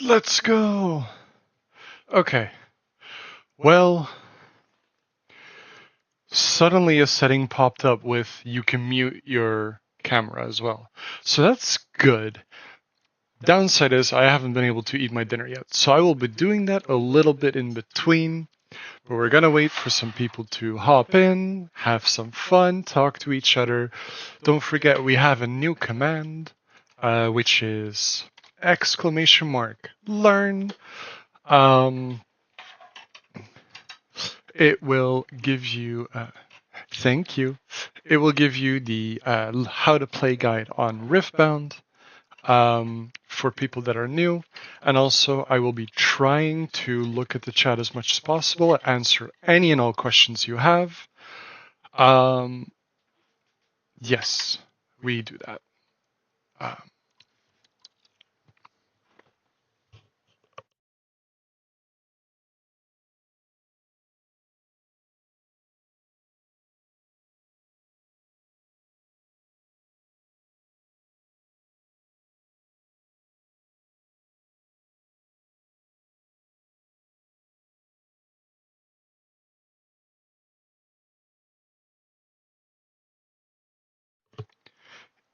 Let's go. Okay. Well, suddenly a setting popped up with you can mute your camera as well. So that's good. Downside is I haven't been able to eat my dinner yet. So I will be doing that a little bit in between. But we're gonna wait for some people to hop in, have some fun, talk to each other. Don't forget we have a new command, which is !learn. Um, it will give you, thank you. It will give you the how to play guide on Riftbound for people that are new. And also, I will be trying to look at the chat as much as possible, answer any and all questions you have. Yes, we do that. Um,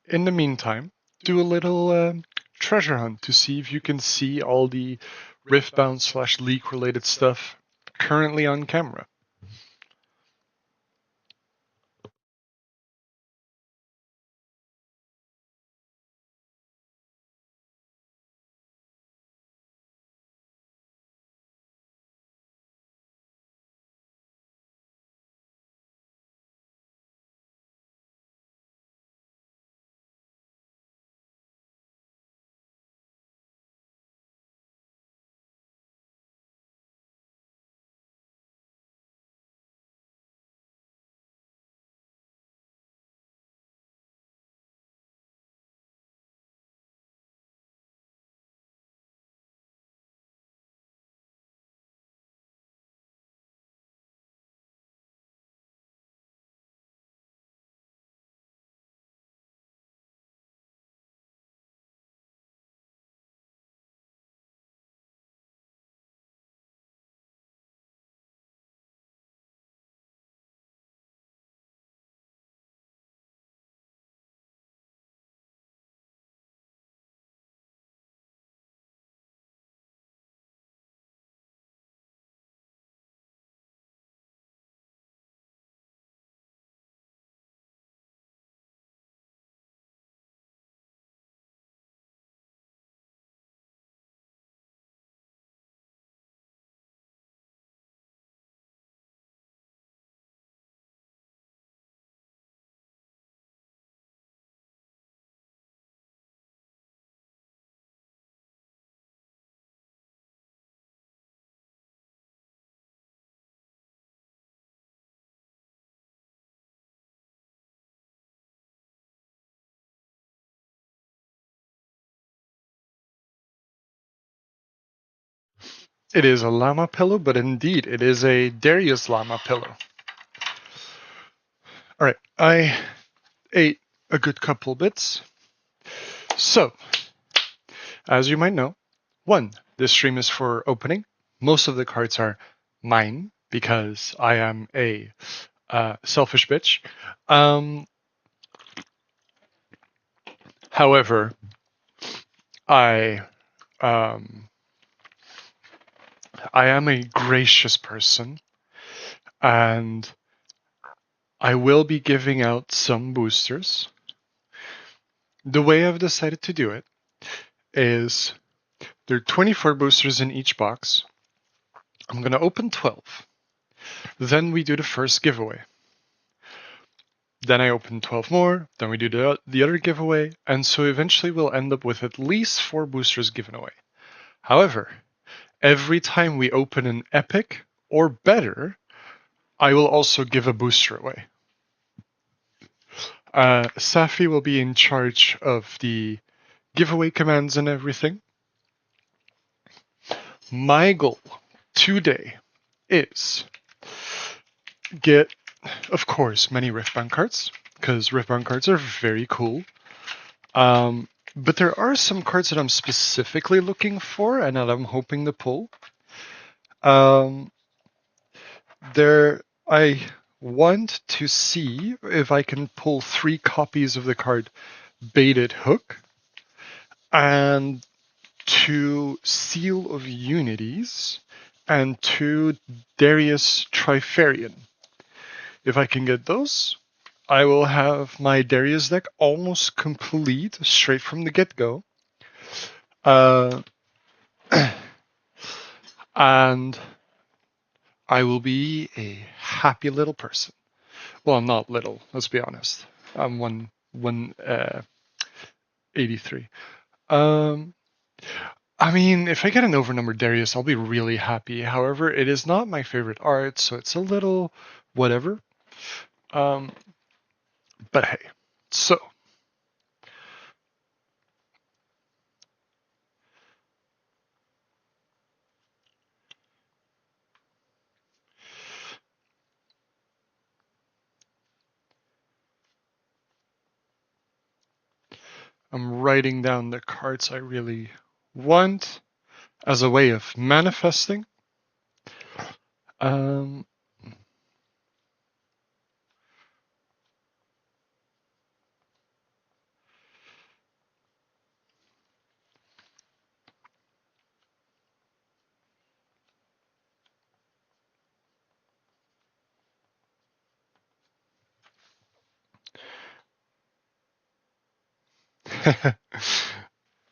in the meantime, do a little treasure hunt to see if you can see all the Riftbound / leak related stuff currently on camera. It is a llama pillow, but indeed it is a Darius llama pillow. All right, I ate a good couple bits. So, as you might know, one, this stream is for opening. Most of the cards are mine because I am a selfish bitch. However, I um, I am a gracious person, and I will be giving out some boosters. The way I've decided to do it is there are 24 boosters in each box. I'm going to open 12. Then we do the first giveaway. Then I open 12 more. Then we do the other giveaway. And so eventually we'll end up with at least 4 boosters given away. However, every time we open an epic or better, I will also give a booster away. Safi will be in charge of the giveaway commands and everything. My goal today is get, of course, many Riftbound cards, because Riftbound cards are very cool. But there are some cards that I'm specifically looking for and that I'm hoping to pull. I want to see if I can pull 3 copies of the card Baited Hook and 2 Seal of Unities and 2 Darius Trifarian. If I can get those, I will have my Darius deck almost complete straight from the get-go. And I will be a happy little person. Well, I'm not little, let's be honest. I'm 183. I mean, if I get an overnumbered Darius, I'll be really happy. However, it is not my favorite art, so it's a little whatever. But hey, so I'm writing down the cards I really want as a way of manifesting.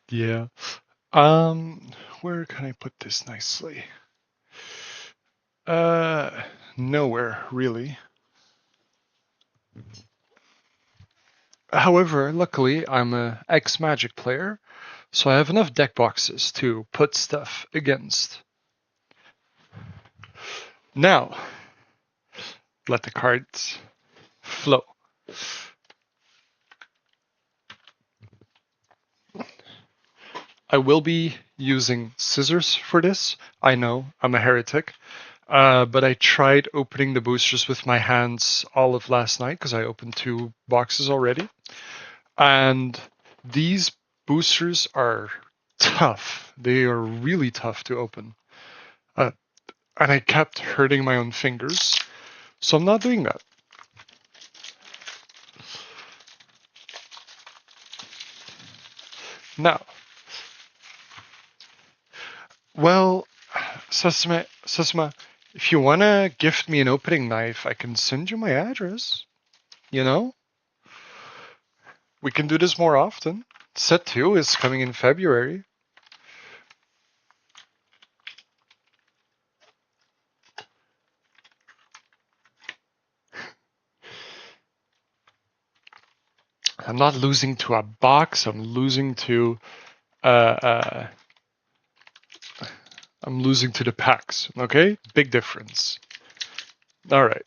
Yeah. Where can I put this nicely? Nowhere, really. However, luckily, I'm a ex-Magic player, so I have enough deck boxes to put stuff against. Now, let the cards flow. I will be using scissors for this. I know, I'm a heretic. But I tried opening the boosters with my hands all of last night because I opened 2 boxes already. And these boosters are tough. They are really tough to open. And I kept hurting my own fingers. So I'm not doing that. Now, well, Sesame, if you want to gift me an opening knife, I can send you my address. You know? We can do this more often. Set 2 is coming in February. I'm not losing to a box. I'm losing to I'm losing to the packs. Okay, big difference. All right.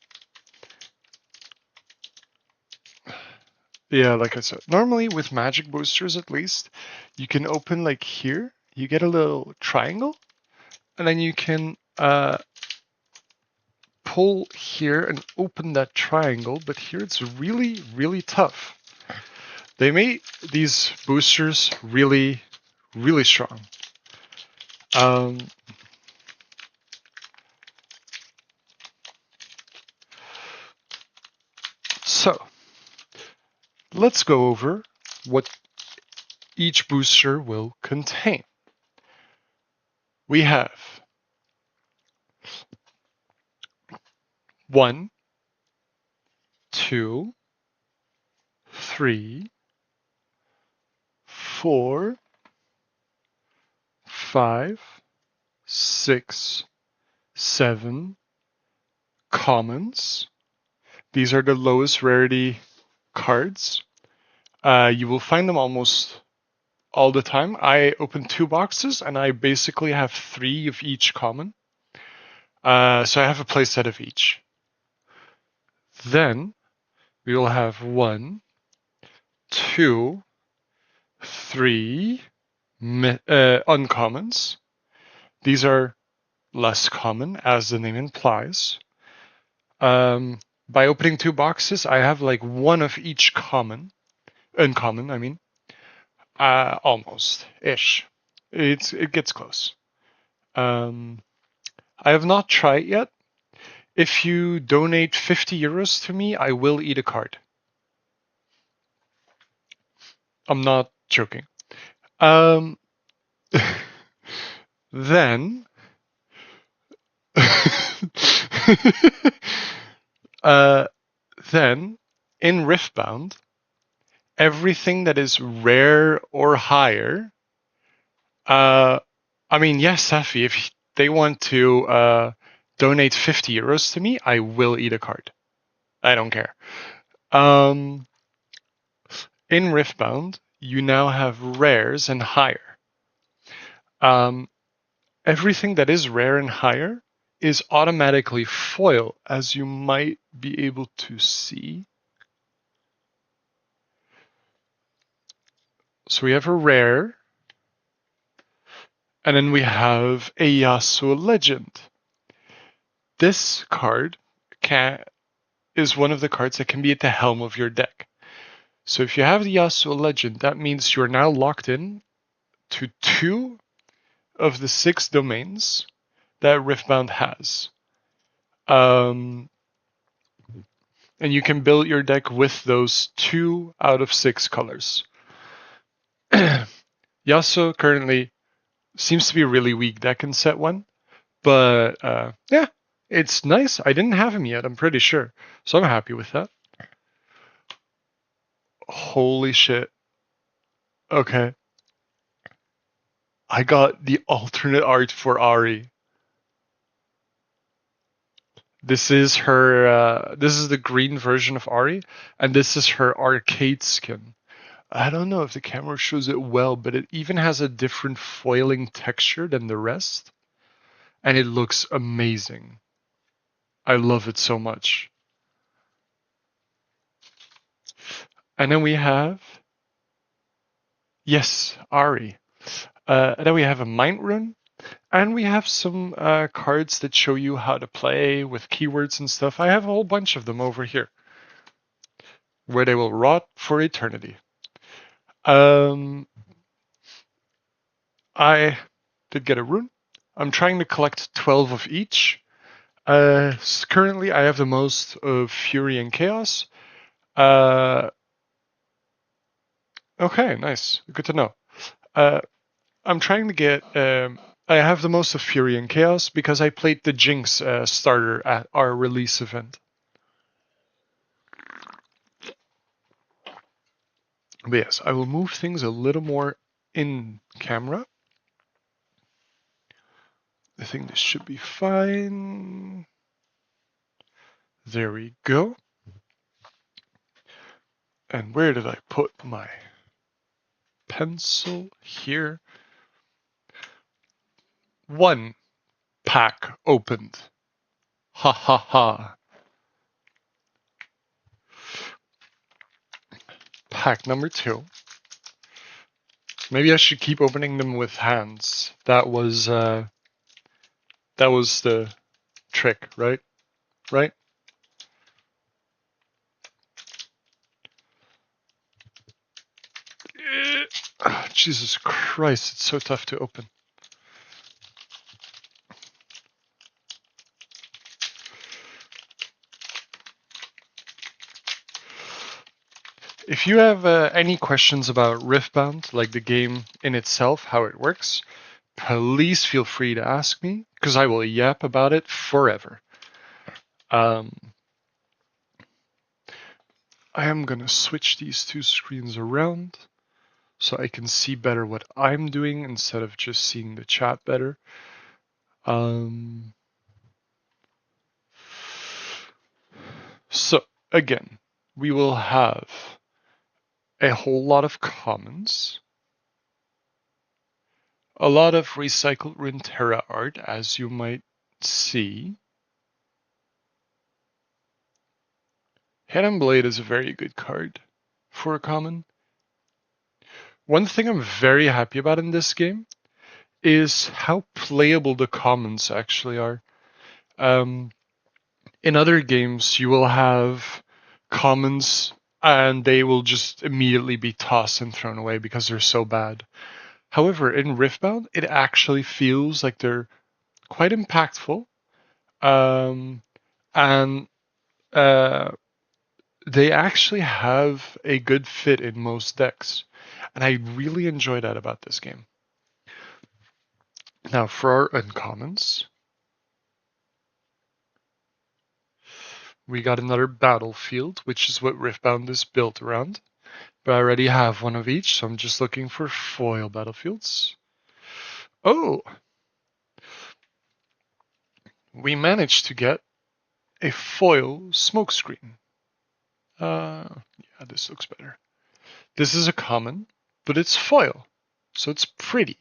Yeah, like I said, normally with magic boosters, at least, you can open like here. You get a little triangle, and then you can pull here and open that triangle. But here it's really, really tough. They made these boosters really, really strong. So let's go over what each booster will contain. We have 1, 2, 3, 4, 5, 6, 7 commons. These are the lowest rarity cards. You will find them almost all the time. I opened 2 boxes and I basically have 3 of each common. So I have a playset of each. Then we will have 1, 2, 3 uncommons. These are less common, as the name implies. By opening 2 boxes, I have like 1 of each uncommon, I mean. Almost-ish. It gets close. I have not tried yet. If you donate 50 euros to me, I will eat a card. I'm not joking. Um, then, uh, then in Riftbound, everything that is rare or higher. I mean, yes, Safi, if they want to donate 50 euros to me, I will eat a card. I don't care. Um, in Riftbound, you now have rares and higher. Um, everything that is rare and higher is automatically foil, as you might be able to see. So we have a rare, and then we have a Yasuo Legend. This card is one of the cards that can be at the helm of your deck. So if you have the Yasuo Legend, that means you're now locked in to 2 of the 6 domains that Riftbound has. And you can build your deck with those 2 out of 6 colors. Yasuo currently seems to be a really weak deck in set 1, but yeah, it's nice. I didn't have him yet, I'm pretty sure. So I'm happy with that. Holy shit. Okay. I got the alternate art for Ari. This is her. This is the green version of Ari, and this is her arcade skin. I don't know if the camera shows it well, but it even has a different foiling texture than the rest, and it looks amazing. I love it so much. And then we have, yes, Ari. Then we have a Mind Rune, and we have some cards that show you how to play with keywords and stuff. I have a whole bunch of them over here, where they will rot for eternity. I did get a rune. I'm trying to collect 12 of each. Currently, I have the most of Fury and Chaos. Okay, nice. Good to know. I'm trying to get. I have the most of Fury and Chaos because I played the Jinx starter at our release event. But yes, I will move things a little more in camera. I think this should be fine. There we go. And where did I put my pencil? Here. 1 pack opened. Ha ha ha. Pack number 2. Maybe I should keep opening them with hands. That was the trick, right? Right? Jesus Christ, it's so tough to open. If you have any questions about Riftbound, like the game in itself, how it works, please feel free to ask me, because I will yap about it forever. I am going to switch these 2 screens around so I can see better what I'm doing instead of just seeing the chat better. So, again, we will have a whole lot of commons, a lot of recycled Runeterra art, as you might see. Hidden Blade is a very good card for a common. One thing I'm very happy about in this game is how playable the commons actually are. In other games, you will have commons and they will just immediately be tossed and thrown away because they're so bad. However, in Riftbound, it actually feels like they're quite impactful, um, and uh, they actually have a good fit in most decks, and I really enjoy that about this game. Now, for our uncommons, we got another battlefield, which is what Riftbound is built around. But I already have one of each, so I'm just looking for foil battlefields. Oh, we managed to get a foil smokescreen. Yeah, this looks better. This is a common, but it's foil, so it's pretty.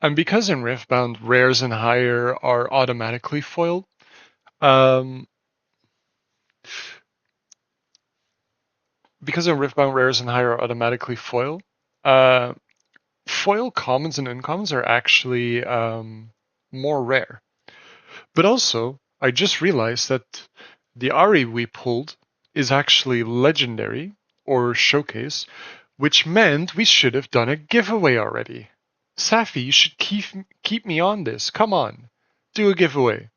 And because in Riftbound rares and higher are automatically foiled, um, because in Riftbound rares and higher are automatically foiled, uh, foil commons and uncommons are actually more rare. But also, I just realized that the Ari we pulled is actually legendary or showcase, which meant we should have done a giveaway already. Safi, you should keep me on this. Come on, do a giveaway.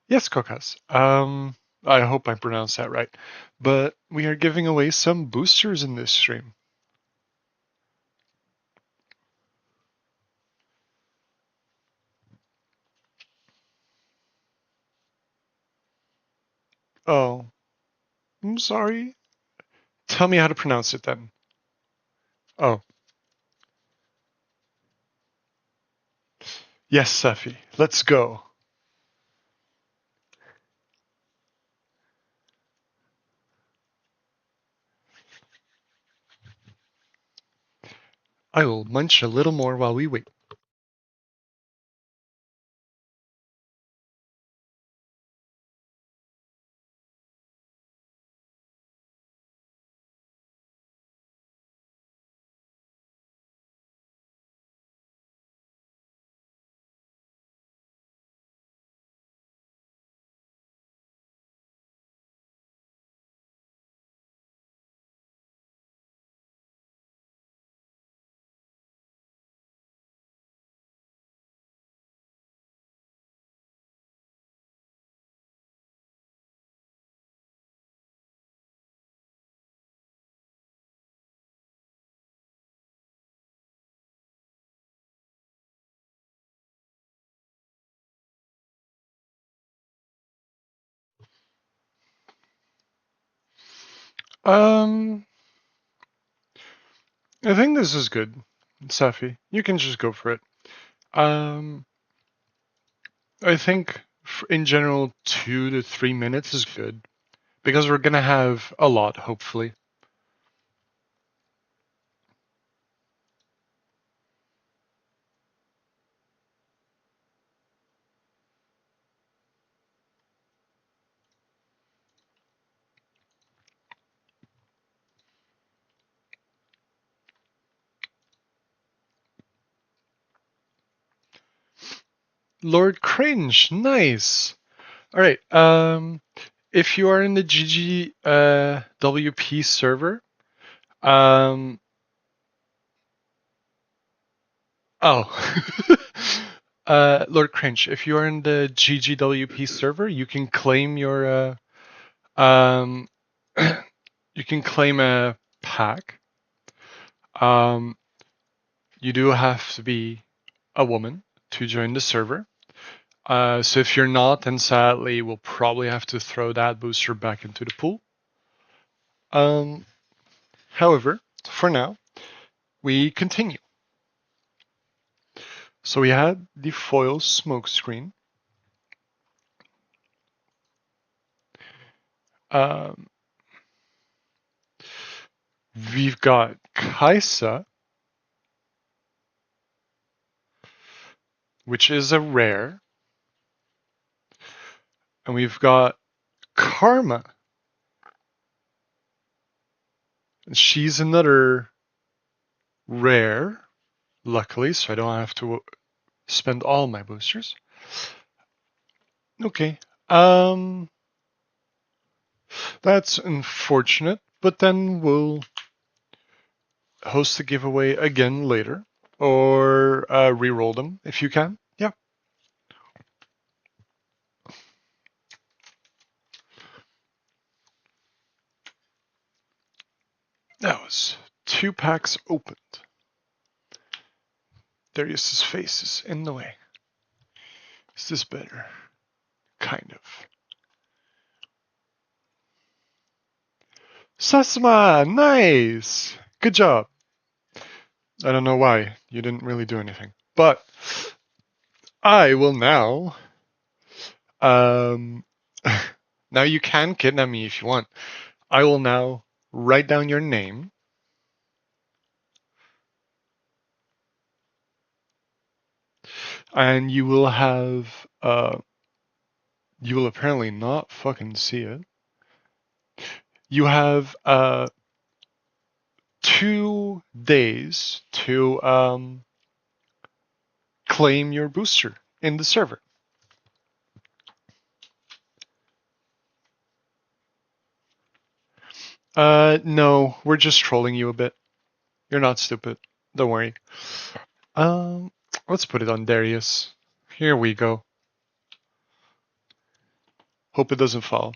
Yes, Kokas. I hope I pronounced that right. But we are giving away some boosters in this stream. Oh, I'm sorry. Tell me how to pronounce it then. Oh, yes, Safi. Let's go. I will munch a little more while we wait. Um, I think this is good, Safi. You can just go for it. Um, I think in general 2 to 3 minutes is good because we're gonna have a lot, hopefully. Lord Cringe, nice. All right. If you are in the GGWP server, um, oh, Lord Cringe, if you are in the GGWP server, you can claim your you can claim a pack. Um, you do have to be a woman to join the server. So if you're not, then sadly we'll probably have to throw that booster back into the pool. Um, However, for now, we continue. So we had the foil smokescreen. Um, we've got Kaisa, which is a rare. And we've got Karma. She's another rare, luckily, so I don't have to spend all my boosters. Okay. That's unfortunate, but then we'll host the giveaway again later, or re-roll them if you can. Yeah. That was 2 packs opened. Darius's face is in the way. Is this better? Kind of. Sasma, nice! Good job. I don't know why. You didn't really do anything. But I will now now you can kidnap me if you want. I will now write down your name. And you will have you will apparently not fucking see it. You have 2 days to claim your booster in the server. No, we're just trolling you a bit. You're not stupid. Don't worry. Let's put it on Darius. Here we go. Hope it doesn't fall.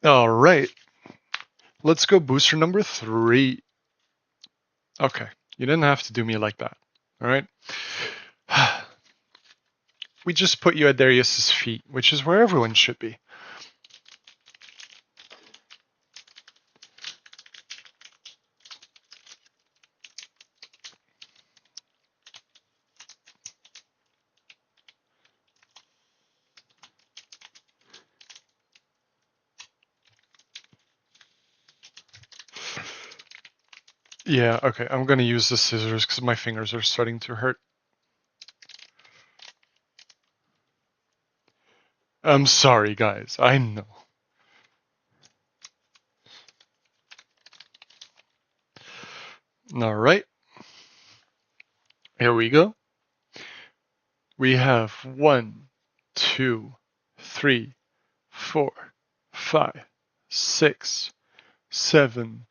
All right. Let's go booster number 3. Okay. You didn't have to do me like that. All right. We just put you at Darius's feet, which is where everyone should be. Yeah, okay. I'm gonna use the scissors because my fingers are starting to hurt. I'm sorry, guys. I know. All right. Here we go. We have 1, 2, 3, 4, 5, 6, 7,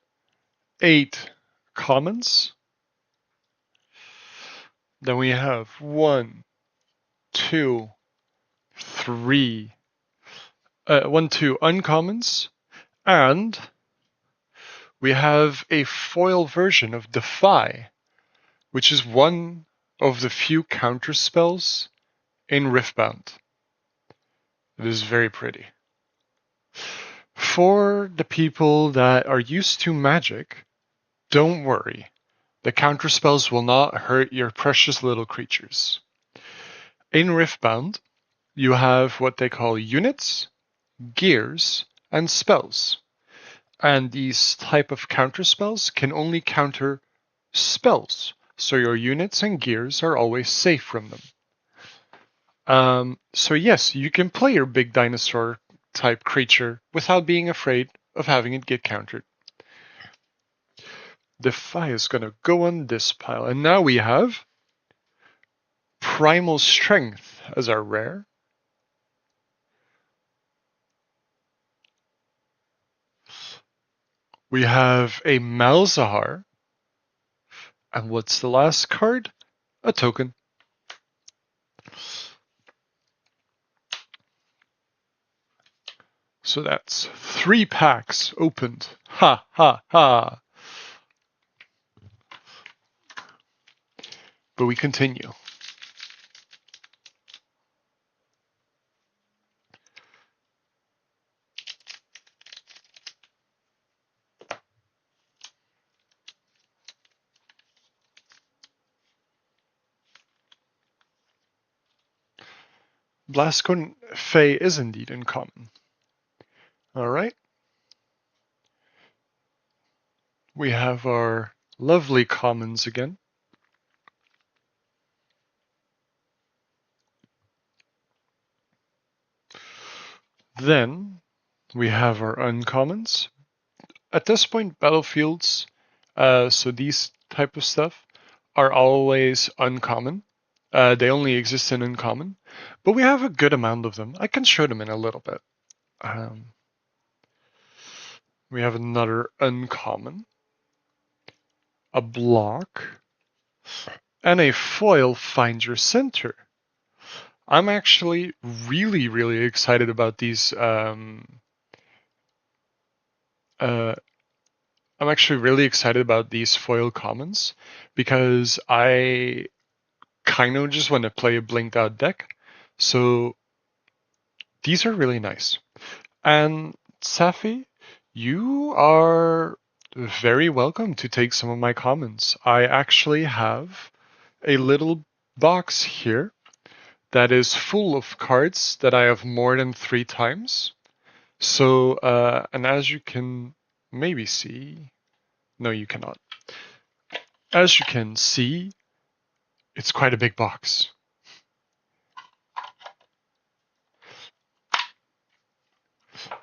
8 commons. Then we have 1, 2, 3, 1, 2 uncommons, and we have a foil version of Defy, which is one of the few counter spells in Riftbound. It is very pretty. For the people that are used to magic, don't worry. The counter spells will not hurt your precious little creatures. In Riftbound, you have what they call units, gears, and spells. And these type of counter spells can only counter spells, so your units and gears are always safe from them. So yes, you can play your big dinosaur type creature without being afraid of having it get countered. Defy is going to go on this pile. And now we have Primal Strength as our rare. We have a Malzahar. And what's the last card? A token. So that's 3 packs opened. Ha ha ha. But we continue. Blastcone Fey is indeed uncommon. Alright. We have our lovely commons again. Then we have our uncommons. At this point, battlefields, so these type of stuff, are always uncommon. They only exist in uncommon, but we have a good amount of them. I can show them in a little bit. Um, we have another uncommon, a block, and a foil find your center. I'm actually really, really excited about these. Uh, I'm actually really excited about these foil commons because I kind of just want to play a blinked out deck. So these are really nice. And Safi, you are very welcome to take some of my commons. I actually have a little box here that is full of cards that I have more than 3 times. So, and as you can maybe see, no, you cannot. As you can see, it's quite a big box.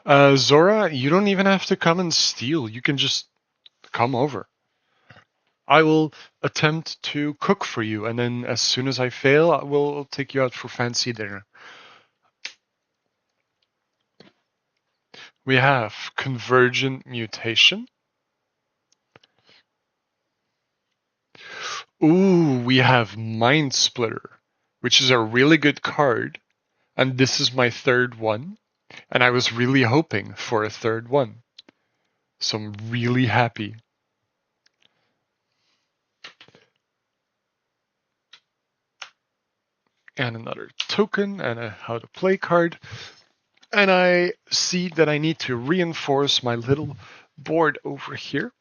Zora, you don't even have to come and steal. You can just come over. I will attempt to cook for you, and then as soon as I fail, I will take you out for fancy dinner. We have Convergent Mutation. Ooh, we have Mind Splitter, which is a really good card, and this is my third one, and I was really hoping for a third one. So I'm really happy. And another token and a how to play card. And I see that I need to reinforce my little board over here.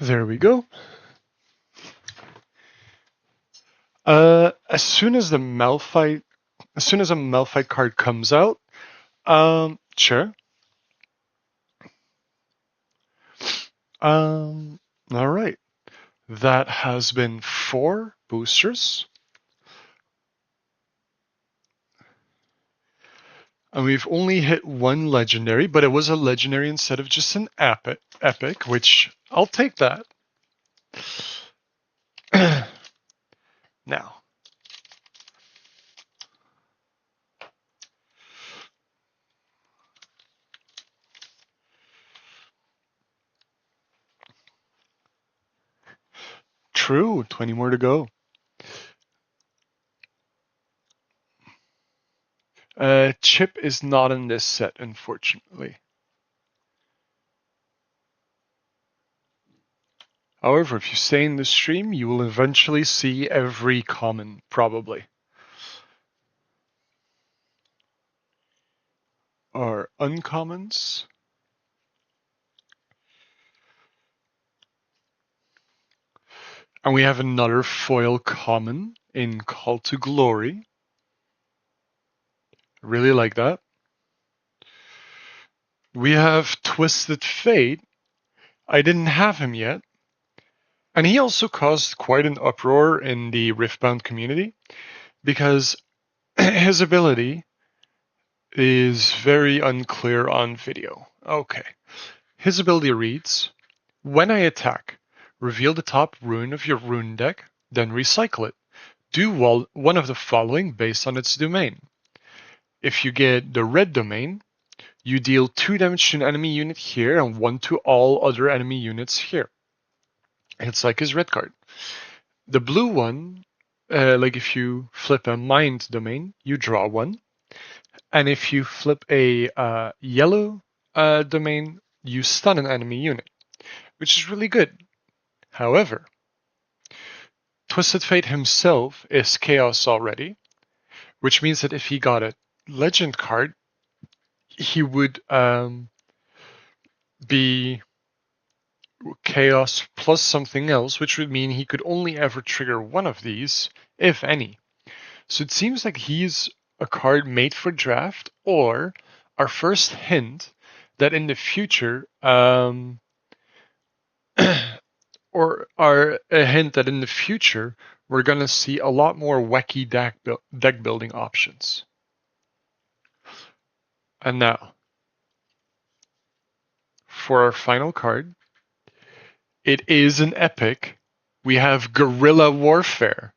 There we go. As soon as a Malphite card comes out, sure. All right. That has been 4 boosters. And we've only hit 1 legendary, but it was a legendary instead of just an epic, which I'll take that. Now, true, 20 more to go. Chip is not in this set, unfortunately. However, if you stay in the stream, you will eventually see every common, probably. Our uncommons. And we have another foil common in Call to Glory. Really like that. We have Twisted Fate. I didn't have him yet. And he also caused quite an uproar in the Riftbound community because his ability is very unclear on video. Okay. His ability reads, when I attack, reveal the top rune of your rune deck, then recycle it. Do one of the following based on its domain. If you get the red domain, you deal 2 damage to an enemy unit here and 1 to all other enemy units here. It's like his red card. The blue one, like if you flip a mind domain, you draw 1. And if you flip a yellow domain, you stun an enemy unit, which is really good. However, Twisted Fate himself is Chaos already, which means that if he got a Legend card, he would be Chaos plus something else, which would mean he could only ever trigger one of these, if any. So it seems like he's a card made for draft, or our first hint that in the future, or our a hint that in the future we're gonna see a lot more wacky deck building options. And now, for our final card, it is an epic. We have Guerrilla Warfare.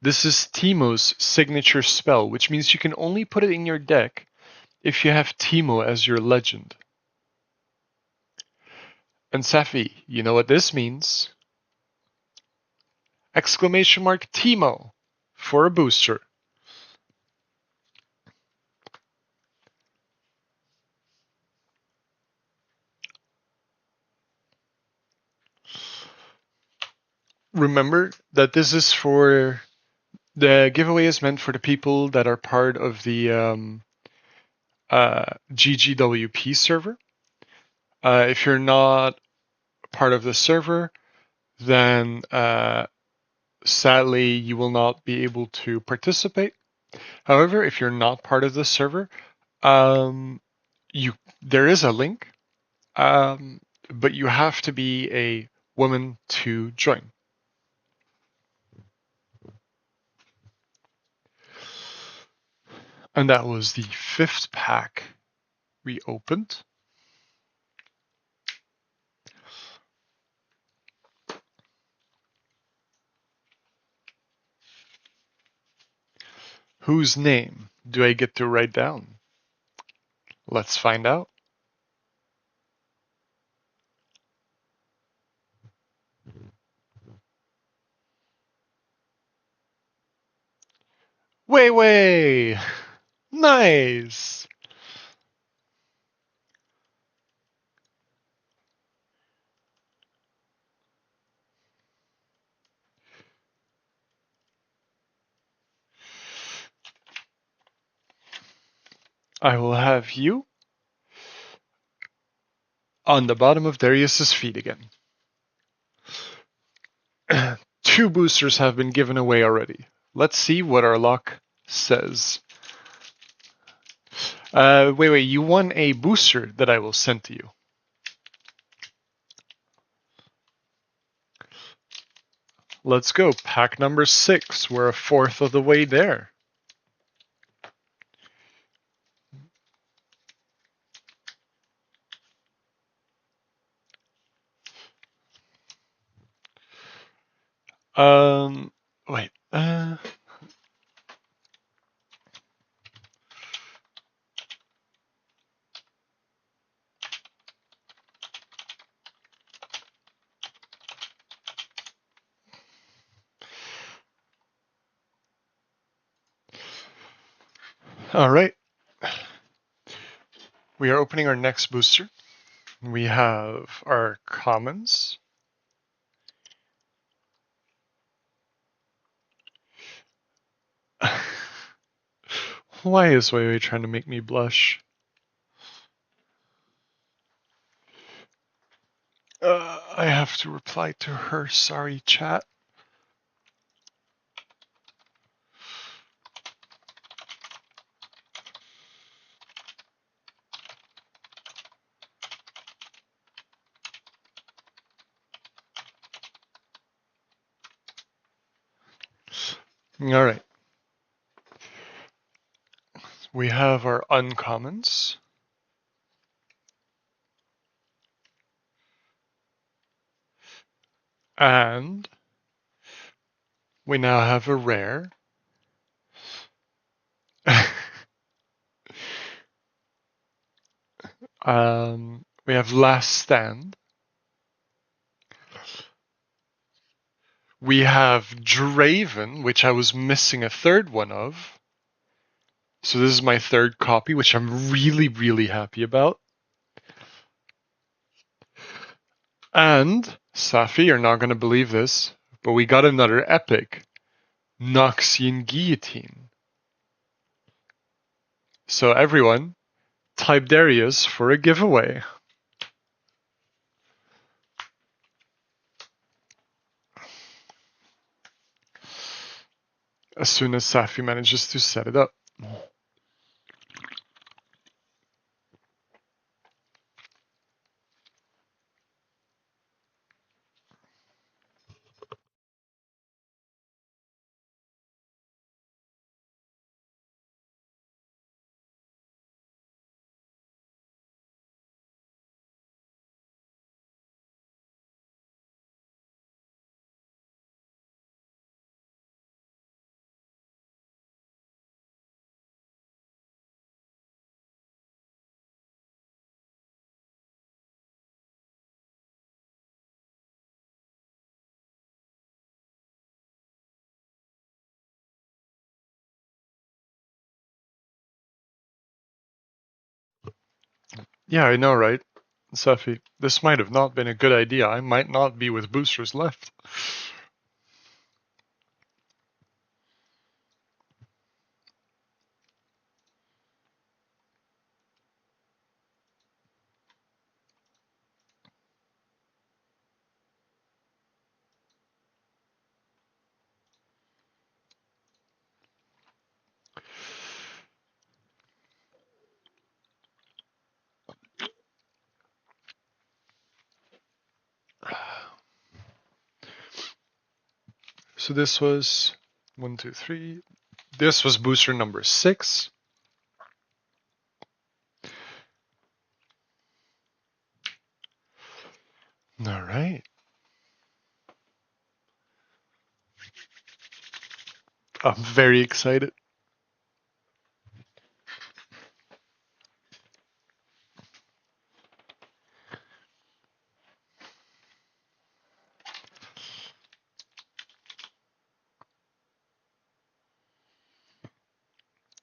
This is Teemo's signature spell, which means you can only put it in your deck if you have Teemo as your legend. And Safi, you know what this means? Exclamation mark Teemo for a booster. Remember that this is for the giveaway is meant for the people that are part of the GGWP server. If you're not part of the server, then sadly you will not be able to participate. However, if you're not part of the server, there is a link, but you have to be a woman to join. And that was the 5th pack we opened. Whose name do I get to write down? Let's find out. Way! Nice! I will have you on the bottom of Darius's feet again. 2 boosters have been given away already. Let's see what our luck says. Wait, you won a booster that I will send to you. Let's go. Pack number 6. We're a 4th of the way there. Wait. All right. We are opening our next booster. We have our commons. Why is Weiwei trying to make me blush? I have to reply to her. Sorry, chat. All right. We have our uncommons. And we now have a rare. We have Last Stand. We have Draven, which I was missing a 3rd one of. So this is my 3rd copy, which I'm really, really happy about. And, Safi, you're not going to believe this, but we got another epic. Noxian Guillotine. So everyone, type Darius for a giveaway. As soon as Safi manages to set it up. Yeah, I know, right? Safi, this might have not been a good idea. I might not be with boosters left. So this was 1, 2, 3. This was booster number 6. All right. I'm very excited.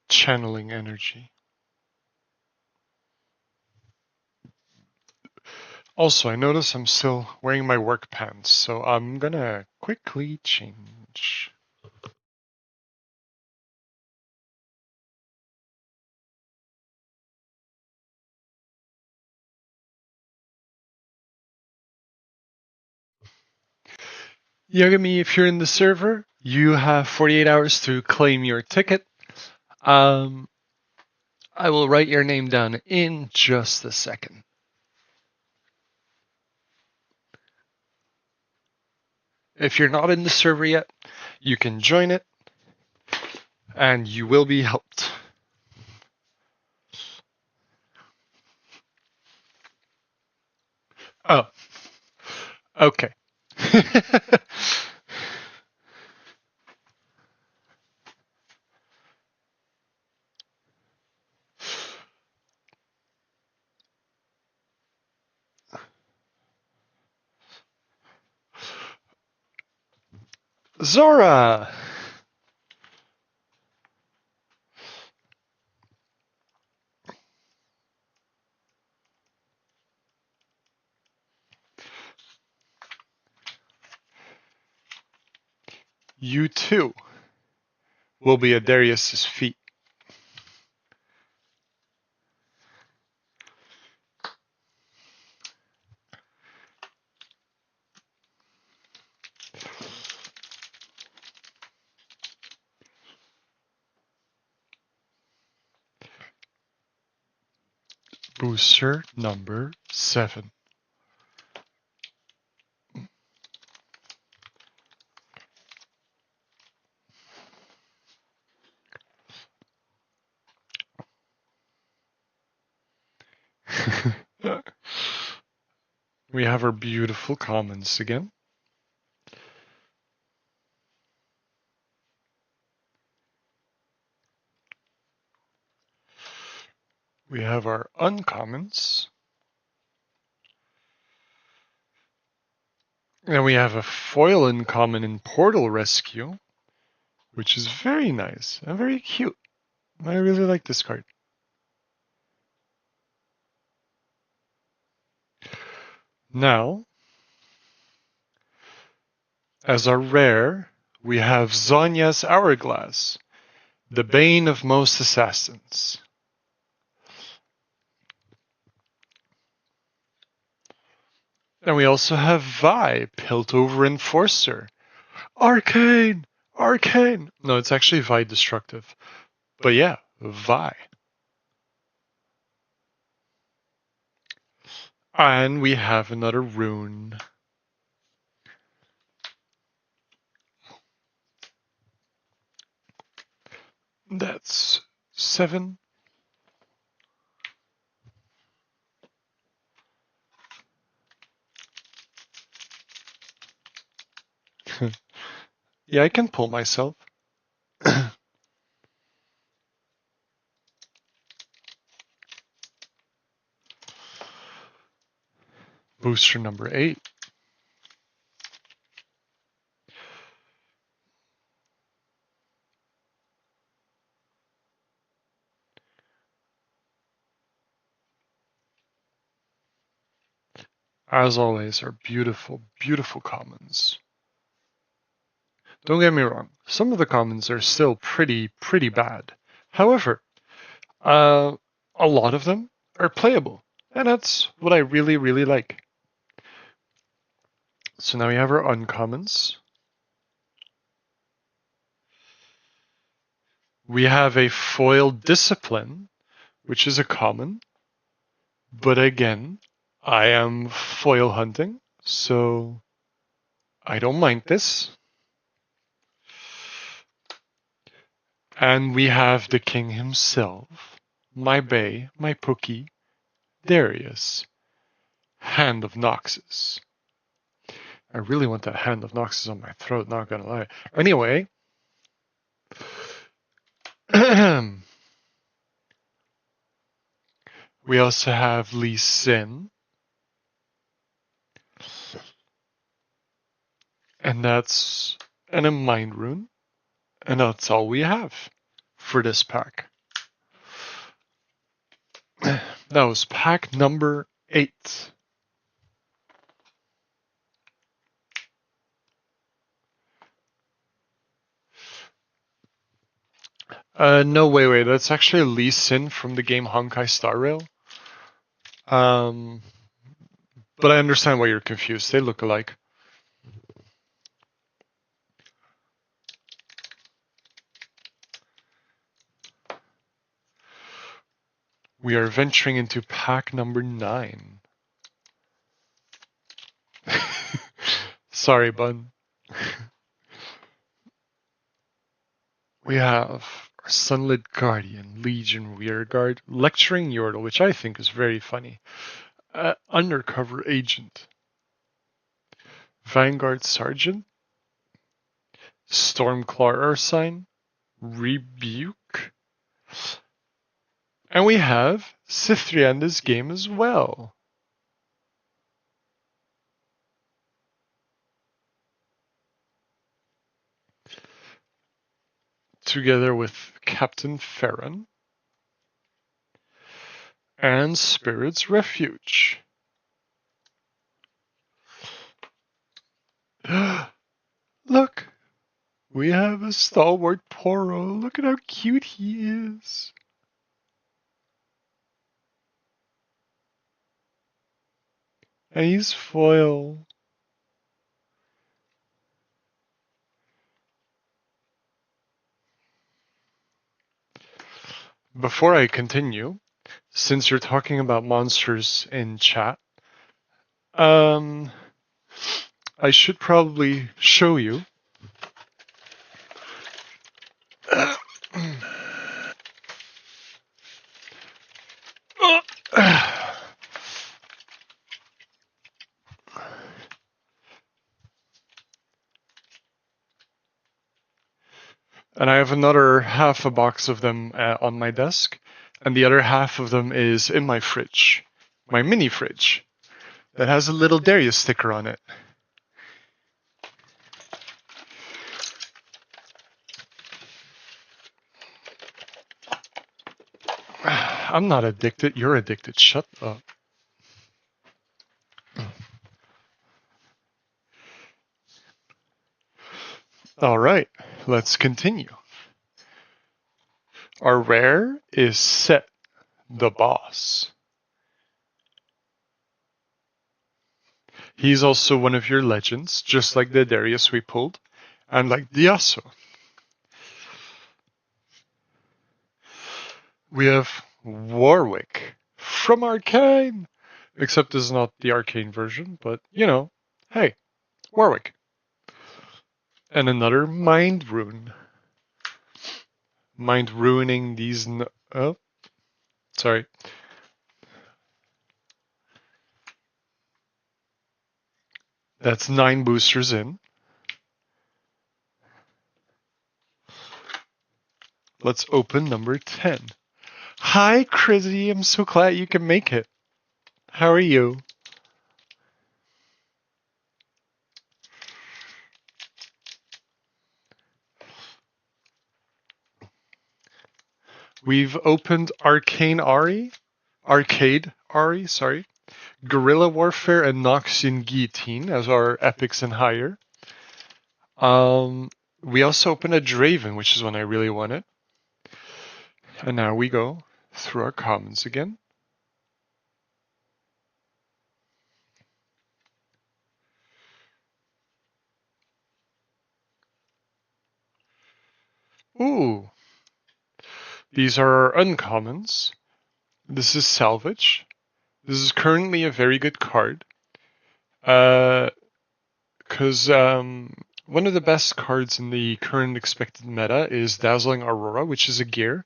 Channeling energy. Also, I notice I'm still wearing my work pants, so I'm gonna quickly change. Yagami, if you're in the server, you have 48 hours to claim your ticket. Um, I will write your name down in just a second. If you're not in the server yet, you can join it, and you will be helped. Oh, okay. Zora! You too will be at Darius's feet. Booster number 7. We have our beautiful commons again. We have our uncommons. And we have a foil uncommon in Portal Rescue, which is very nice and very cute. I really like this card. Now, as our rare, we have Zonya's Hourglass, the bane of most assassins. And we also have Vi, Piltover Enforcer. Arcane! Arcane! No, it's actually Vi Destructive. But yeah, Vi. And we have another rune. That's 7. Yeah, I can pull myself. Booster number 8. as always, are beautiful, beautiful commons. Don't get me wrong, some of the commons are still pretty bad. However, a lot of them are playable, and that's what I really like. So now we have our uncommons. We have a foil discipline, which is a common, but again, I am foil hunting, so I don't mind this. And we have the king himself, my bay, my Pookie, Darius, Hand of Noxus. I really want that Hand of Noxus on my throat, not gonna lie. Anyway, we also have Lee Sin, and that's and a Mind Rune, and that's all we have for this pack. That was pack number 8. No, wait. That's actually Lee Sin from the game Honkai Star Rail. But I understand why you're confused. They look alike. We are venturing into pack number 9. Sorry, bud. We have our Sunlit Guardian, Legion Rearguard, Lecturing Yordle, which I think is very funny. Undercover Agent, Vanguard Sergeant, Stormclaw Ursine, Rebuke, and we have Sithria in this game as well. Together with Captain Farron and Spirit's Refuge. Look, we have a stalwart Poro. Look at how cute he is. And he's foil. Before I continue, since you're talking about monsters in chat, I should probably show you. And I have another half a box of them on my desk, and the other half of them is in my fridge, my mini fridge, that has a little Darius sticker on it. I'm not addicted, you're addicted, shut up. Alright, let's continue. Our rare is Set, the Boss. He's also one of your legends, just like the Darius we pulled, and like the Yasuo. We have Warwick from Arcane, except this is not the Arcane version, but you know, hey, Warwick. And another Mind Rune. Mind ruining these. Oh, sorry. That's 9 boosters in. Let's open number 10. Hi, Chrissy. I'm so glad you can make it. How are you? We've opened Arcade Ari, sorry. Guerrilla Warfare and Noxian Guillotine as our epics and higher. We also opened a Draven, which is one I really wanted. And now we go through our commons again. Ooh, these are our uncommons. This is Salvage. This is currently a very good card. Because one of the best cards in the current expected meta is Dazzling Aurora, which is a gear.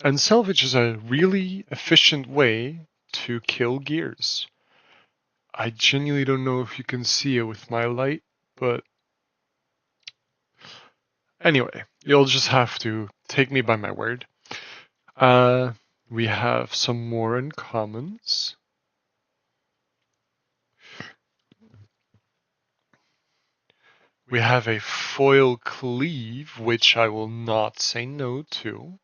And Salvage is a really efficient way to kill gears. I genuinely don't know if you can see it with my light, but anyway, you'll just have to take me by my word. We have some more uncommons. We have a foil cleave, which I will not say no to.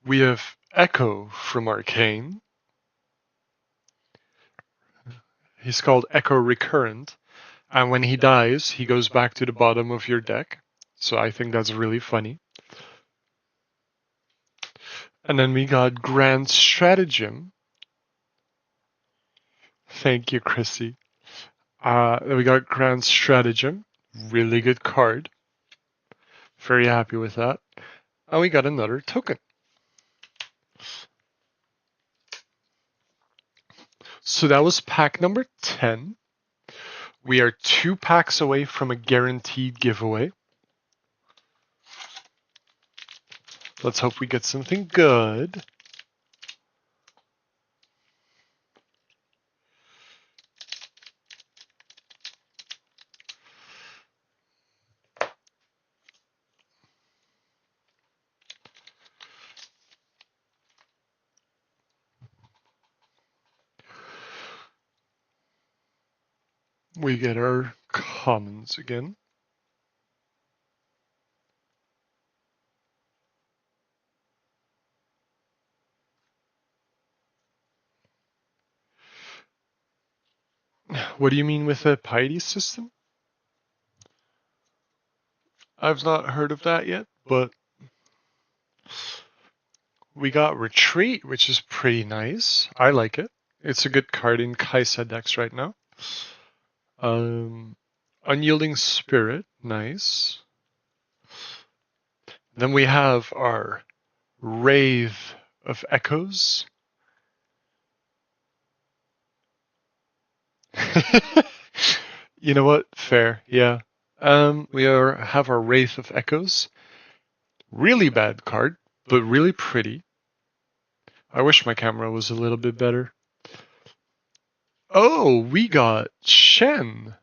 We have Echo from Arcane. He's called Echo Recurrent, and when he dies, he goes back to the bottom of your deck. So I think that's really funny. And then we got Grand Stratagem. Thank you, Chrissy. Then we got Grand Stratagem. Really good card. Very happy with that. And we got another token. So that was pack number 10. We are 2 packs away from a guaranteed giveaway. Let's hope we get something good. We get our commons again. What do you mean with a piety system? I've not heard of that yet, but we got Retreat, which is pretty nice. I like it. It's a good card in Kaisa decks right now. Unyielding Spirit, nice. Then we have our Wraith of Echoes. You know what? Fair, yeah. Have our Wraith of Echoes. Really bad card, but really pretty. I wish my camera was a little bit better. Oh, we got Shen,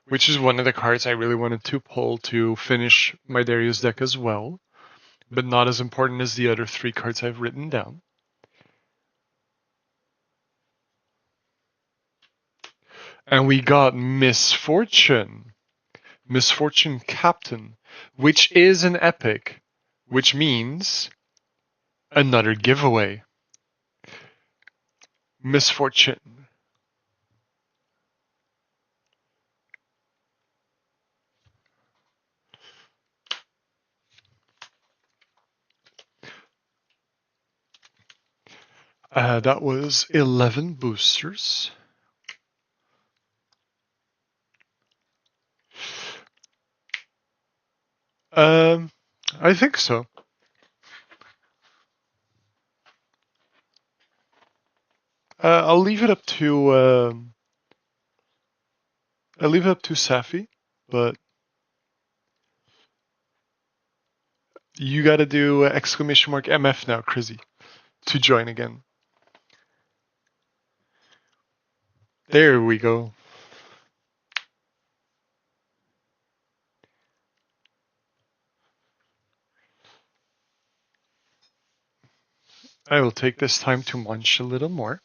which is one of the cards I really wanted to pull to finish my Darius deck as well, but not as important as the other 3 cards I've written down. And we got Misfortune. Misfortune Captain, which is an epic, which means another giveaway. Misfortune. That was 11 boosters. I think so. I'll leave it up to Safi, but you got to do exclamation mark MF now, Crizzy, to join again. There we go. I will take this time to munch a little more.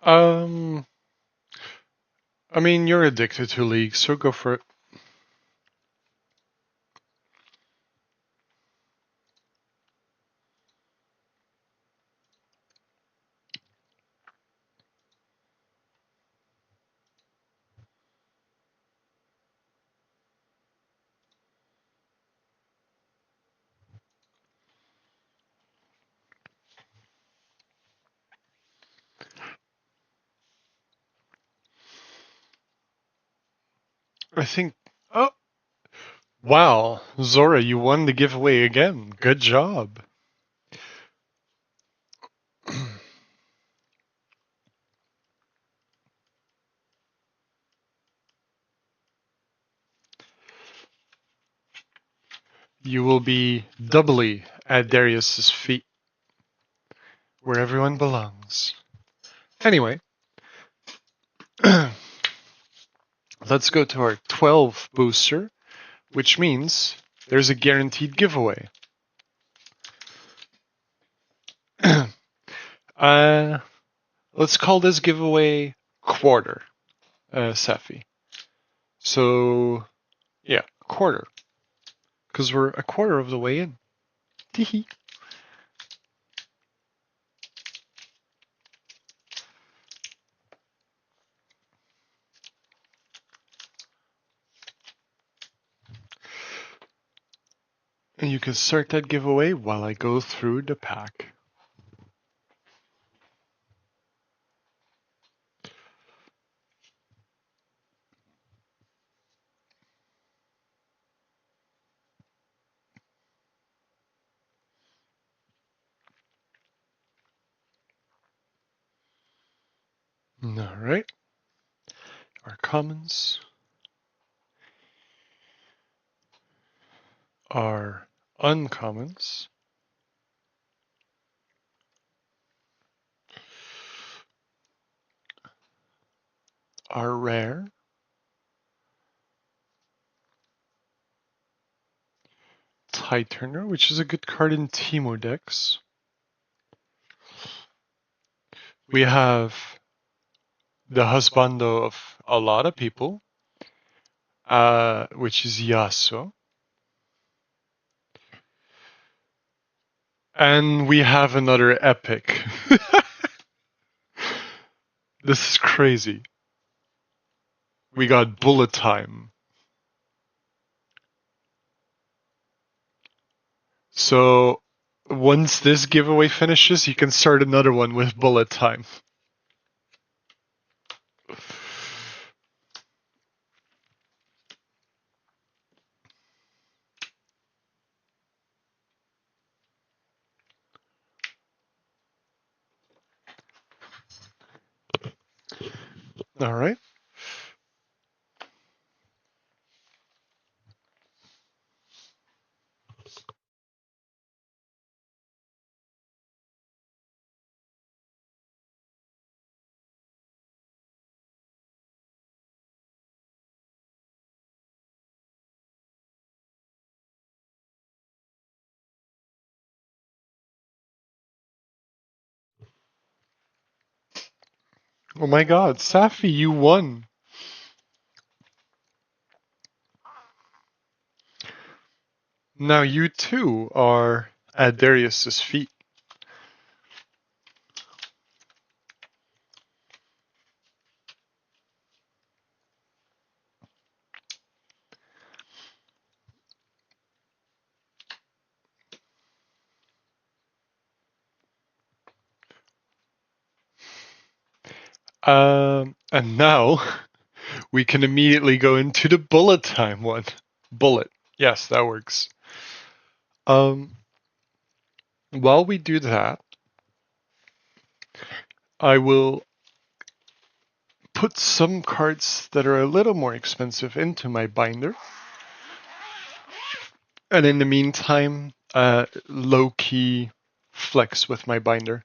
Um, I mean, you're addicted to League, so go for it. I think. Oh, wow, Zora, you won the giveaway again. Good job. You will be doubly at Darius's feet, where everyone belongs. Anyway, let's go to our 12 booster, which means there's a guaranteed giveaway. Let's call this giveaway quarter, Safi. So, yeah, quarter. Because we're a quarter of the way in. Teehee. And you can start that giveaway while I go through the pack. Alright. Our commons. Our uncommons. Our rare. Tide Turner, which is a good card in Teemo decks. We have the husbando of a lot of people, which is Yasuo. And we have another epic. This is crazy. We got Bullet Time. So once this giveaway finishes, you can start another one with Bullet Time. All right. Oh my god, Safi, you won. Now you too are at Darius's feet. And now we can immediately go into the bullet time one. Bullet. Yes, that works. Um, while we do that, I will put some cards that are a little more expensive into my binder. And in the meantime, low-key flex with my binder.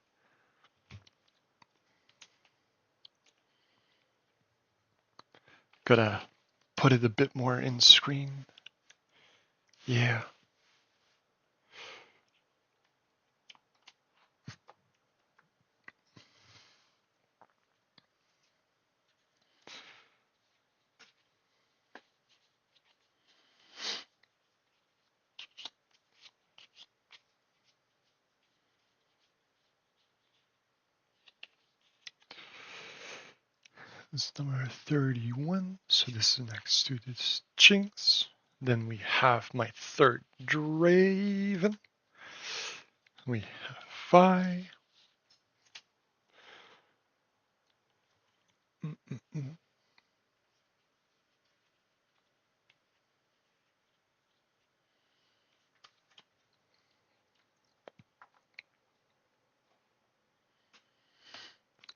Gotta put it a bit more in screen. Yeah. This is number 31, so this is next to this Jinx. Then we have my third Draven. We have Vi.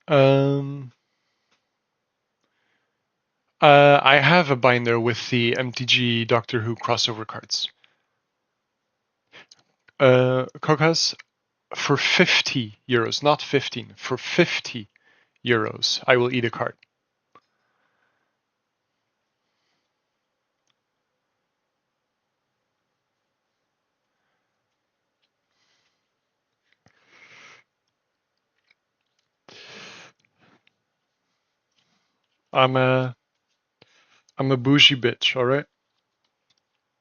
Um, I have a binder with the MTG Doctor Who crossover cards. Kokas, for 50 euros, not 15, for 50 euros, I will eat a card. I'm a bougie bitch, alright?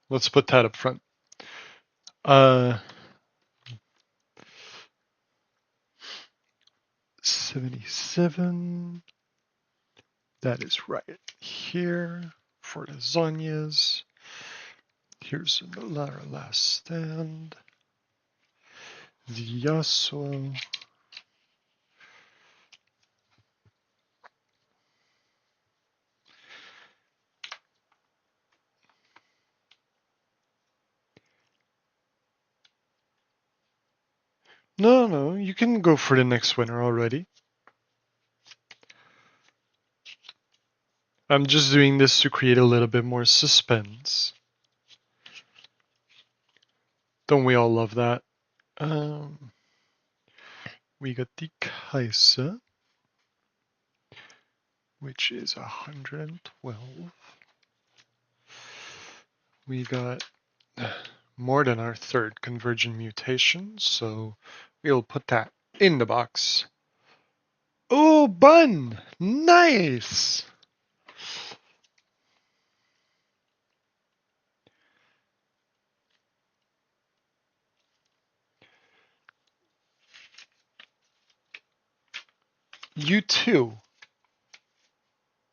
Let's put that up front. 77. That is right here for the Zonyas. Here's the last stand. The Yasuo. No, you can go for the next winner already. I'm just doing this to create a little bit more suspense. Don't we all love that? We got the Kaiser, which is 112. We got more than our third convergent mutation, so we'll put that in the box. Oh, Bun! Nice! You too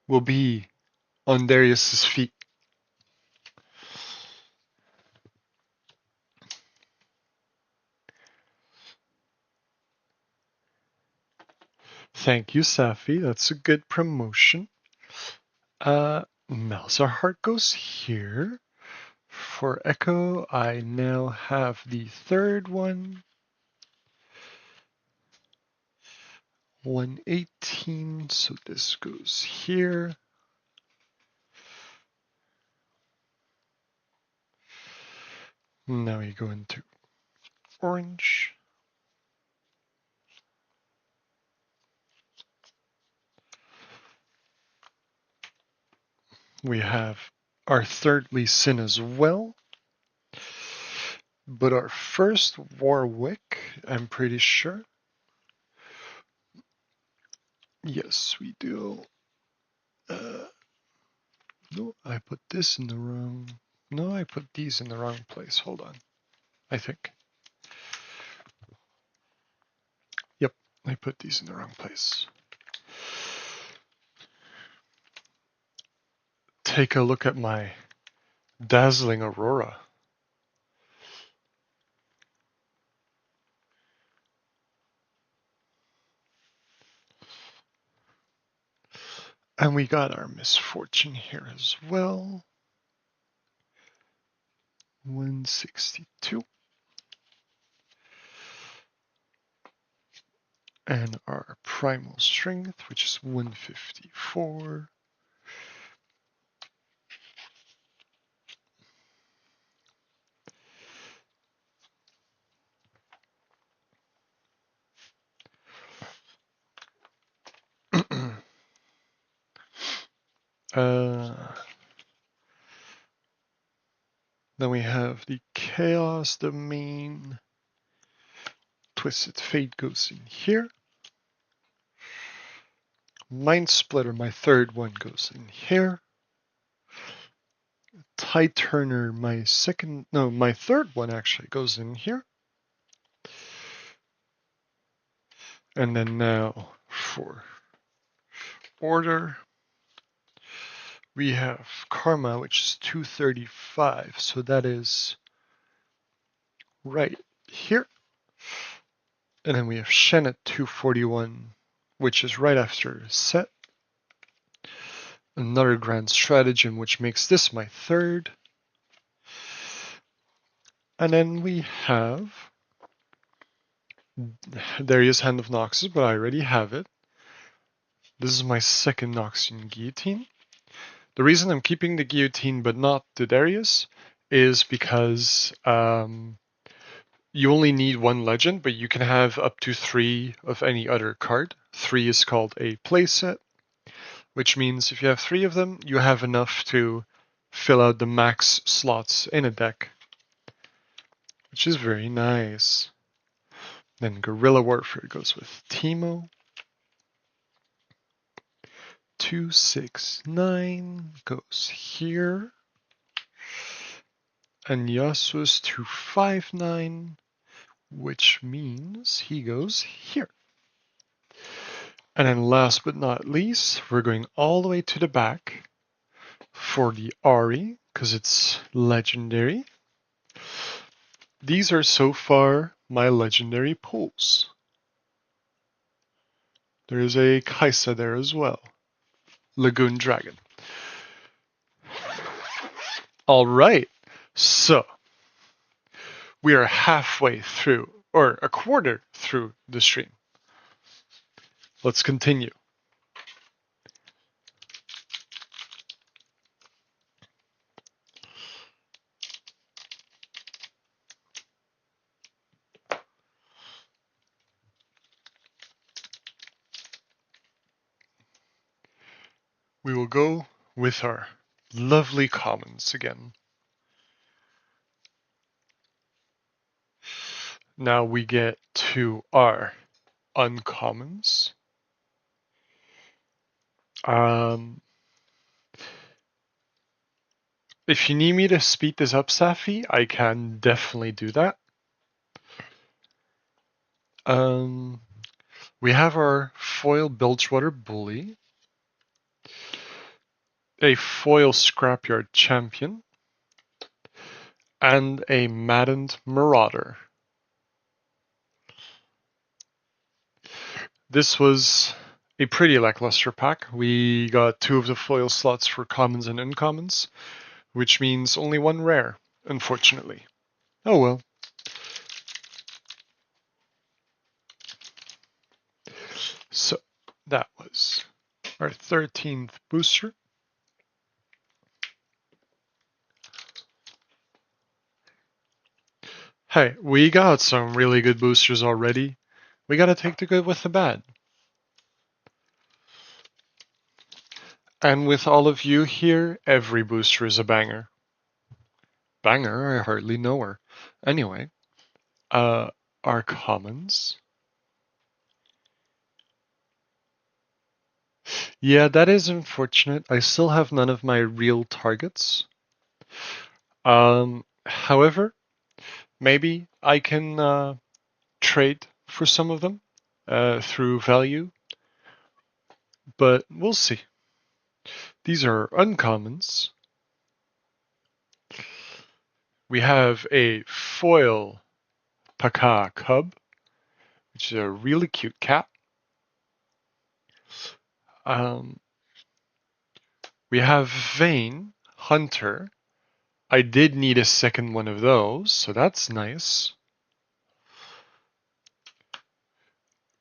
will be on Darius's feet. Thank you, Safi. That's a good promotion. Malzahar goes here. For Echo, I now have the third one. 118, so this goes here. Now we go into orange. We have our third Lee Sin as well. But our first Warwick, I'm pretty sure. Yes, we do. No, I put this in the wrong. No, I put these in the wrong place. Hold on. I think. Yep, I put these in the wrong place. Take a look at my dazzling aurora. And we got our misfortune here as well. 162. And our primal strength, which is 154. Then we have the Chaos Domain. Twisted Fate goes in here. Mind Splitter, my third one, goes in here. Tide Turner, my third one actually goes in here. And then now for order. We have Karma, which is 235, so that is right here. And then we have Shen at 241, which is right after Set. Another Grand Stratagem, which makes this my third. And then we have Darius Hand of Noxus, but I already have it. This is my second Noxian Guillotine. The reason I'm keeping the Guillotine but not the Darius is because you only need one legend, but you can have up to 3 of any other card. 3 is called a playset, which means if you have 3 of them, you have enough to fill out the max slots in a deck, which is very nice. Then Guerrilla Warfare goes with Teemo. 269 goes here. And Yasuo's 259, which means he goes here. And then last but not least, we're going all the way to the back for the Ari, because it's legendary. These are so far my legendary pulls. There's a Kaisa there as well. Lagoon Dragon. Alright, so we are halfway through, or a quarter through the stream. Let's continue. We will go with our lovely commons again. Now we get to our uncommons. If you need me to speed this up, Safi, I can definitely do that. We have our foil Bilgewater Bully, a foil Scrapyard Champion, and a Maddened Marauder. This was a pretty lackluster pack. We got 2 of the foil slots for commons and uncommons, which means only 1 rare, unfortunately. Oh well. So that was our 13th booster. Hey, we got some really good boosters already. We gotta take the good with the bad. And with all of you here, every booster is a banger. Banger? I hardly know her. Anyway, our commons. Yeah, that is unfortunate. I still have none of my real targets. However, maybe I can trade for some of them through value, but we'll see. These are uncommons. We have a foil Paka Cub, which is a really cute cat. We have Vane Hunter. I did need a second one of those, so that's nice.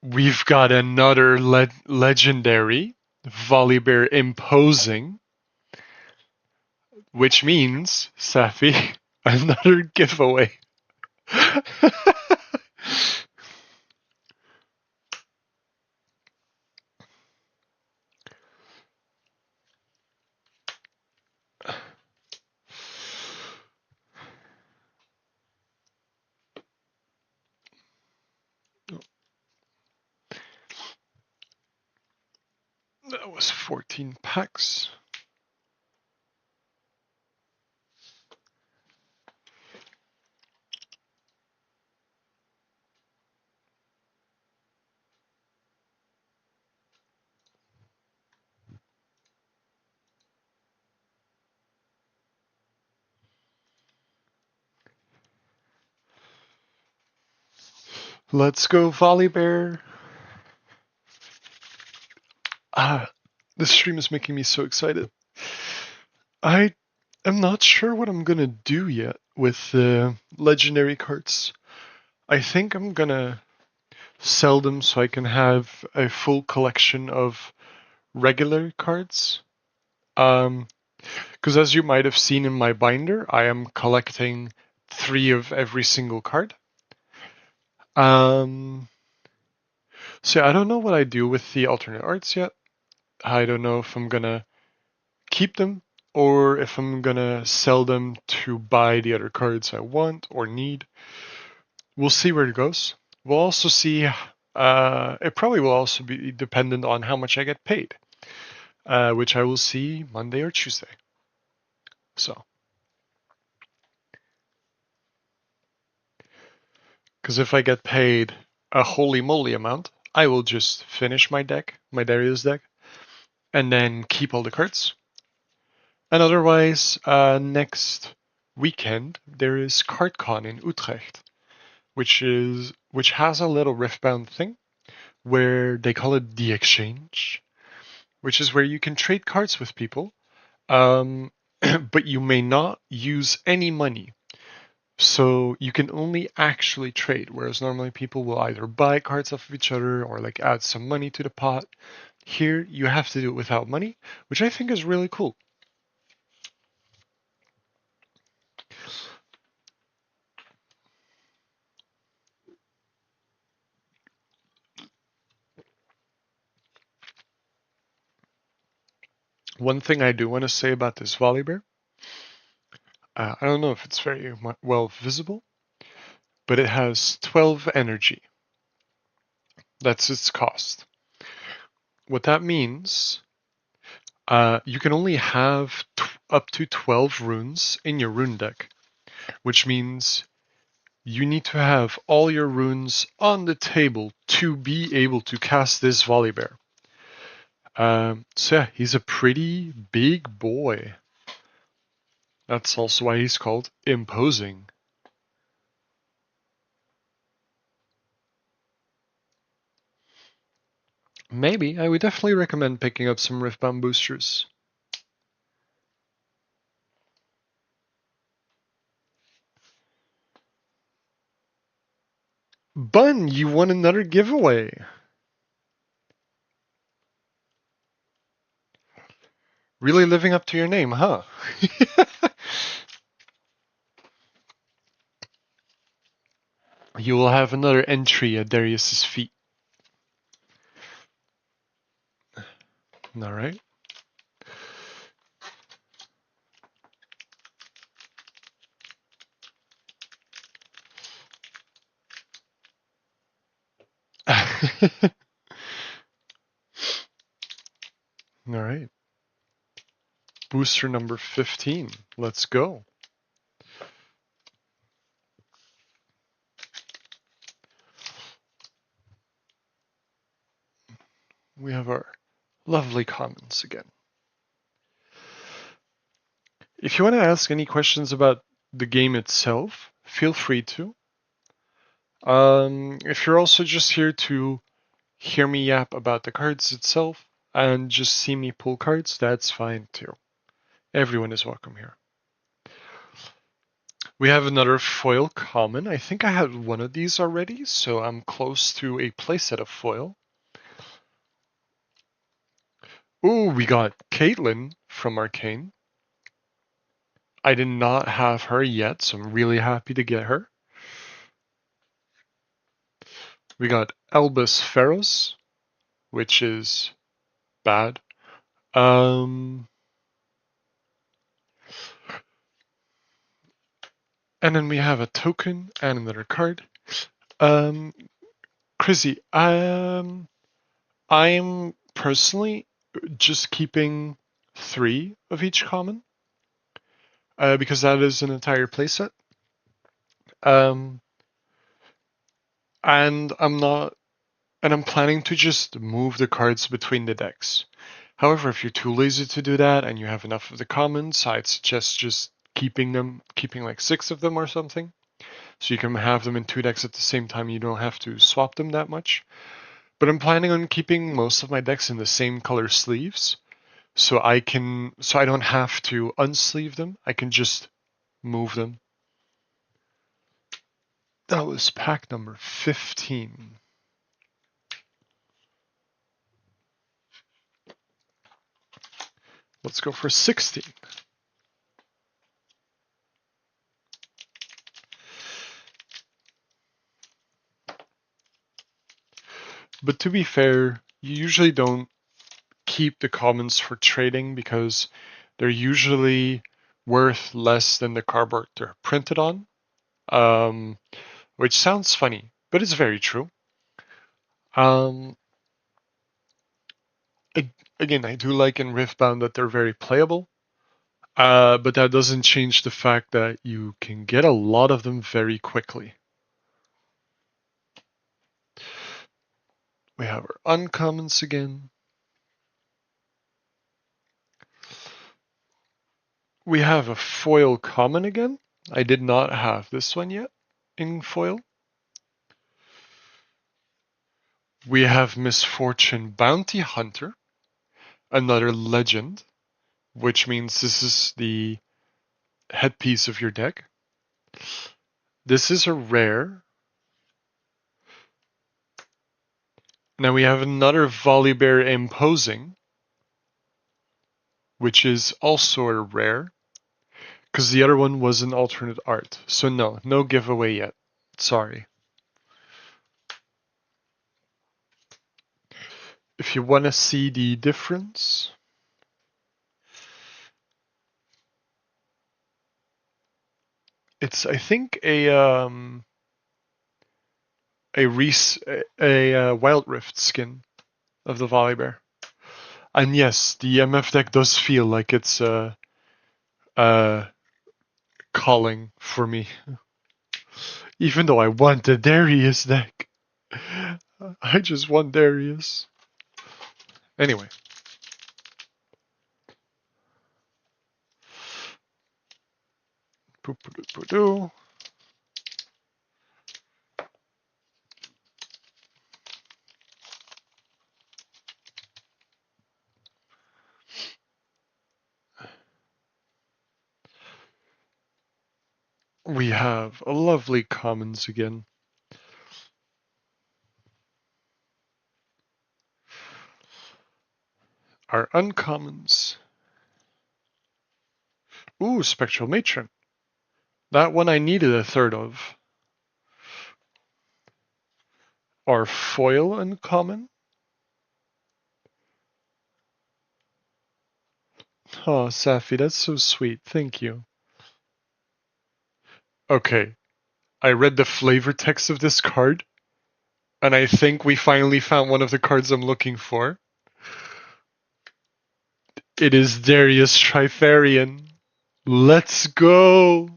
We've got another legendary Volibear Imposing, which means, Safi, another giveaway. That was 14 packs. Let's go, Volibear. This stream is making me so excited. I am not sure what I'm gonna do yet with the legendary cards. I think I'm gonna sell them so I can have a full collection of regular cards. Because as you might have seen in my binder, I am collecting 3 of every single card. So I don't know what I do with the alternate arts yet. I don't know if I'm gonna keep them or if I'm gonna sell them to buy the other cards I want or need. We'll see where it goes. We'll also see. It probably will also be dependent on how much I get paid, which I will see Monday or Tuesday. So, because if I get paid a holy moly amount, I will just finish my deck, my Darius deck, and then keep all the cards. And otherwise, next weekend there is CardCon in Utrecht, which has a little Riftbound thing where they call it the exchange, which is where you can trade cards with people, but you may not use any money. So you can only actually trade, whereas normally people will either buy cards off of each other or like add some money to the pot. Here you have to do it without money, which I think is really cool. One thing I do want to say about this Volibear, I don't know if it's very well visible, but it has 12 energy. That's its cost. What that means, you can only have up to 12 runes in your rune deck, which means you need to have all your runes on the table to be able to cast this Volibear. So yeah, he's a pretty big boy. That's also why he's called imposing. Maybe. I would definitely recommend picking up some Riftbound boosters. Bun, you won another giveaway. Really living up to your name, huh? You will have another entry at Darius's feet. Alright. Alright. Booster number 15. Let's go. We have our lovely commons again. If you want to ask any questions about the game itself, feel free to. If you're also just here to hear me yap about the cards itself and just see me pull cards, that's fine too. Everyone is welcome here. We have another foil common. I think I had one of these already, so I'm close to a playset of foil. Ooh, we got Caitlyn from Arcane. I did not have her yet, so I'm really happy to get her. We got Albus Ferros, which is bad. And then we have a token and another card. Chrissy, I'm personally just keeping 3 of each common, because that is an entire playset. And I'm planning to just move the cards between the decks. However, if you're too lazy to do that and you have enough of the commons, I'd suggest just keeping like 6 of them or something. so you can have them in two decks at the same time. You don't have to swap them that much. But I'm planning on keeping most of my decks in the same color sleeves, so I don't have to unsleeve them. I can just move them. That was pack number 15. Let's go for 16. But to be fair, you usually don't keep the commons for trading because they're usually worth less than the cardboard they're printed on, which sounds funny, but it's very true. Um, Again, I do like in Riftbound that they're very playable, but that doesn't change the fact that you can get a lot of them very quickly. We have our uncommons again. We have a foil common again. I did not have this one yet in foil. We have Misfortune Bounty Hunter, another legend, which means this is the headpiece of your deck. This is a rare. Now we have another Volibear Imposing, which is also a rare, because the other one was an alternate art. So no giveaway yet. Sorry. If you want to see the difference, it's I think a Wild Rift skin of the Volibear. And yes, the MF deck does feel like it's calling for me. Even though I want the Darius deck. I just want Darius. Anyway. We have a lovely commons again. Our uncommons. Ooh, Spectral Matron. That one I needed a third of. Our foil uncommon. Oh, Safi, that's so sweet. Thank you. Okay, I read the flavor text of this card, and I think we finally found one of the cards I'm looking for. It is Darius Trifarian. Let's go!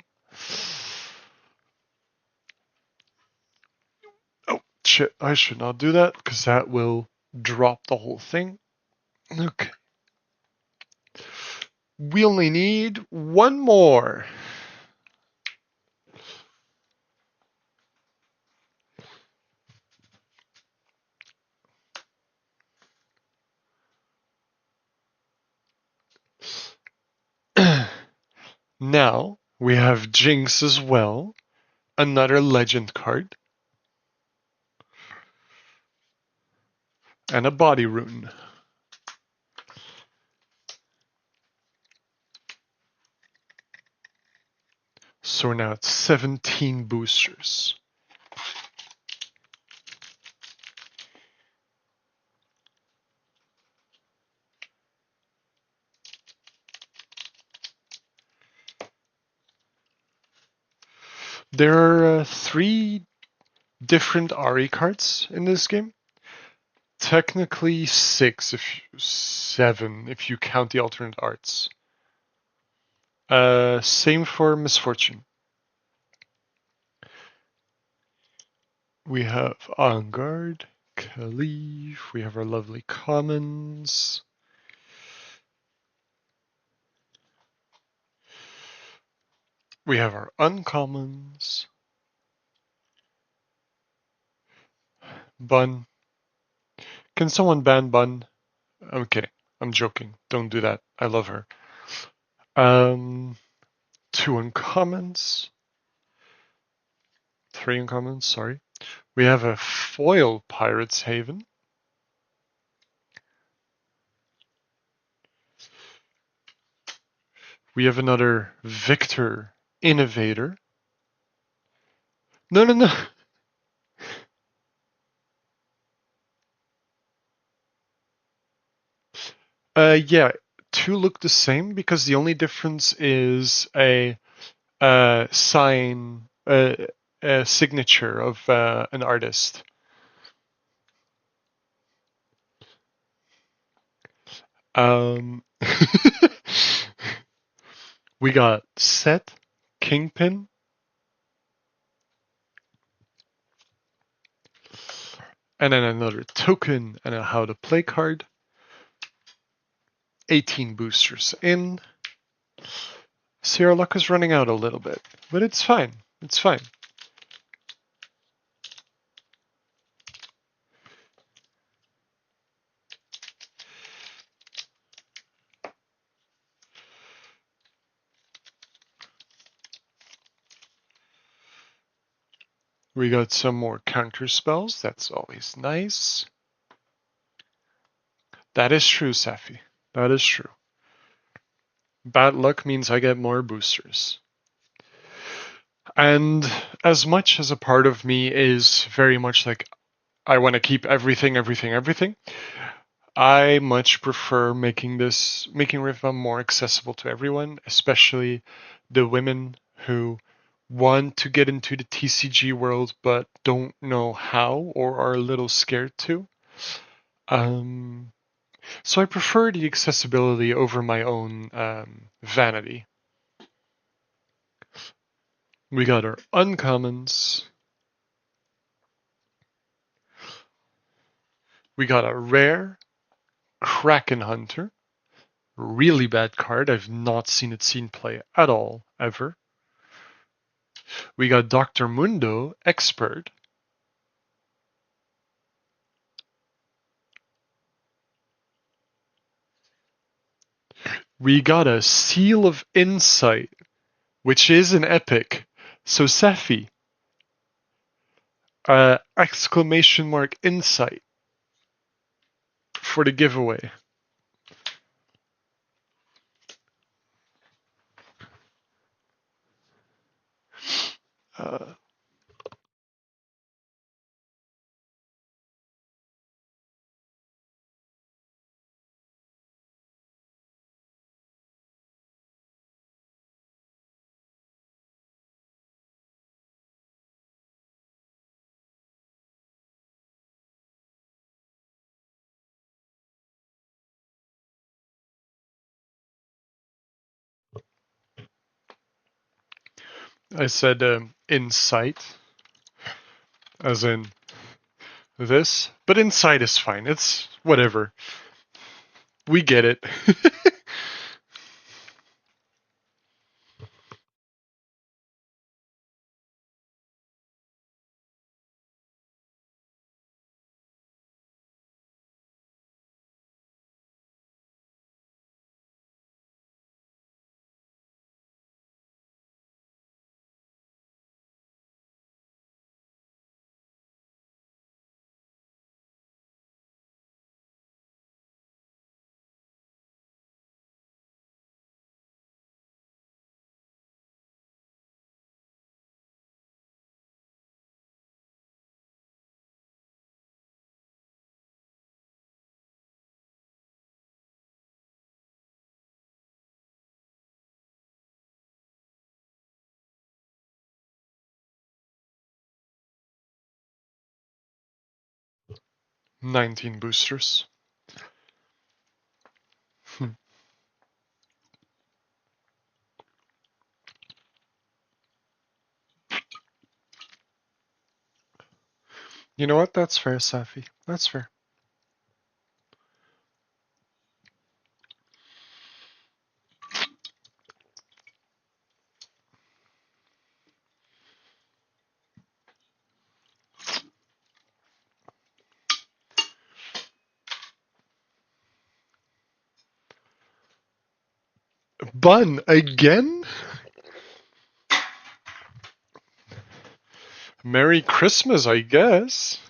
Oh, shit, I should not do that, because that will drop the whole thing. Okay. We only need one more. Now, we have Jinx as well. Another legend card. And a body rune. So we're now at 17 boosters. There are 3 different RE cards in this game. Technically 7 if you count the alternate arts. Same for Misfortune. We have On Guard, Khalif, we have our lovely commons. We have our uncommons. Bun. Can someone ban Bun? I'm kidding. I'm joking. Don't do that. I love her. Two uncommons. Three uncommons, sorry. We have a foil Pirate's Haven. We have another Victor Innovator. No, no, no. Yeah, two look the same because the only difference is a sign, a signature of an artist. Um, we got Set, Kingpin, and then another token and a how to play card. 18 boosters in. See, our luck is running out a little bit, but it's fine. It's fine. We got some more counter spells. That's always nice. That is true, Safi. That is true. Bad luck means I get more boosters. And as much as a part of me is very much like, I want to keep everything, everything, everything, I much prefer making Riftbound more accessible to everyone, especially the women who want to get into the TCG world but don't know how or are a little scared to. So I prefer the accessibility over my own vanity. We got our uncommons. We got a rare Kraken Hunter. Really bad card. I've not seen it seen play at all, ever. We got Dr. Mundo, Expert. We got a Seal of Insight, which is an epic. So Safi, exclamation mark insight for the giveaway. Uh, I said insight, as in this, but insight is fine. It's whatever. We get it. 19 boosters. You know what? That's fair, Safi. That's fair. Bun, again? Merry Christmas, I guess.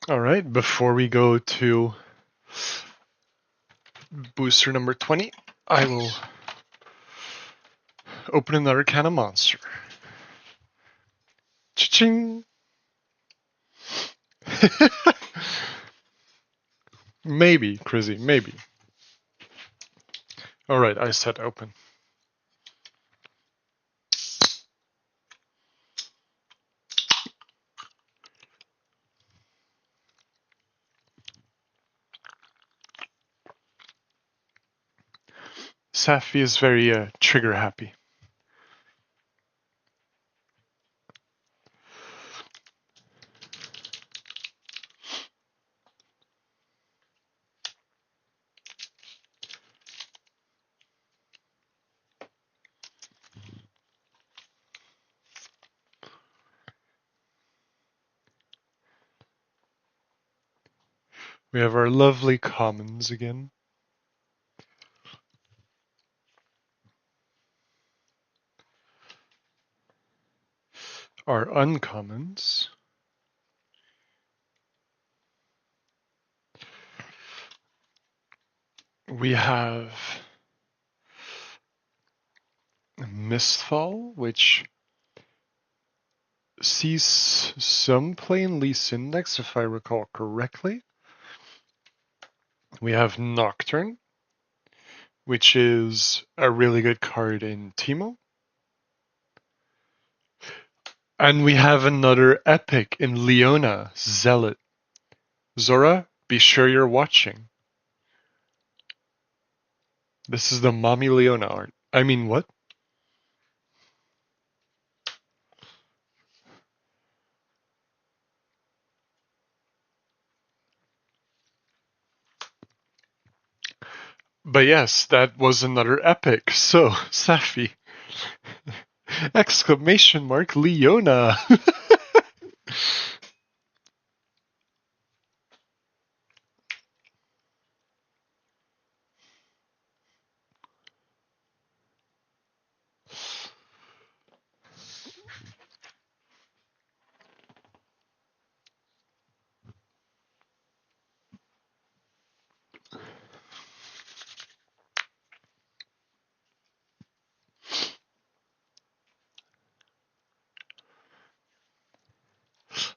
All right, before we go to booster number 20, I will open another can of Monster. Cha-ching! Maybe, Crizzy, maybe. Alright, I said open. Safi is very trigger happy. We have our lovely commons again. Our uncommons. We have Mistfall, which sees some plainly Index, if I recall correctly. We have Nocturne, which is a really good card in Teemo. And we have another epic in Leona, Zealot. Zora, be sure you're watching. This is the Mommy Leona art. I mean, what? But yes, that was another epic. So, Safi. Exclamation mark, Leona.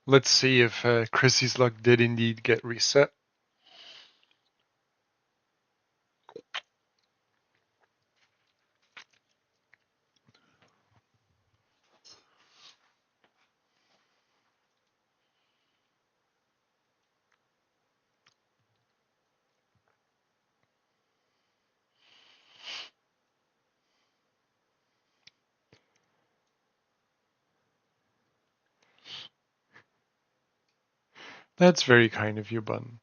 Let's see if Chrissy's luck did indeed get reset. That's very kind of you, Bun.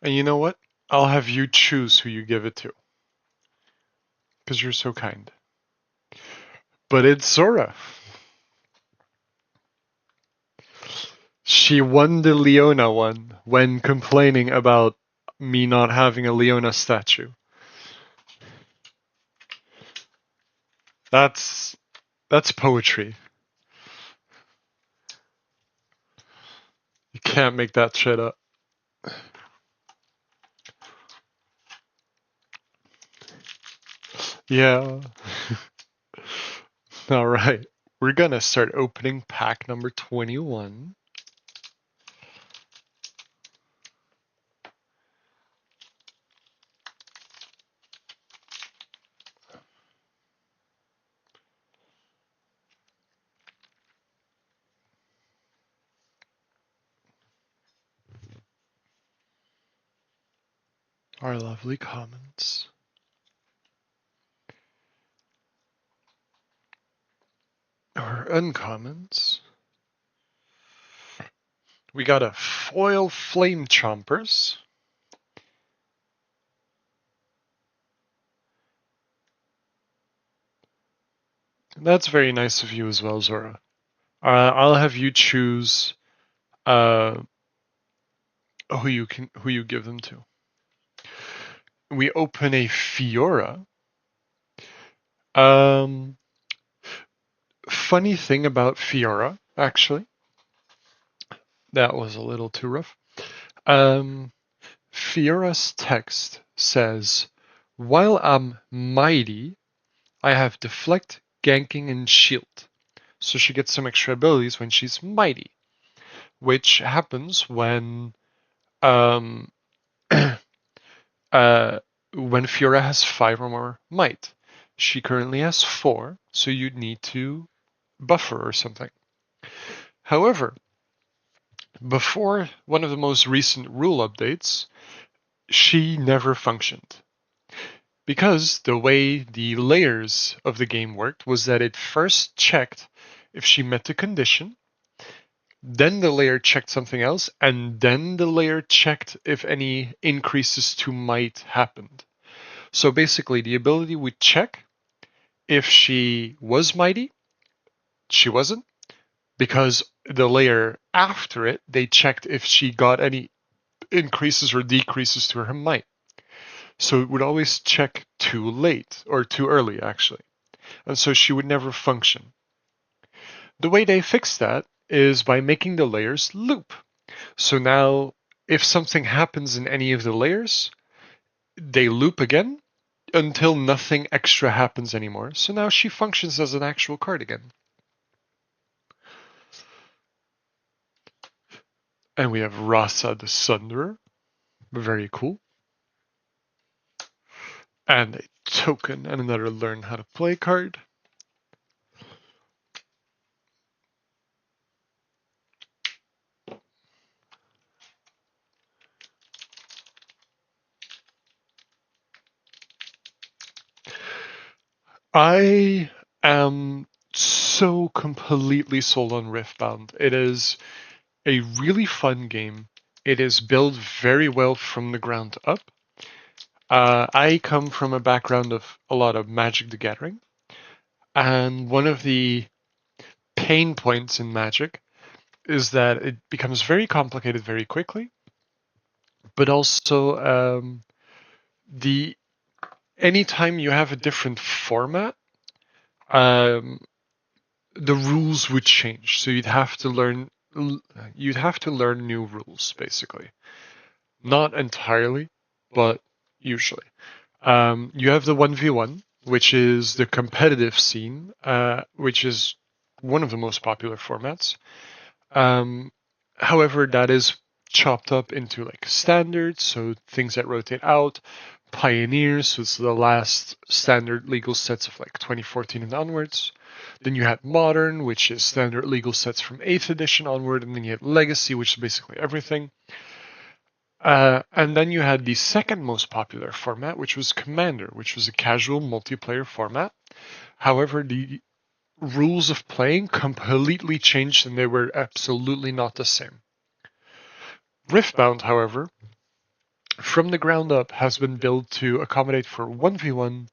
And you know what? I'll have you choose who you give it to. Because you're so kind. But it's Zora. She won the Leona one when complaining about me not having a Leona statue. That's poetry. You can't make that shit up. Yeah. Alright. We're gonna start opening pack number 21. Our lovely commons. our uncommons, we got a foil flame chompers. That's very nice of you as well, Zora. I'll have you choose who you give them to. We open a Fiora. Funny thing about Fiora, actually, that was a little too rough. Fiora's text says, "While I'm mighty, I have deflect, ganking, and shield." So she gets some extra abilities when she's mighty, which happens um, when Fiora has 5 or more might. She currently has 4, so you'd need to buff her or something. However, before one of the most recent rule updates, she never functioned. Because the way the layers of the game worked was that it first checked if she met the condition, then the layer checked something else, and then the layer checked if any increases to might happened. So basically, the ability would check if she was mighty, she wasn't, because the layer after it, they checked if she got any increases or decreases to her might. So it would always check too late, or too early, actually. And so she would never function. The way they fixed that is by making the layers loop. So now, if something happens in any of the layers, they loop again until nothing extra happens anymore. So now she functions as an actual card again. And we have Rasa the Sunderer. Very cool. And a token and another learn how to play card. I am so completely sold on Riftbound. It is a really fun game. It is built very well from the ground up. I come from a background of a lot of Magic the Gathering, and one of the pain points in Magic is that it becomes very complicated very quickly, but also the anytime you have a different format, um, the rules would change. So you'd have to learn new rules basically. Not entirely, but usually. You have the 1v1, which is the competitive scene, which is one of the most popular formats. Um, However, that is chopped up into like standards, so things that rotate out, pioneers, so it's the last standard legal sets of like 2014 and onwards. Then you had modern, which is standard legal sets from 8th edition onward, and then you had legacy, which is basically everything. And then you had the second most popular format, which was Commander, which was a casual multiplayer format. However, the rules of playing completely changed and they were absolutely not the same. Riftbound, however, from the ground up, has been built to accommodate for 1v1,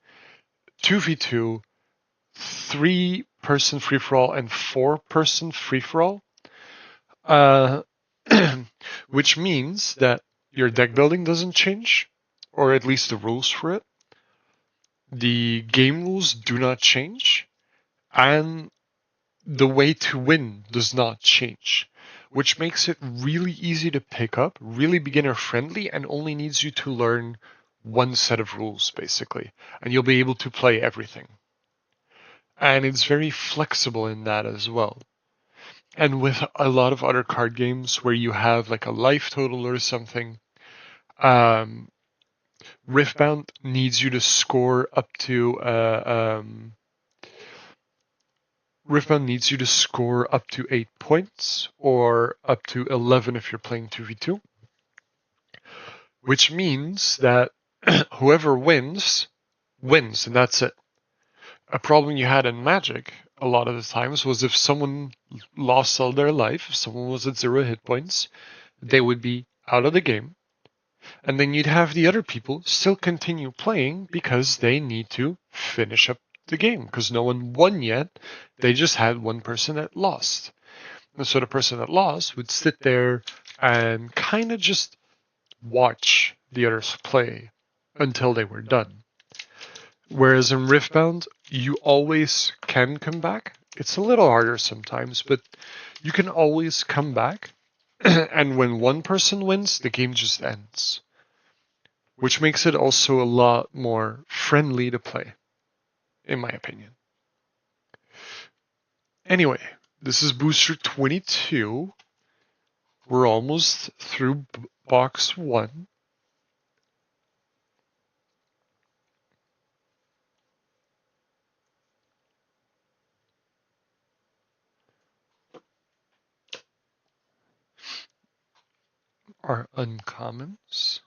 2v2, 3-person free-for-all, and 4-person free-for-all. Which means that your deck building doesn't change, or at least the rules for it. The game rules do not change, and the way to win does not change, which makes it really easy to pick up, really beginner friendly, and only needs you to learn one set of rules basically, and you'll be able to play everything. And it's very flexible in that as well. And with a lot of other card games where you have like a life total or something, um, Riftbound needs you to score up to Riftbound needs you to score up to 8 points, or up to 11 if you're playing 2v2. Which means that whoever wins, wins, and that's it. A problem you had in Magic a lot of the times was if someone lost all their life, if someone was at 0 hit points, they would be out of the game. And then you'd have the other people still continue playing because they need to finish up the game because no one won yet. They just had one person that lost. And so the person that lost would sit there and kind of just watch the others play until they were done. Whereas in Riftbound, you always can come back. It's a little harder sometimes, but you can always come back. And when one person wins, the game just ends. Which makes it also a lot more friendly to play, in my opinion. Anyway, this is booster 22. We're almost through box 1. Our uncommons.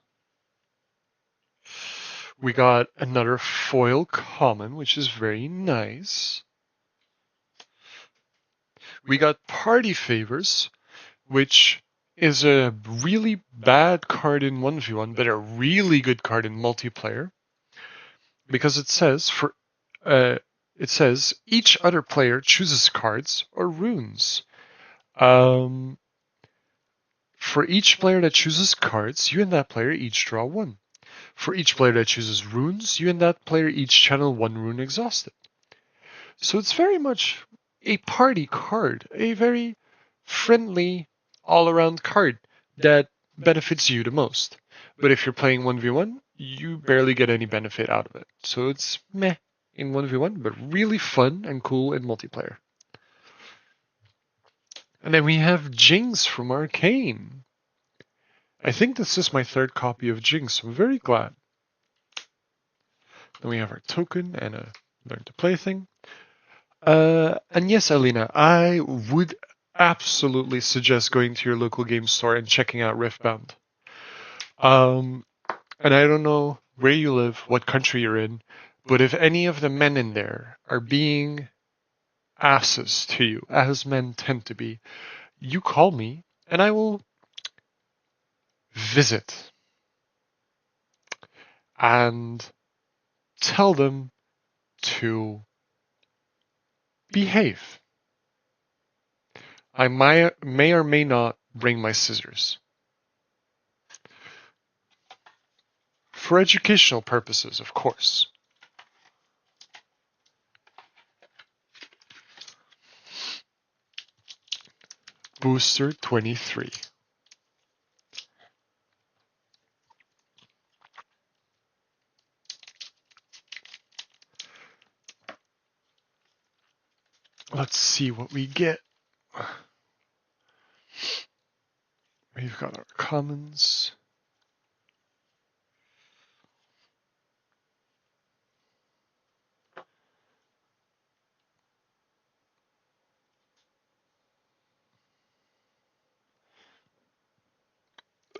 We got another foil common, which is very nice. We got party favors, which is a really bad card in 1v1, but a really good card in multiplayer. Because it says each other player chooses cards or runes. For each player that chooses cards, you and that player each draw 1. For each player that chooses runes, you and that player each channel 1 rune exhausted. So it's very much a party card, a very friendly all-around card that benefits you the most. But if you're playing 1v1, you barely get any benefit out of it. So it's meh in 1v1, but really fun and cool in multiplayer. And then we have Jinx from Arcane. I think this is my 3rd copy of Jinx, so I'm very glad. Then we have our token and a learn to play thing. And yes, Alina, I would absolutely suggest going to your local game store and checking out Riftbound. And I don't know where you live, what country you're in, but if any of the men in there are being asses to you, as men tend to be, you call me and I will visit and tell them to behave. I may or may not bring my scissors. For educational purposes, of course. Booster 23. Let's see what we get. We've got our commons.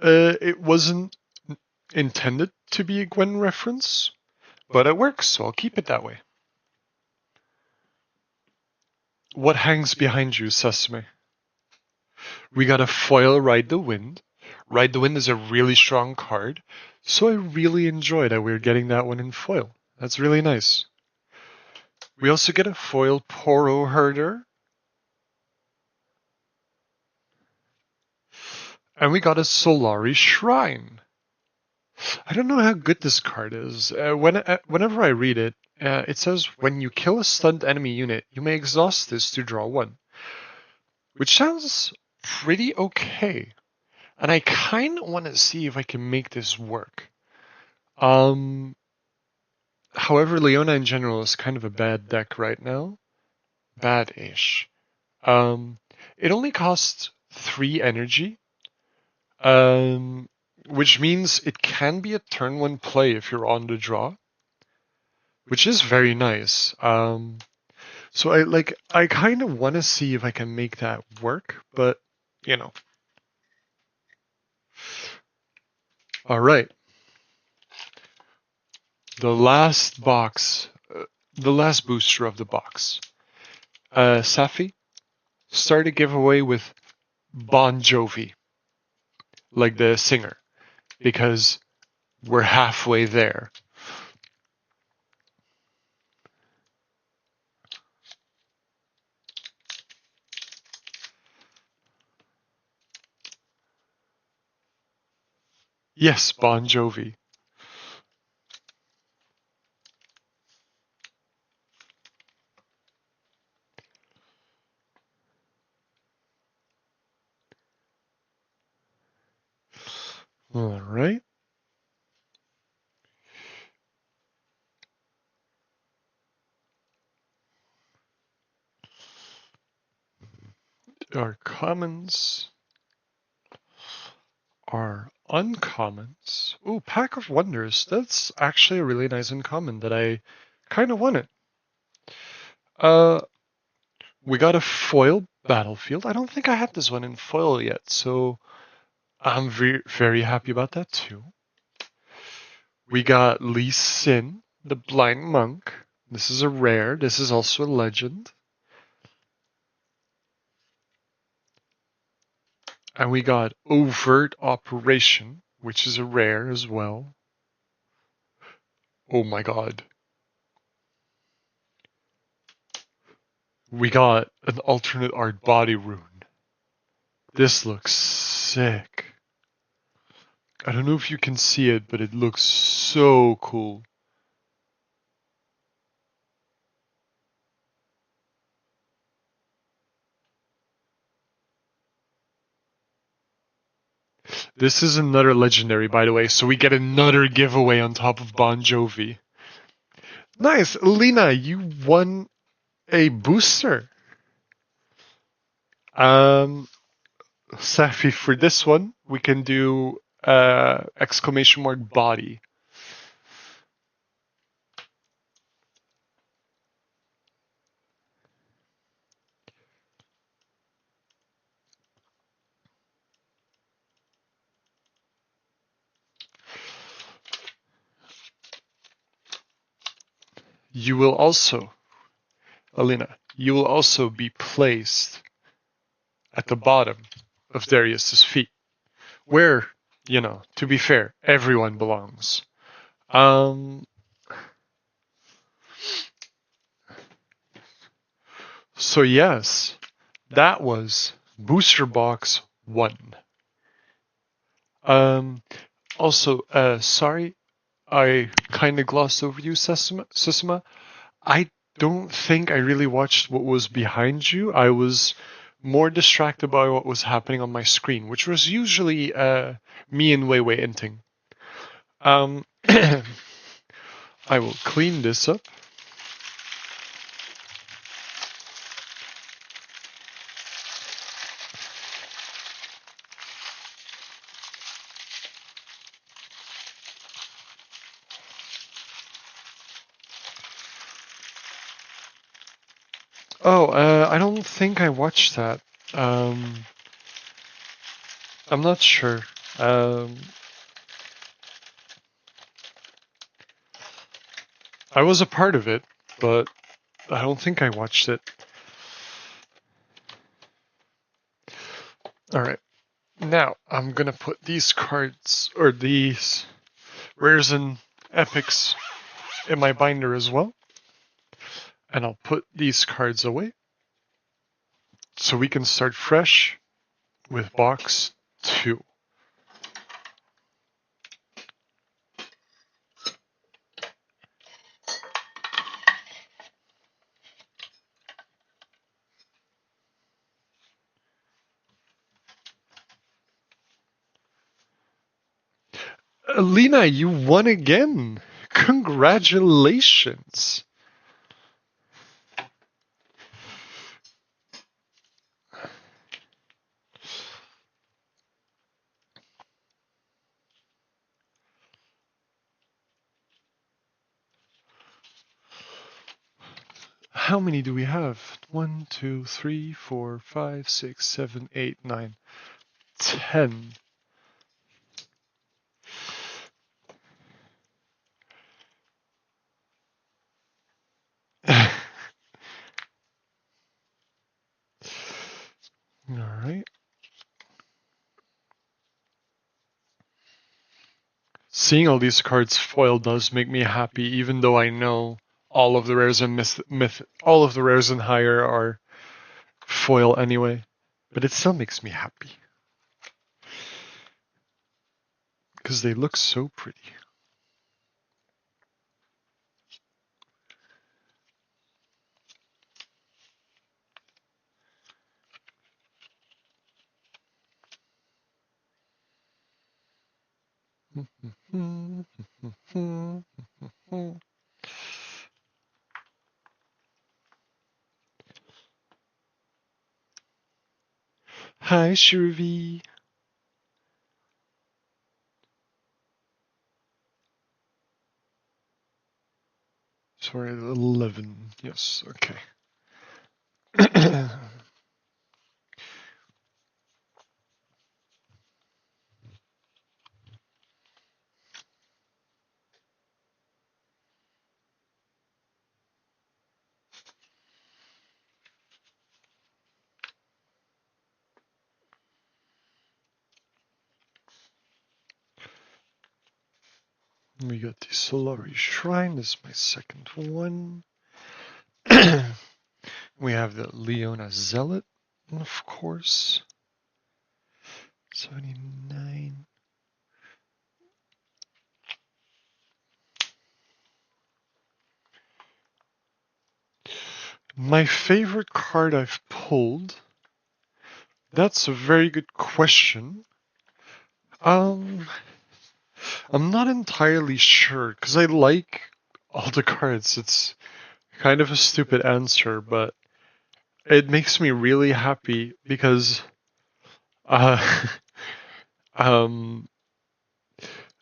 It wasn't intended to be a Gwen reference, but it works, so I'll keep it that way. What hangs behind you, Sesame? We got a foil Ride the Wind. Ride the Wind is a really strong card, so I really enjoy that we're getting that one in foil. That's really nice. We also get a foil Poro Herder. And we got a Solari Shrine. I don't know how good this card is. Whenever I read it, it says when you kill a stunned enemy unit, you may exhaust this to draw 1. Which sounds pretty okay. And I kind of want to see if I can make this work. However, Leona in general is kind of a bad deck right now. Bad-ish. It only costs 3 energy. Which means it can be a turn 1 play if you're on the draw. Which is very nice. So I kind of want to see if I can make that work, but you know. All right. The last box, the last booster of the box. Safi, start a giveaway with Bon Jovi, like the singer, because we're halfway there. Yes, Bon Jovi. All right. Our commons are uncommons. Ooh, Pack of Wonders. That's actually a really nice uncommon that I kind of wanted. Uh, we got a foil battlefield. I don't think I had this one in foil yet, so I'm very happy about that too. We got Lee Sin, the Blind Monk. This is a rare. This is also a legend. And we got Overt Operation, which is a rare as well. Oh my god. We got an alternate art body rune. This looks sick. I don't know if you can see it, but it looks so cool. This is another legendary, by the way, so we get another giveaway on top of Bon Jovi. Nice. Lena, you won a booster. Safi, for this one, we can do exclamation mark body. You will also, Alina, you will also be placed at the bottom of Darius's feet, where, to be fair, everyone belongs. So yes, that was Booster Box 1. Also, sorry, I kind of glossed over you, Susuma. I don't think I really watched what was behind you. I was more distracted by what was happening on my screen, which was usually me and Wei Wei inting. I will clean this up. Oh, I don't think I watched that. I'm not sure. I was a part of it, but I don't think I watched it. Alright, now I'm gonna put these cards, or these rares and epics, in my binder as well. And I'll put these cards away so we can start fresh with box 2. Lena, you won again! Congratulations! How many do we have? 1, 2, 3, 4, 5, 6, 7, 8, 9, 10. seeing all these cards foil does make me happy, even though I know all of the rares and all of the rares and higher are foil anyway. But it still makes me happy because they look so pretty. Hi, Shruvi. Sorry, 11. Yes, okay. We got the Solari Shrine. This is my second one. We have the Leona Zealot, of course. 79. My favorite card I've pulled? That's a very good question. I'm not entirely sure, because I like all the cards. It's kind of a stupid answer, but it makes me really happy because uh, um,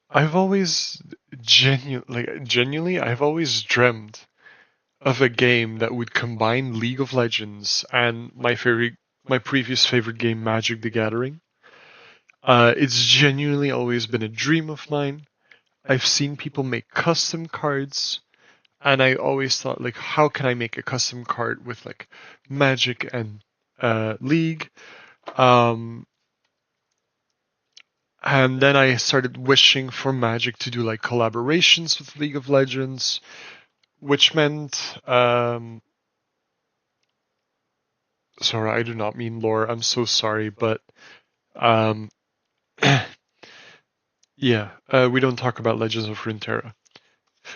I've always genuinely, I've always dreamt of a game that would combine League of Legends and my previous favorite game, Magic the Gathering. It's genuinely always been a dream of mine. I've seen people make custom cards, and I always thought, like, how can I make a custom card with like Magic and League? Um, and then I started wishing for Magic to do like collaborations with League of Legends, which meant sorry, I do not mean lore. I'm so sorry, but um, yeah, we don't talk about Legends of Runeterra.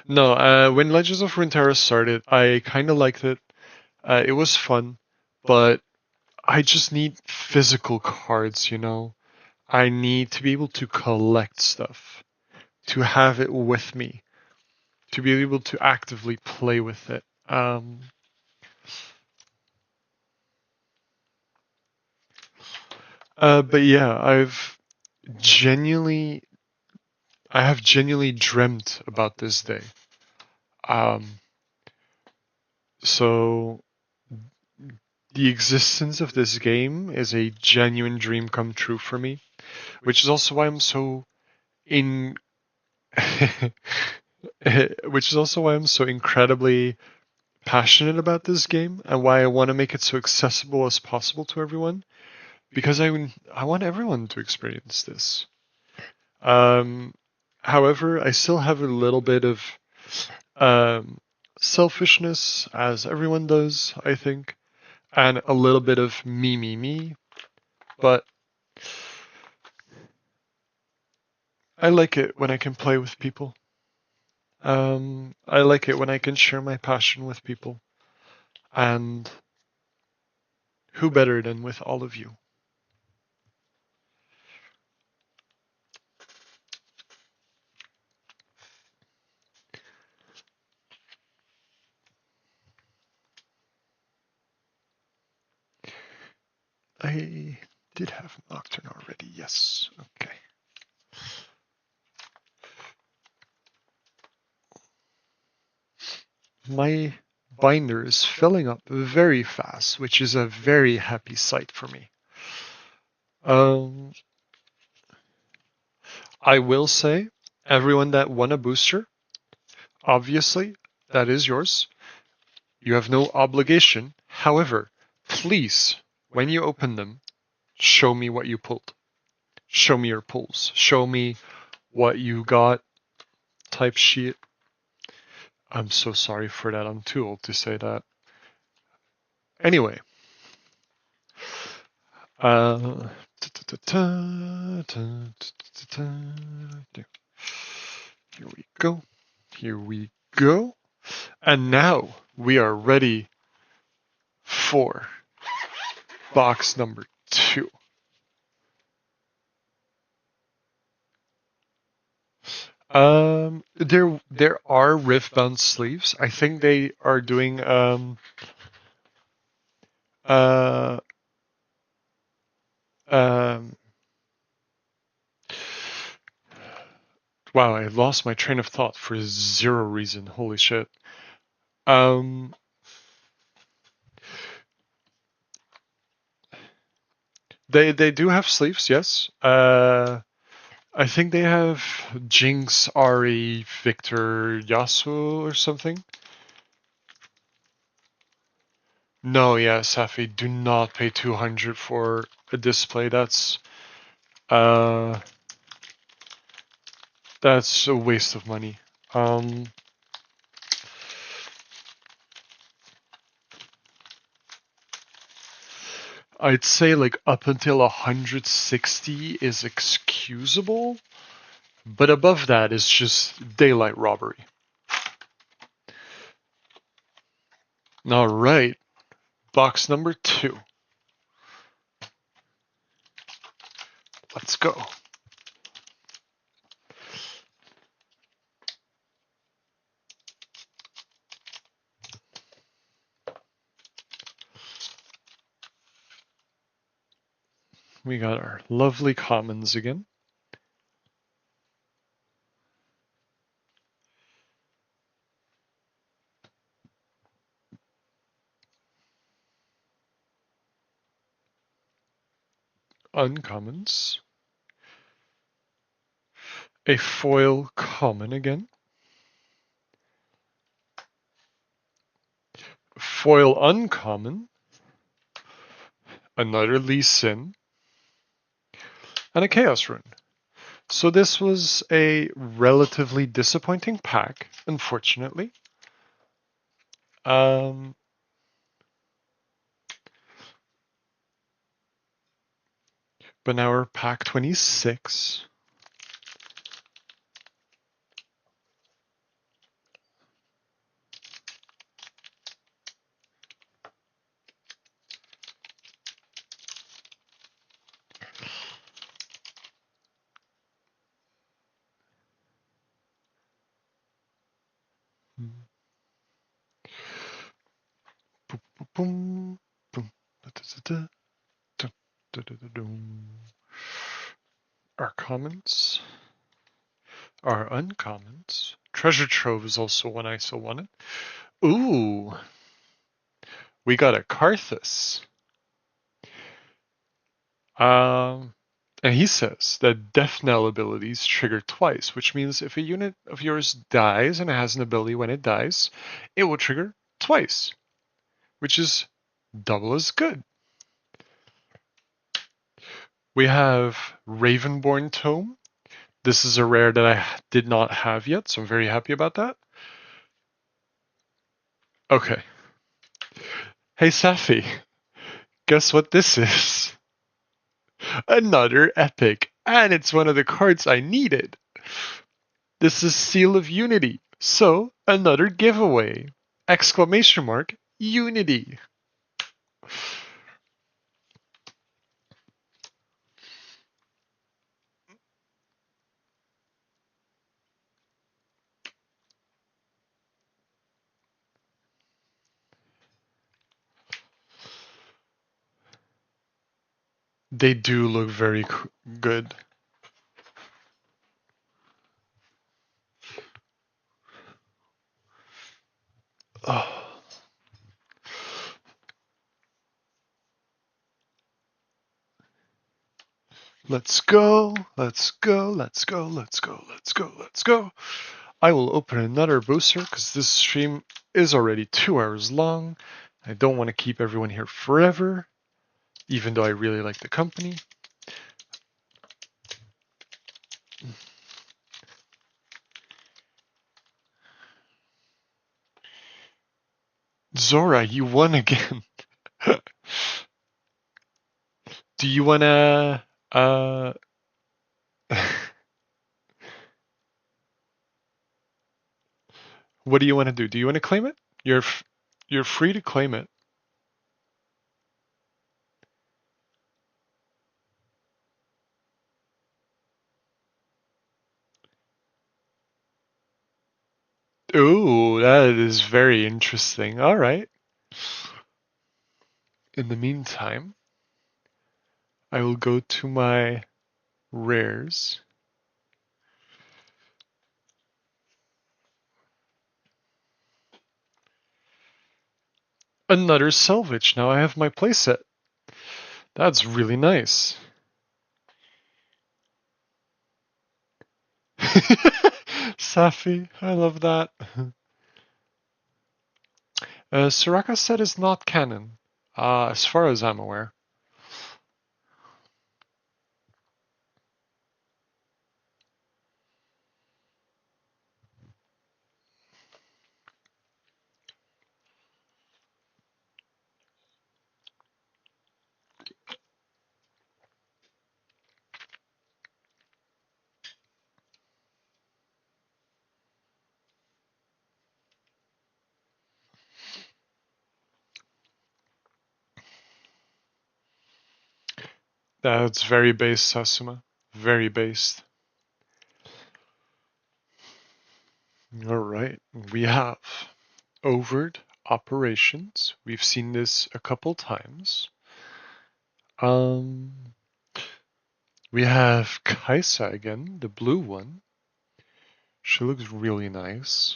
No, when Legends of Runeterra started, I kind of liked it. It was fun, but I just need physical cards, you know? I need to be able to collect stuff, to have it with me, to be able to actively play with it. But yeah, genuinely, I have genuinely dreamt about this day. Um, so the existence of this game is a genuine dream come true for me, which is also why I'm so in which is also why I'm so incredibly passionate about this game and why I want to make it so accessible as possible to everyone because I want everyone to experience this. Um, however, I still have a little bit of um, selfishness, as everyone does, I think, and a little bit of me. But I like it when I can play with people. I like it when I can share my passion with people. And who better than with all of you? I did have Nocturne already, yes. Okay. My binder is filling up very fast, which is a very happy sight for me. Um, I will say, everyone that won a booster, obviously, that is yours. You have no obligation. However, please, when you open them, show me what you pulled. Show me your pulls. Show me what you got. type sheet. I'm so sorry for that. I'm too old to say that. Anyway. Here we go. Here we go. And now we are ready for box number 2. There are Riftbound sleeves. I think they are doing uh um wow, I lost my train of thought for zero reason. Holy shit. Um they do have sleeves, yes. I think they have Jinx, Ari, Victor, Yasuo or something. No, yeah, Safi, do not pay 200 for a display. That's a waste of money. I'd say like up until 160 is excusable, but above that is just daylight robbery. All right, box number 2. Let's go. We got our lovely commons again. Uncommons. A foil common again. Foil uncommon. Another Lee Sin. And a Chaos Rune. So this was a relatively disappointing pack, unfortunately. But now we're pack 26. Boom, boom, Our commons. Our uncommons. Treasure Trove is also one I so wanted. Ooh. We got a Karthus. And he says that Death Knell abilities trigger twice, which means if a unit of yours dies and it has an ability when it dies, it will trigger twice, which is double as good. We have Ravenborn Tome. This is a rare that I did not have yet, so I'm very happy about that. Okay. Hey, Safi, guess what this is? Another epic, and it's one of the cards I needed. This is Seal of Unity, so another giveaway! Exclamation mark, Unity! They do look very good. Oh. Let's go, let's go, let's go, let's go, let's go, let's go. I will open another booster because this stream is already 2 hours long. I don't want to keep everyone here forever, even though I really like the company. Zora, you won again. Do you wanna uh what do you want to do? Do you want to claim it? You're free to claim it. Ooh, that is very interesting. All right. In the meantime, I will go to my rares. Another salvage. Now I have my playset. That's really nice. Safi, I love that. Soraka set is not canon, as far as I'm aware. That's very based, Sasuma. Very based. Alright, we have overt operations. We've seen this a couple times. Um, we have Kaisa again, the blue one. She looks really nice.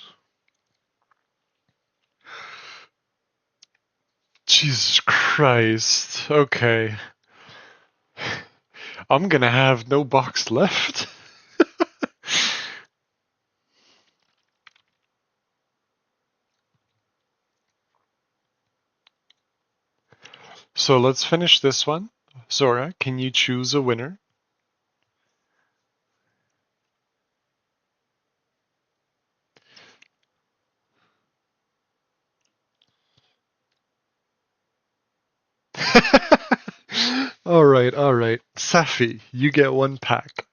Jesus Christ. Okay. I'm gonna have no box left. So let's finish this one. Zora, can you choose a winner? Alright, alright. Safi, you get one pack.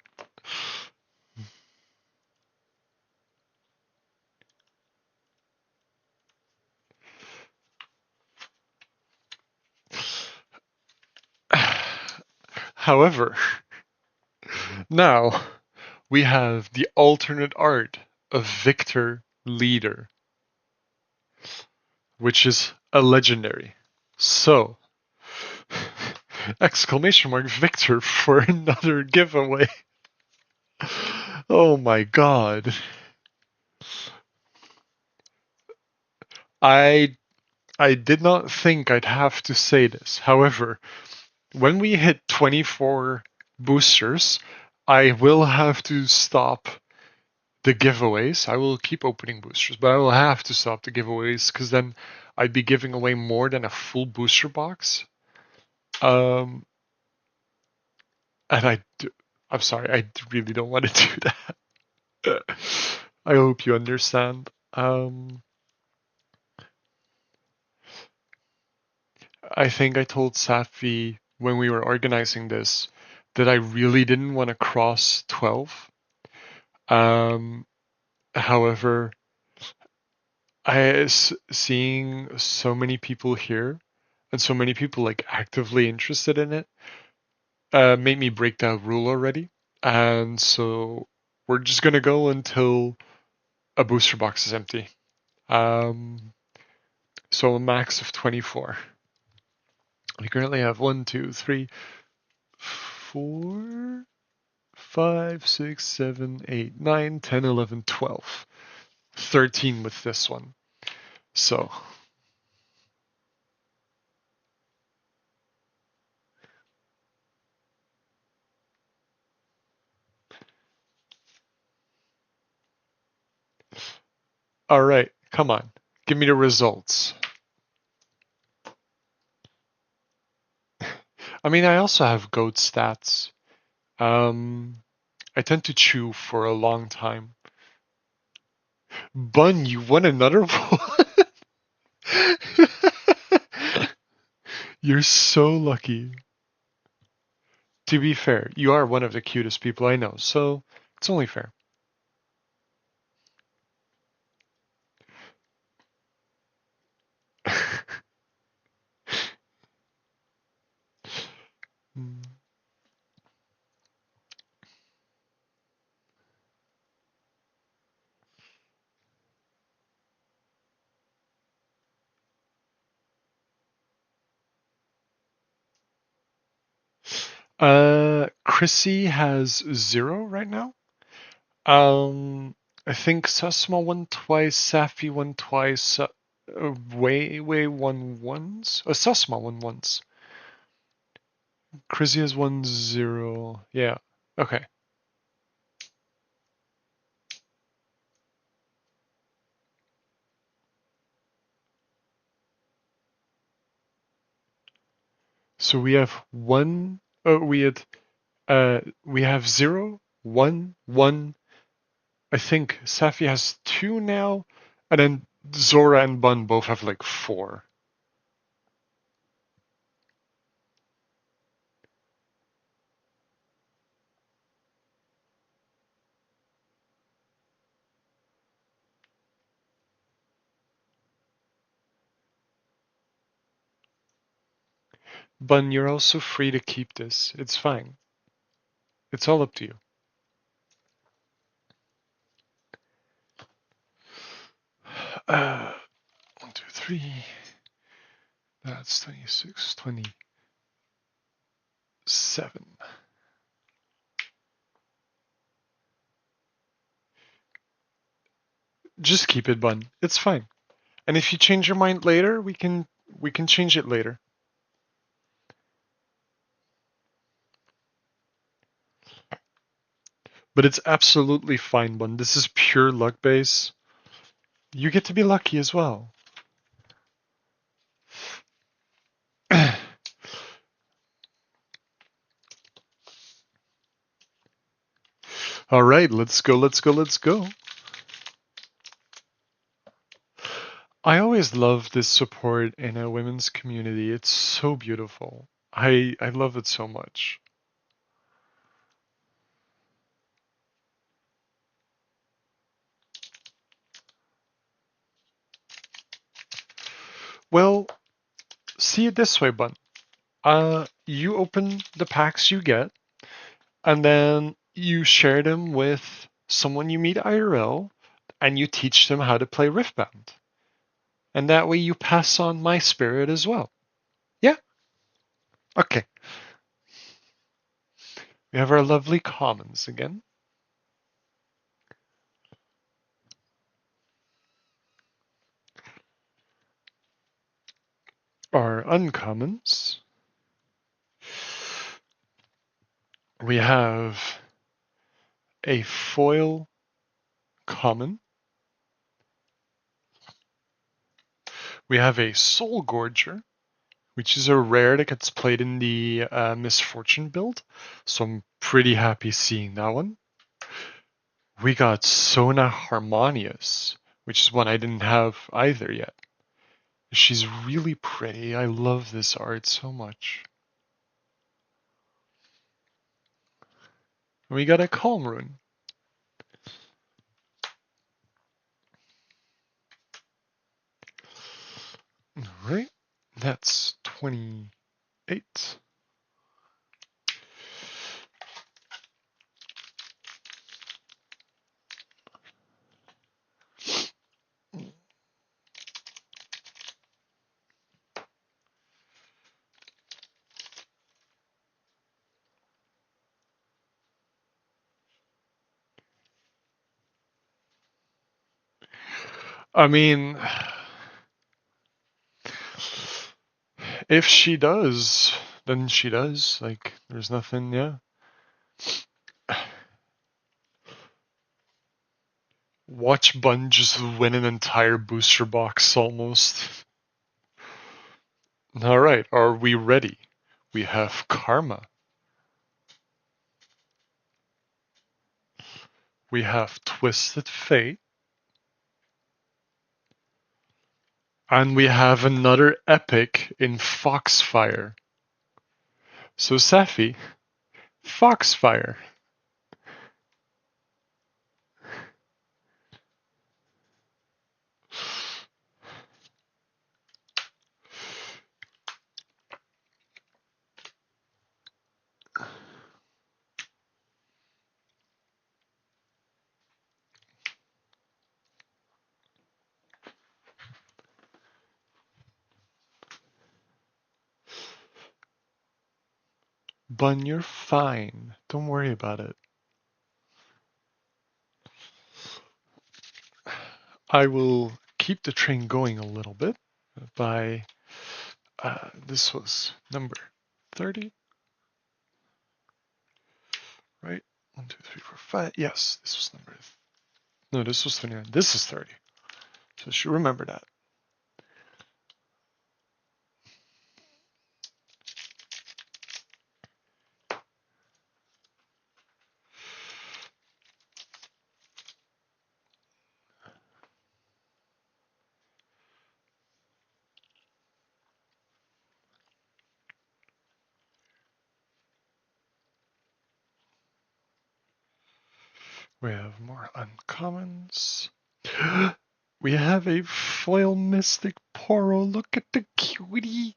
However, now we have the alternate art of Victor Leader, which is a legendary. So, exclamation mark Victor for another giveaway. Oh my god. I I did not think I'd have to say this. However, when we hit 24 boosters, I will have to stop the giveaways. I will keep opening boosters, but I will have to stop the giveaways because then I'd be giving away more than a full booster box. Um, and I'm sorry, I really don't want to do that. I hope you understand. I think I told Safi when we were organizing this that I really didn't want to cross 12. Um, however, seeing so many people here and so many people like actively interested in it made me break that rule already. And so we're just gonna go until a booster box is empty. Um, so a max of 24. We currently have 1, 2, 3, 4, 5, 6, 7, 8, 9, 10, 11, 12. 13 with this one. So, alright, come on. Give me the results. I mean, I also have goat stats. I tend to chew for a long time. Bun, you won another one? You're so lucky. To be fair, you are one of the cutest people I know, so it's only fair. Chrissy has 0 right now. Um, I think Susma won twice, Safi won twice, Wei won once. Susma won once. Chrissy has won 0. Yeah. Okay. So we have one. Oh, we have 0, 1, 1. I think Safi has 2 now, and then Zora and Bun both have like 4. Bun, you're also free to keep this. It's fine. It's all up to you. 1, 2, 3. That's 26, 27. Just keep it, Bun. It's fine. And if you change your mind later, we can change it later. But it's absolutely fine, Bun. This is pure luck base. You get to be lucky as well. All right, let's go, let's go, let's go. I always love this support in a women's community. It's so beautiful. I love it so much. Well, see it this way, Bun. You open the packs you get, and then you share them with someone you meet IRL, and you teach them how to play Riftbound. And that way you pass on my spirit as well. Yeah? Okay. We have our lovely commons again. Our uncommons. We have a foil common. We have a soul gorger, which is a rare that gets played in the misfortune build. So I'm pretty happy seeing that one. We got Sona Harmonious, which is one I didn't have either yet. She's really pretty. I love this art so much. And we got a Calm Rune. Alright, that's 28. I mean, if she does, then she does. Like, there's nothing, yeah. Watch Bun just win an entire booster box almost. Alright, are we ready? We have Karma. We have Twisted Fate. And we have another epic in Foxfire. So Safi, Foxfire. Bun, you're fine. Don't worry about it. I will keep the train going a little bit by, this was number 30, right? 1, 2, 3, 4, 5. Yes, this was number, no, this was 29. This is 30. So I should remember that. We have more uncommons. We have a foil mystic Poro. Look at the cutie.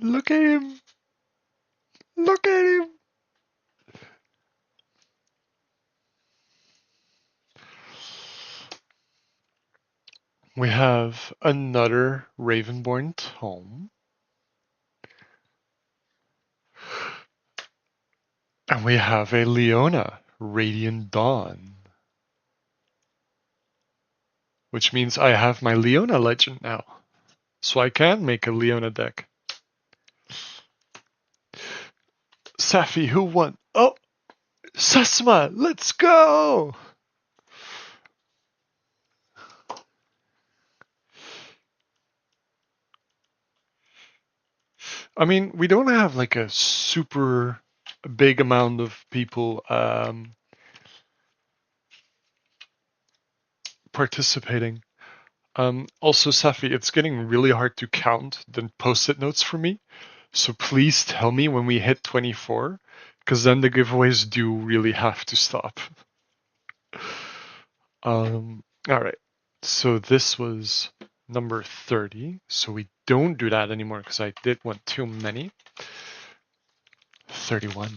Look at him. Look at him. We have another Ravenborn tome. And we have a Leona, Radiant Dawn. Which means I have my Leona legend now. So I can make a Leona deck. Safi, who won? Oh, Sasma, let's go! I mean, we don't have like a super big amount of people participating. Also, Safi, it's getting really hard to count the post-it notes for me. So please tell me when we hit 24, because then the giveaways do really have to stop. All right. So this was number 30. So we don't do that anymore because I did want too many. 31.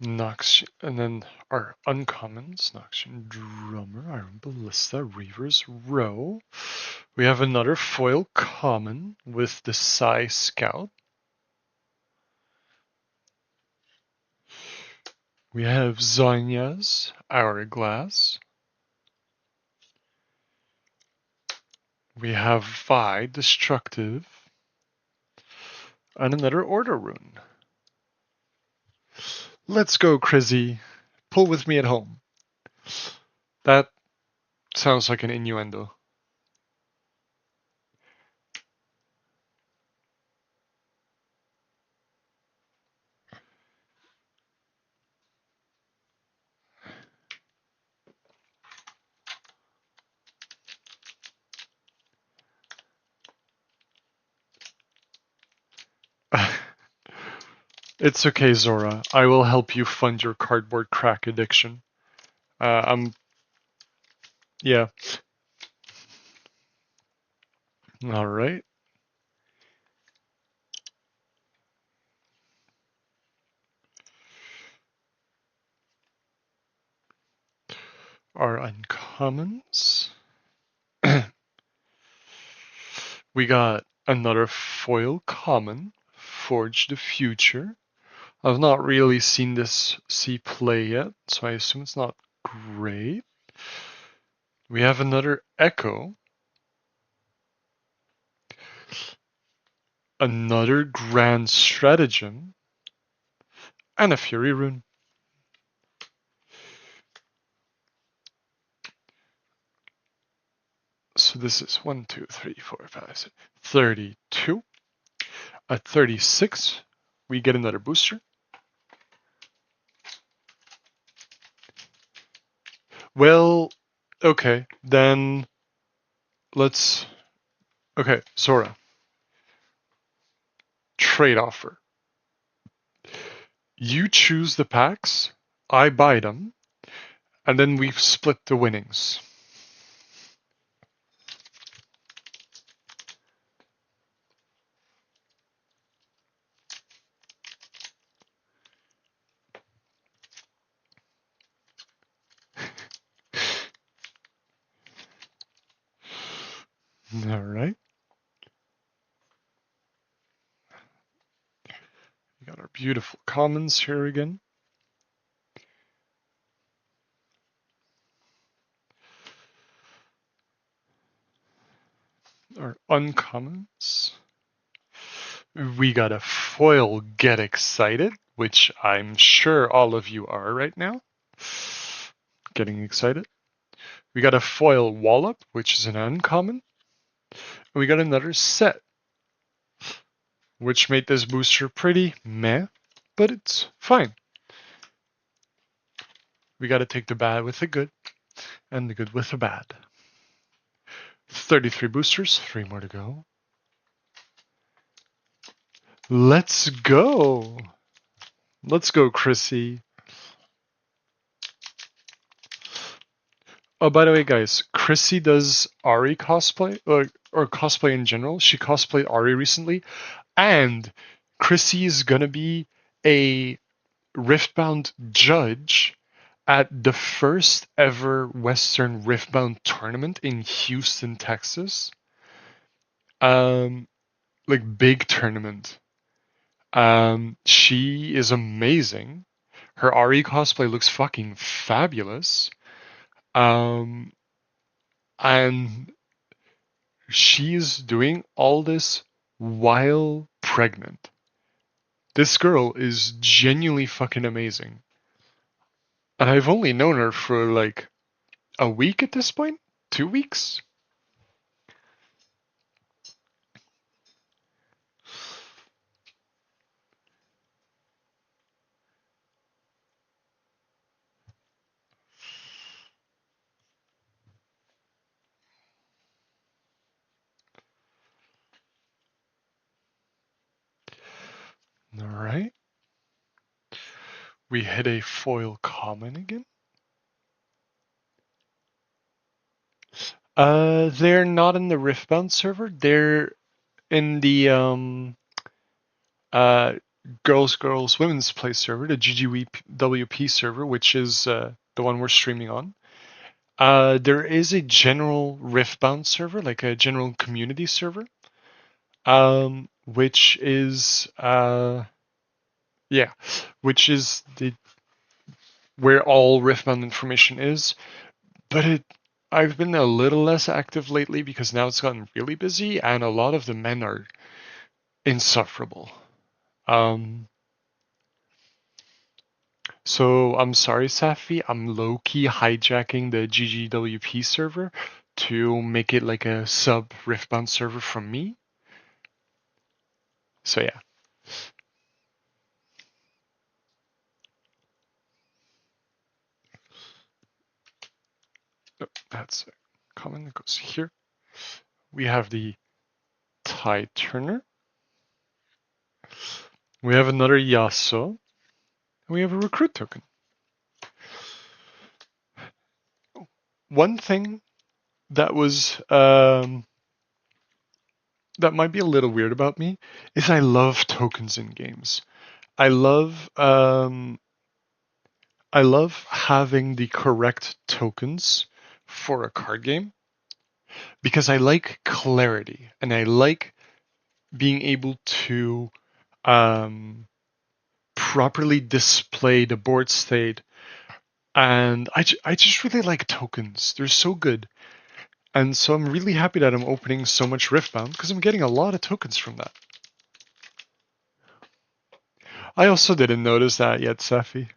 Noxian, and then our uncommons, Noxian Drummer, Iron Ballista, Reaver's Row. We have another foil common with the Psy Scout. We have Zonya's Hourglass. We have Vi Destructive. And another Order Rune. Let's go, Crizzy. Pull with me at home. That sounds like an innuendo. It's okay, Zora. I will help you fund your cardboard crack addiction. Yeah. All right. Our uncommons. We got another foil common, Forge the Future. I've not really seen this see play yet, so I assume it's not great. We have another Echo. Another Grand Stratagem. and a Fury Rune. So this is 1, 2, 3, 4, 5, 6, 32. At 36, we get another booster. Well, okay, then let's... Okay, Sora. Trade offer. You choose the packs, I buy them, and then we split the winnings. Alright. We got our beautiful commons here again. Our uncommons. We got a foil Get Excited, which I'm sure all of you are right now. Getting excited. We got a foil Wallop, which is an uncommon. And we got another set, which made this booster pretty meh, but it's fine. We gotta take the bad with the good, and the good with the bad. 33 boosters, 3 more to go. Let's go! Let's go, Chrissy. Oh, by the way, guys, Chrissy does Ari cosplay, or cosplay in general. She cosplayed Ari recently, and Chrissy is gonna be a Riftbound judge at the first ever Western Riftbound tournament in Houston, Texas. Like big tournament. She is amazing. Her Ari cosplay looks fucking fabulous. And she's doing all this while pregnant. This girl is genuinely fucking amazing. And I've only known her for like a week at this point? 2 weeks? Alright. We hit a foil common again. They're not in the Riftbound server. They're in the Girls Women's Play server, the GGWP server, which is the one we're streaming on. There is a general Riftbound server, like a general community server, which is which is the where all Riftbound information is. But I've been a little less active lately because now it's gotten really busy, and a lot of the men are insufferable. So I'm sorry, Safi. I'm low-key hijacking the GGWP server to make it like a sub Riftbound server from me. So yeah. Oh, that's a common that goes here. We have the Tide Turner. We have another Yasuo. And we have a recruit token. One thing that was that might be a little weird about me is I love tokens in games. I love having the correct tokens for a card game because I like clarity and I like being able to properly display the board state, and I just really like tokens. They're so good. And so I'm really happy that I'm opening so much Riftbound because I'm getting a lot of tokens from that. I also didn't notice that yet, Safi.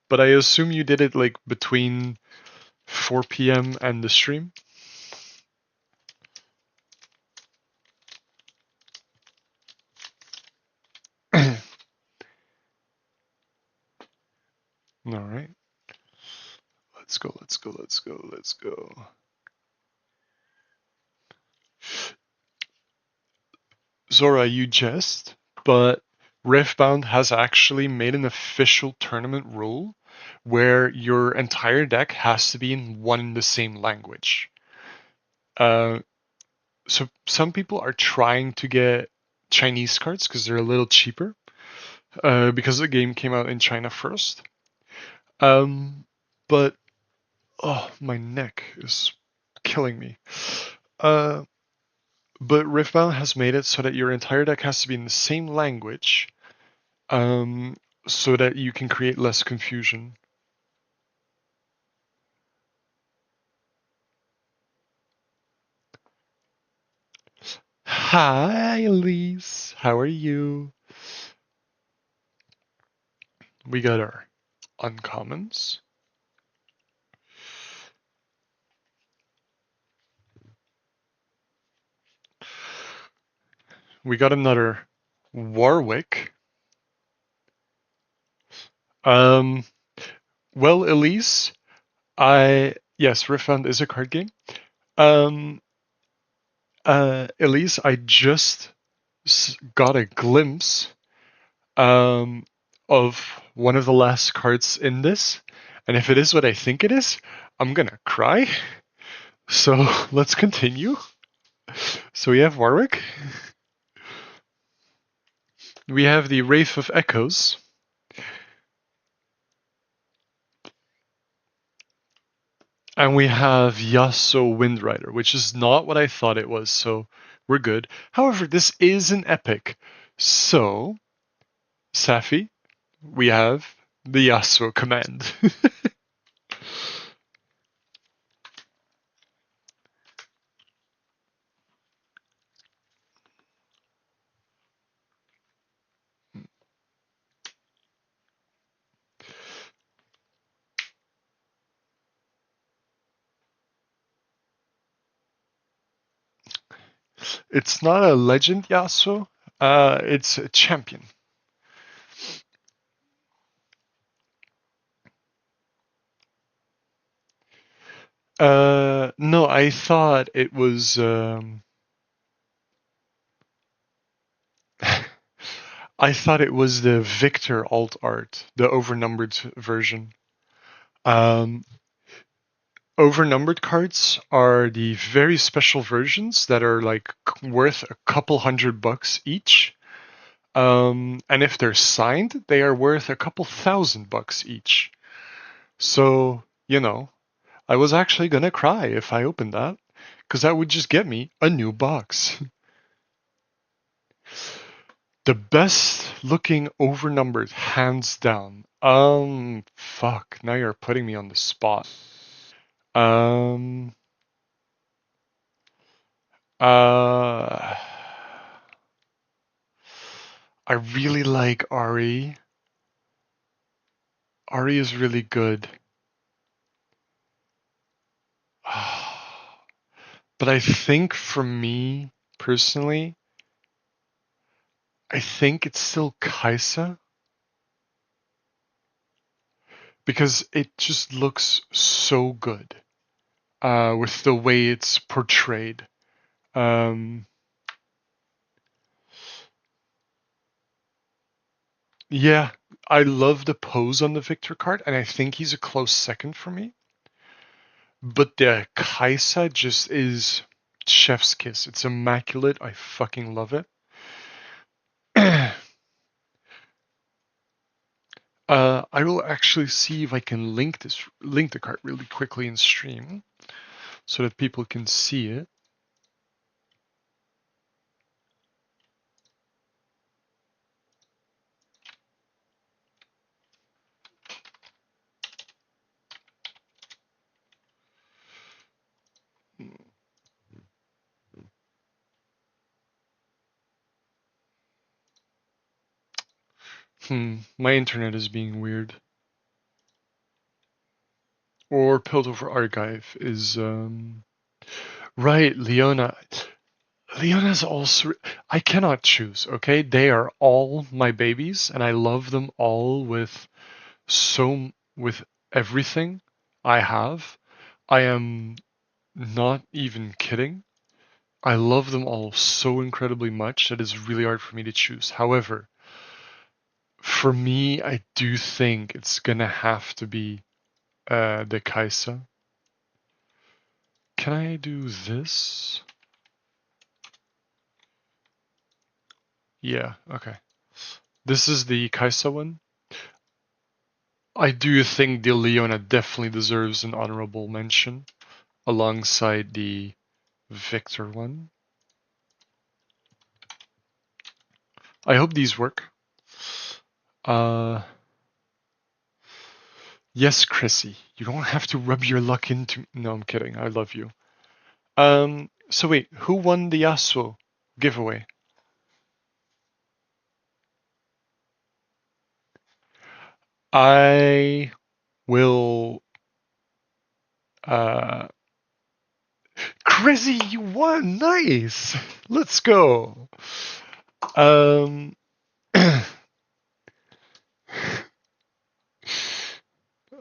But I assume you did it like between 4 p.m. and the stream? Alright. Let's go, let's go, let's go, let's go. Zora, you jest, but Riftbound has actually made an official tournament rule where your entire deck has to be in one and the same language. So some people are trying to get Chinese cards because they're a little cheaper, because the game came out in China first. But oh, my neck is killing me. Uh, but Riftbound has made it so that your entire deck has to be in the same language, um, so that you can create less confusion. Hi, Elise. How are you? We got our uncommons. We got another Warwick. Um, well, Elise, yes, Riftbound is a card game. Um, Elise, I just got a glimpse um, of one of the last cards in this, and if it is what I think it is, I'm gonna cry. So let's continue. So we have Warwick. We have the Wraith of Echoes. And we have Yasuo Windrider, which is not what I thought it was, so we're good. However, this is an epic. So, Safi, we have the Yasuo command. It's not a legend Yasuo, it's a champion. No, I thought it was. I thought it was the Victor alt art, the overnumbered version. Um, Overnumbered cards are the very special versions that are like worth a couple $100 each. And if they're signed, they are worth a couple $1,000 each. So, I was actually gonna cry if I opened that, because that would just get me a new box. The best looking overnumbered, hands down. Fuck. Now you're putting me on the spot. Um, uh, I really like Ari. Ari is really good. But I think for me personally, I think it's still Kaisa because it just looks so good with the way it's portrayed. Um, yeah, I love the pose on the Victor card, and I think he's a close second for me. But the Kaisa just is chef's kiss. It's immaculate. I fucking love it. I will actually see if I can link the card really quickly in stream so that people can see it. My internet is being weird. Or Piltover Archive is, right, Leona. Leona's also. I cannot choose, okay? They are all my babies, and I love them all with everything I have. I am not even kidding. I love them all so incredibly much that it's really hard for me to choose. However, for me, I do think it's gonna have to be the Kaisa. Can I do this? Yeah, okay. This is the Kaisa one. I do think the Leona definitely deserves an honorable mention alongside the Victor one. I hope these work. Yes, Chrissy, you don't have to rub your luck into. No, I'm kidding. I love you. So wait, who won the Yasuo giveaway? I will. Uh, Chrissy, you won. Nice. Let's go. Um.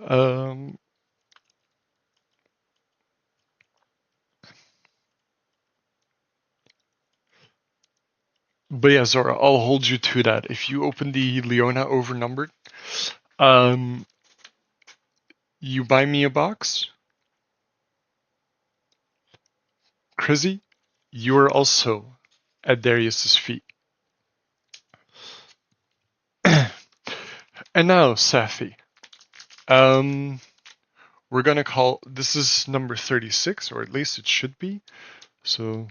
um. But yeah, Zora, I'll hold you to that. If you open the Leona overnumbered, um, you buy me a box. Chrissy, you are also at Darius's feet. And now, Safi. Um, we're gonna call this is number 36, or at least it should be. So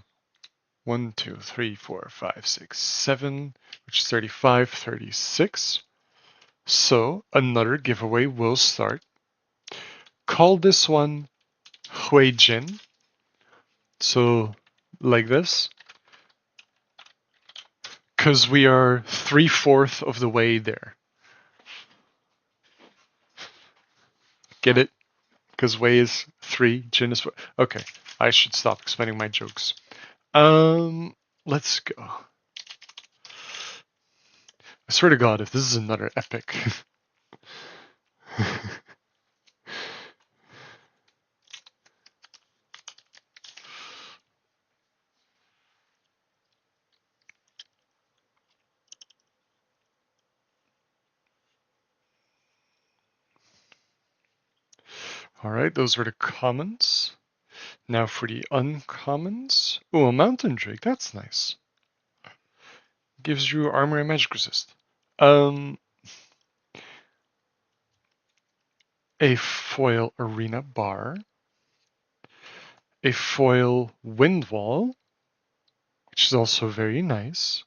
1, 2, 3, 4, 5, 6, 7, which is 35, 36. So another giveaway will start. Call this one Hui Jin. So like this. Because we are 3/4 of the way there. Get it? Because way is 3, Jin is 4. Okay, I should stop explaining my jokes. Let's go. I swear to God, if this is another epic. Alright, those were the commons. Now for the uncommons. Oh, a mountain drake, that's nice. Gives you armor and magic resist. A foil arena bar. A foil wind wall, which is also very nice.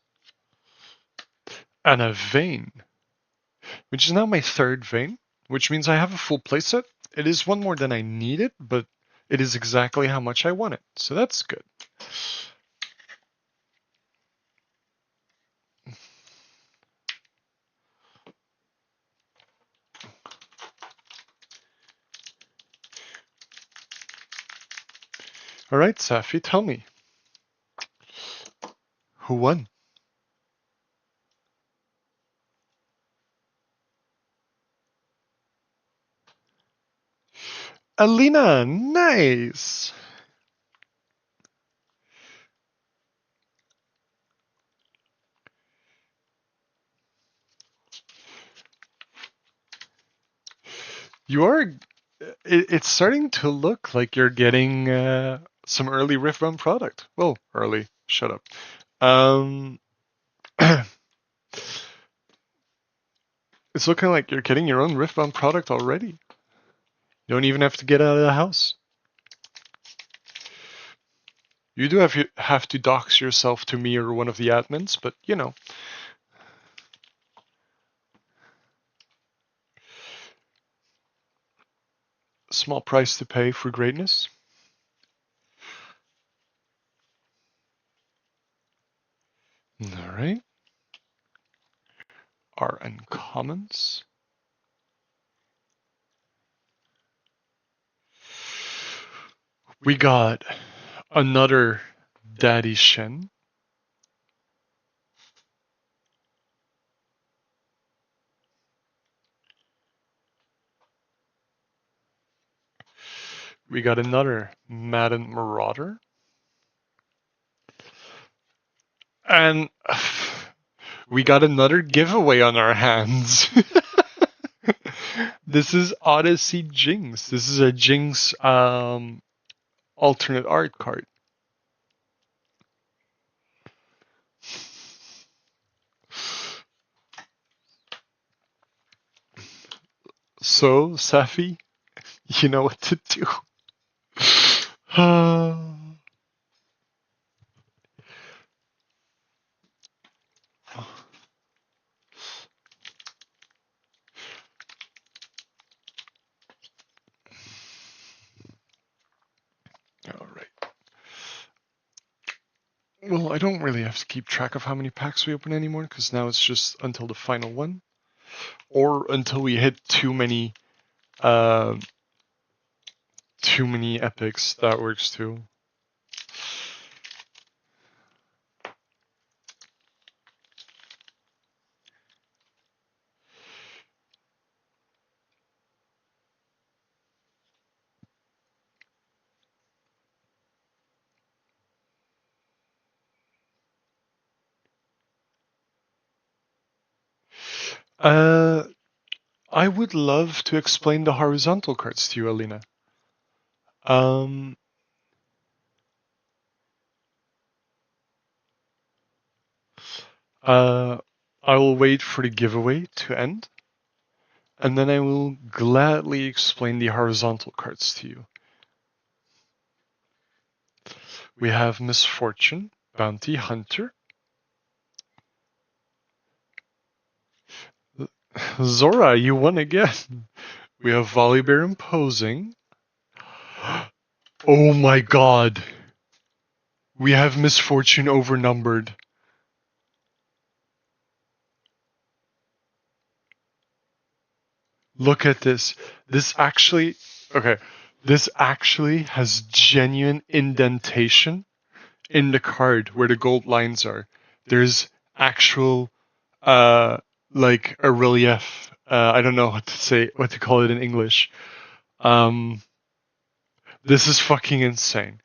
And a vein, which is now my third vein, which means I have a full playset. It is one more than I needed, but it is exactly how much I want it, so that's good. Alright, Safi, tell me. Who won? Alina, nice! You are. It's starting to look like you're getting some early Riftbound product. Well, early. Shut up. It's looking like you're getting your own Riftbound product already. You don't even have to get out of the house. You do have to dox yourself to me or one of the admins, but you know. Small price to pay for greatness. Alright. our uncommons. We got another Daddy Shen. We got another Madden Marauder. And we got another giveaway on our hands. This is Odyssey Jinx. This is a Jinx alternate art card. So, Safi, you know what to do. Alright. Well, I don't really have to keep track of how many packs we open anymore, because now it's just until the final one. Or until we hit too many epics. That works too. I would love to explain the horizontal cards to you, Alina. I will wait for the giveaway to end, and then I will gladly explain the horizontal cards to you. We have Misfortune, Bounty Hunter, Zora, you won again. We have Volibear Imposing. Oh my god. We have Misfortune overnumbered. Look at this. This actually has genuine indentation in the card where the gold lines are. There's actual like a relief. I don't know what to call it in English. This is fucking insane.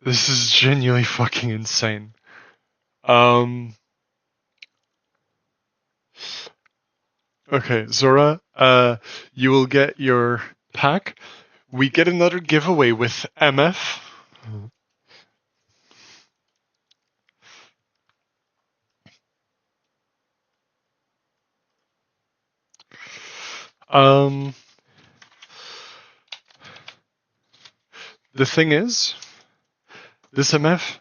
This is genuinely fucking insane. Okay, Zora, you will get your pack. We get another giveaway with MF. The thing is, this MF,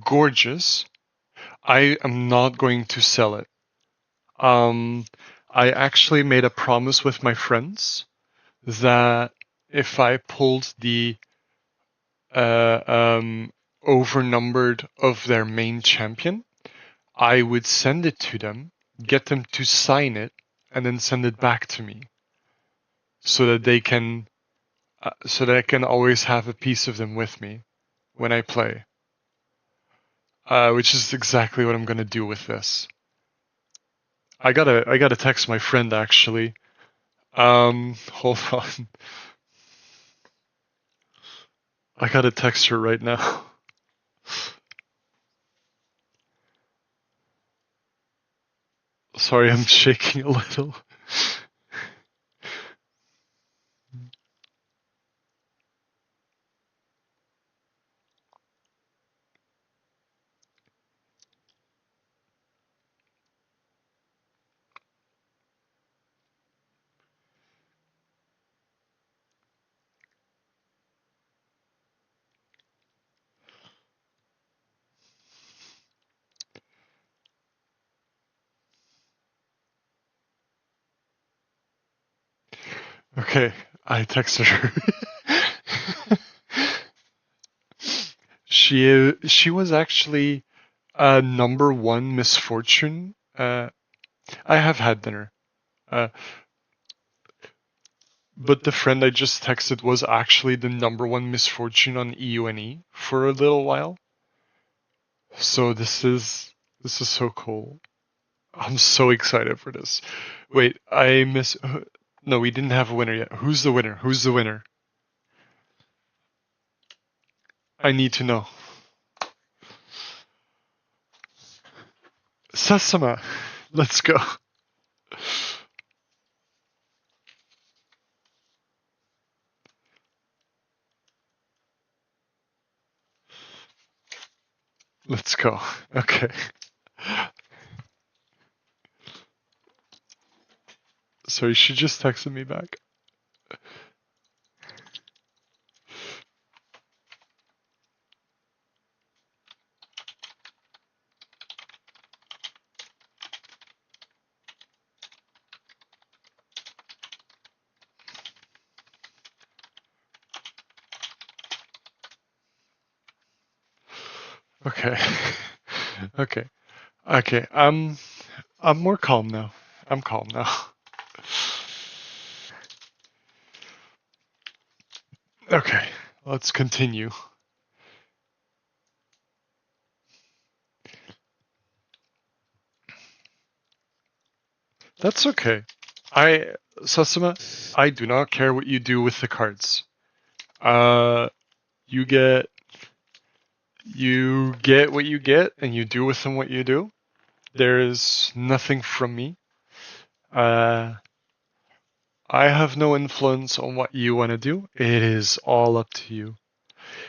gorgeous. I am not going to sell it. I actually made a promise with my friends that if I pulled the overnumbered of their main champion, I would send it to them, get them to sign it, and then send it back to me, so that they can, so that I can always have a piece of them with me when I play. Which is exactly what I'm gonna do with this. I gotta text my friend actually. Hold on. I gotta text her right now. Sorry, I'm shaking a little. Okay, I texted her. She was actually number one Misfortune I have had dinner. Uh, but the friend I just texted was actually the #1 misfortune on EUNE for a little while. So this is so cool. I'm so excited for this. Wait, I miss. No, we didn't have a winner yet. Who's the winner? Who's the winner? I need to know. Sasama. Let's go. Let's go. Okay. So she just texted me back. Okay. Okay. Okay. I'm more calm now. I'm calm now. Okay. Let's continue. That's okay. I Sasama, I do not care what you do with the cards. Uh you get what you get and you do with them what you do. There is nothing from me. Uh I have no influence on what you want to do. It is all up to you.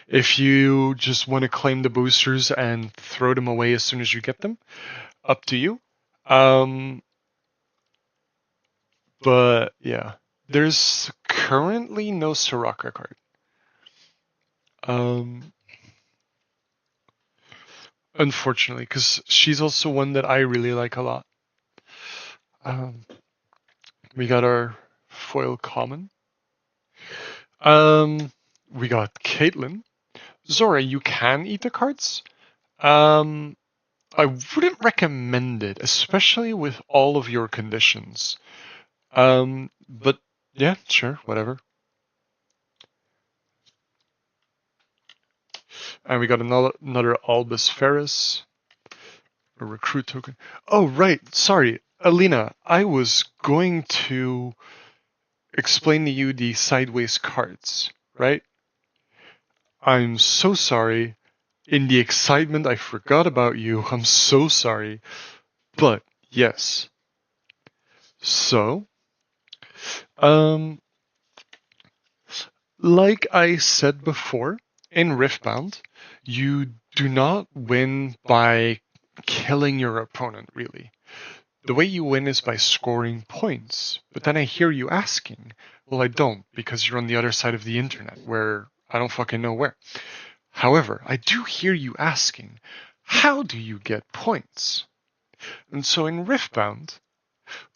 If you just want to claim the boosters and throw them away as soon as you get them, up to you. Um, but yeah, there's currently no Soraka card. Um, Unfortunately, because she's also one that I really like a lot. Um, we got our foil common. Um, we got Caitlyn. Zora, you can eat the cards. Um, I wouldn't recommend it, especially with all of your conditions. But yeah, sure, whatever. And we got another Albus Ferris, a recruit token. Oh, right, sorry, Alina, I was going to explain to you the sideways cards, right? I'm so sorry. In the excitement, I forgot about you. I'm so sorry. But yes. So, um, like I said before, in Riftbound, you do not win by killing your opponent, really. The way you win is by scoring points. But then I hear you asking, well, I don't, because you're on the other side of the internet, where I don't fucking know where. However, I do hear you asking, how do you get points? And so in Riftbound,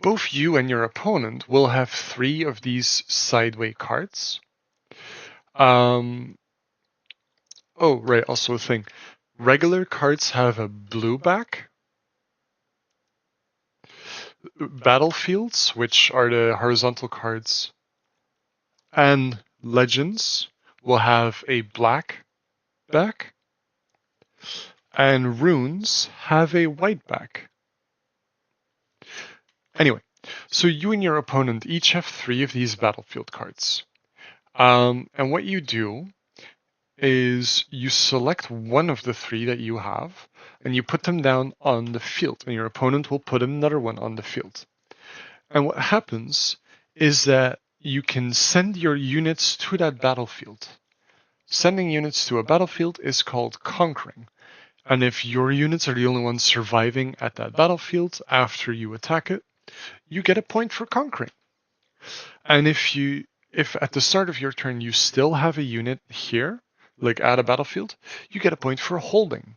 both you and your opponent will have 3 of these sideway cards. Oh, right, also a thing. Regular cards have a blue back. Battlefields, which are the horizontal cards, and legends will have a black back, and runes have a white back. Anyway, so you and your opponent each have 3 of these battlefield cards. And what you do is you select one of the 3 that you have, and you put them down on the field, and your opponent will put another one on the field. And what happens is that you can send your units to that battlefield. Sending units to a battlefield is called conquering. And if your units are the only ones surviving at that battlefield after you attack it, you get a point for conquering. And if at the start of your turn you still have a unit here, like at a battlefield, you get a point for holding.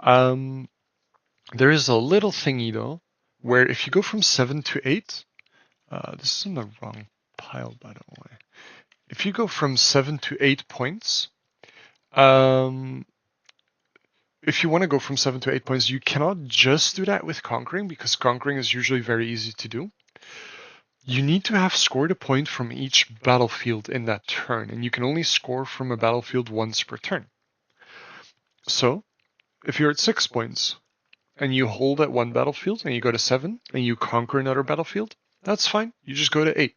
There is a little thingy though, where if you go from 7 to 8, this is in the wrong pile by the way. If you go from 7 to 8 points, if you want to go from 7 to 8 points, you cannot just do that with conquering, because conquering is usually very easy to do. You need to have scored a point from each battlefield in that turn, and you can only score from a battlefield once per turn. So, if you're at 6 points, and you hold at one battlefield, and you go to 7, and you conquer another battlefield, that's fine. You just go to 8.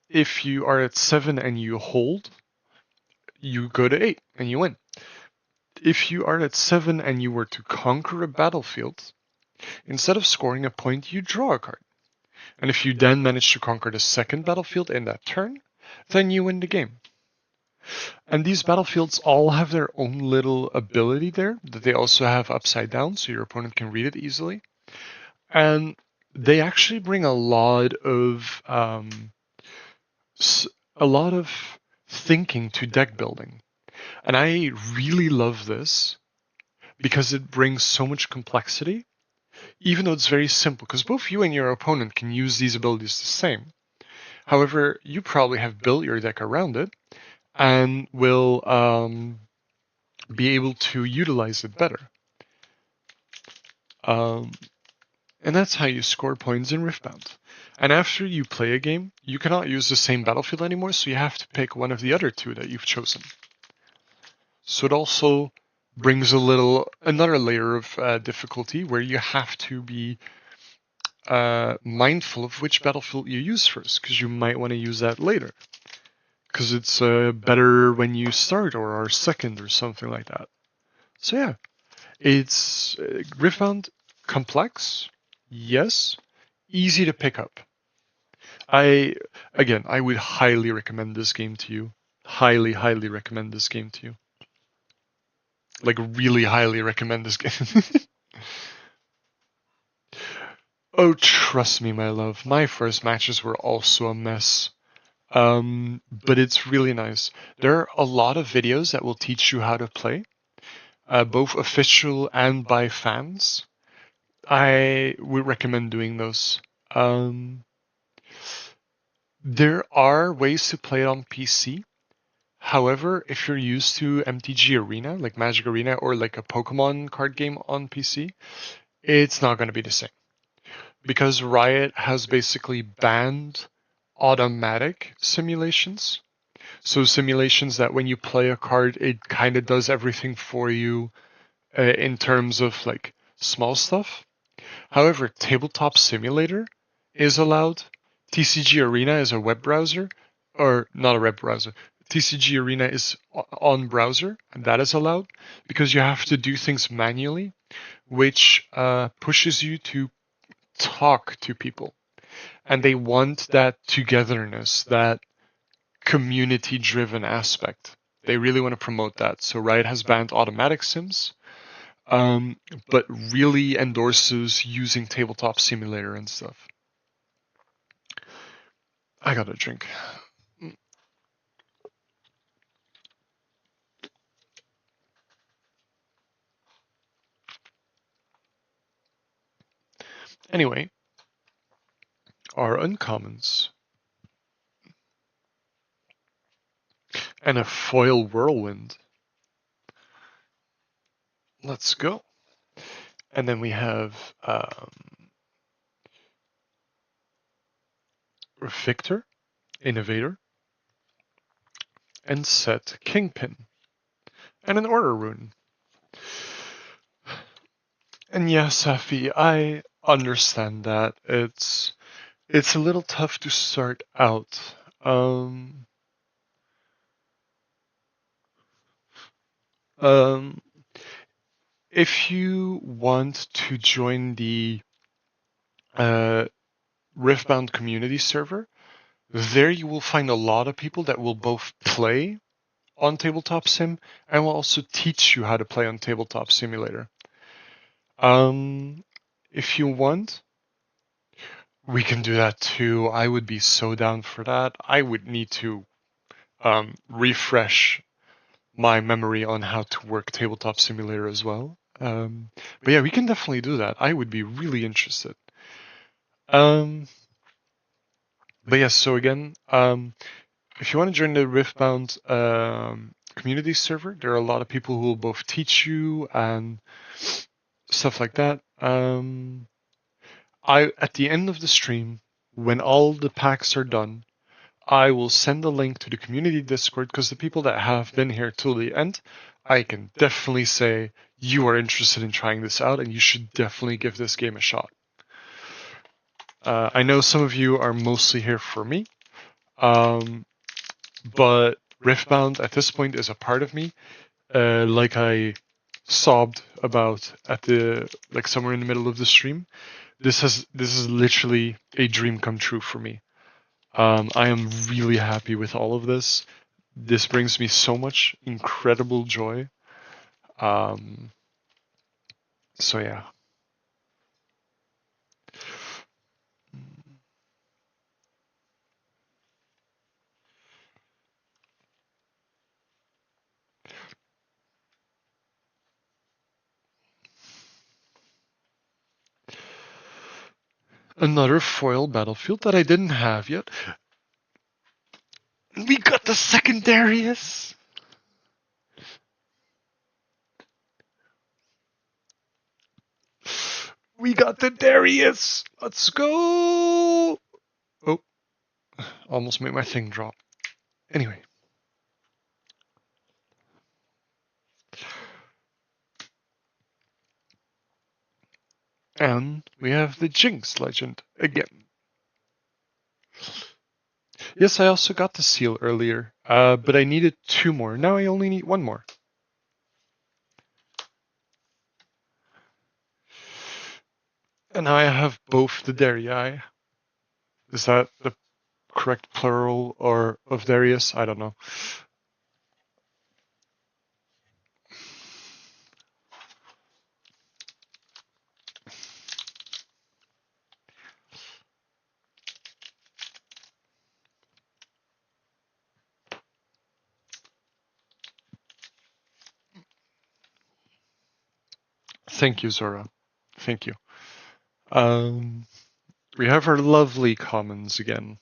If you are at 7 and you hold, you go to 8, and you win. If you are at 7 and you were to conquer a battlefield, instead of scoring a point, you draw a card. And if you then manage to conquer the second battlefield in that turn, then you win the game. And these battlefields all have their own little ability there that they also have upside down, so your opponent can read it easily. And they actually bring a lot of thinking to deck building. And I really love this because it brings so much complexity, even though it's very simple, because both you and your opponent can use these abilities the same. However, you probably have built your deck around it and will be able to utilize it better. And that's how you score points in Riftbound. And after you play a game, you cannot use the same battlefield anymore, so you have to pick one of the other two that you've chosen. So it also brings another layer of difficulty where you have to be mindful of which battlefield you use first, because you might want to use that later. Because it's better when you start or are second or something like that. So yeah, it's Riftbound complex, yes, easy to pick up. I would highly recommend this game to you. Highly, highly recommend this game to you. Like, really highly recommend this game. Oh, trust me, my love. My first matches were also a mess. But it's really nice. There are a lot of videos that will teach you how to play, both official and by fans. I would recommend doing those. There are ways to play it on PC. However, if you're used to MTG Arena, like Magic Arena, or like a Pokemon card game on PC, it's not going to be the same. Because Riot has basically banned automatic simulations. So simulations that when you play a card, it kind of does everything for you in terms of like small stuff. However, Tabletop Simulator is allowed. TCG Arena is a web browser, or not a web browser. TCG Arena is on browser, and that is allowed because you have to do things manually, which pushes you to talk to people. And they want that togetherness, that community-driven aspect. They really want to promote that. So Riot has banned automatic sims, but really endorses using Tabletop Simulator and stuff. I got a drink. Anyway, our uncommons. And a foil whirlwind. Let's go. And then we have Victor, Innovator, and Set, Kingpin, and an Order Rune. And yeah, Safi, I understand that. It's a little tough to start out. If you want to join the Riftbound community server, there you will find a lot of people that will both play on Tabletop Sim and will also teach you how to play on Tabletop Simulator. If you want, we can do that too. I would be so down for that. I would need to refresh my memory on how to work Tabletop Simulator as well. But yeah, we can definitely do that. I would be really interested. But yeah, so again, if you want to join the Riftbound community server. There are a lot of people who will both teach you and stuff like that. At the end of the stream, when all the packs are done, I will send a link to the community Discord, because the people that have been here till the end, I can definitely say you are interested in trying this out and you should definitely give this game a shot. I know some of you are mostly here for me, but Riftbound at this point is a part of me. Like I sobbed about at somewhere in the middle of the stream. This is literally a dream come true for me. I am really happy with all of this. This brings me so much incredible joy. So yeah. Another foil battlefield that I didn't have yet. We got the second Darius! We got the Darius! Let's go! Oh, almost made my thing drop. Anyway. And we have the Jinx legend again. Yes, I also got the seal earlier, but I needed 2 more. Now I only need 1 more. And now I have both the Darii. Is that the correct plural or of Darius? I don't know. Thank you, Zora. Thank you. We have our lovely commons again.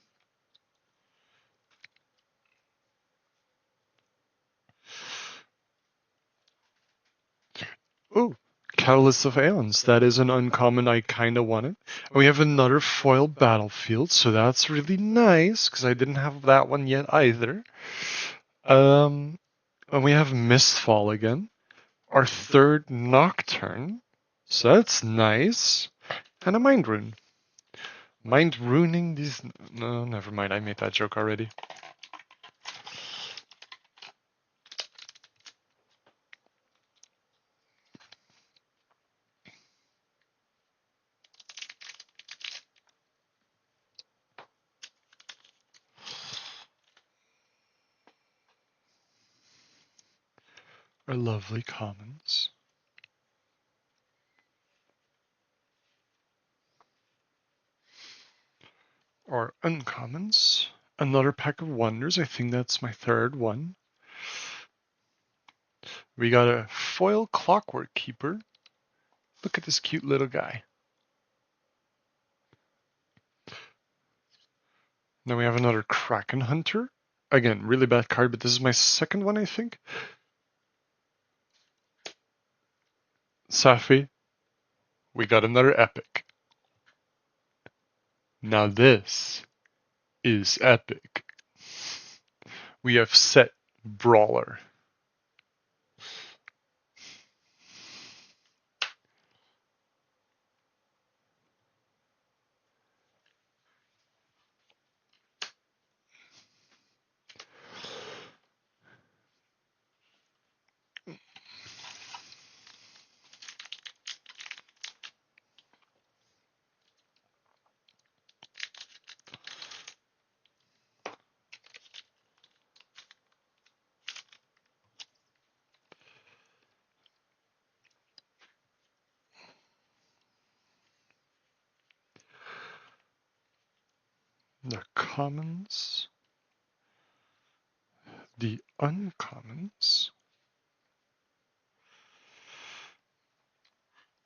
Oh, Catalyst of Aeons. That is an uncommon I kind of wanted. And we have another foil battlefield, so that's really nice, because I didn't have that one yet either. And we have Mistfall again. Our third Nocturne. So that's nice. And a Mind Rune. Mind ruining these... No, never mind. I made that joke already. Our lovely commons. Our uncommons. Another pack of wonders. I think that's my third one. We got a foil Clockwork Keeper. Look at this cute little guy. Then we have another Kraken Hunter. Again, really bad card, but this is my second one, I think. Safi. We got another epic. Now this is epic. We have Set Brawler. The commons. The uncommons.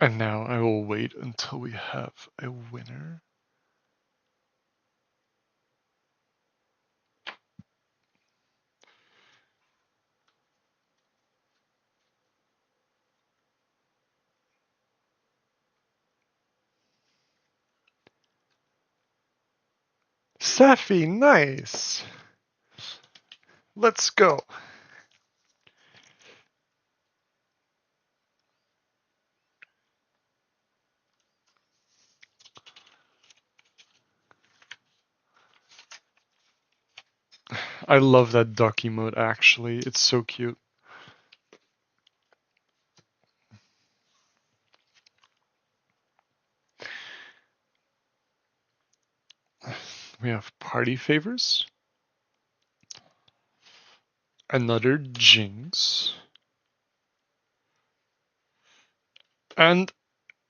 And now I will wait until we have a winner. Safi, nice. Let's go. I love that duck emote, actually. It's so cute. We have party favors. Another Jinx. And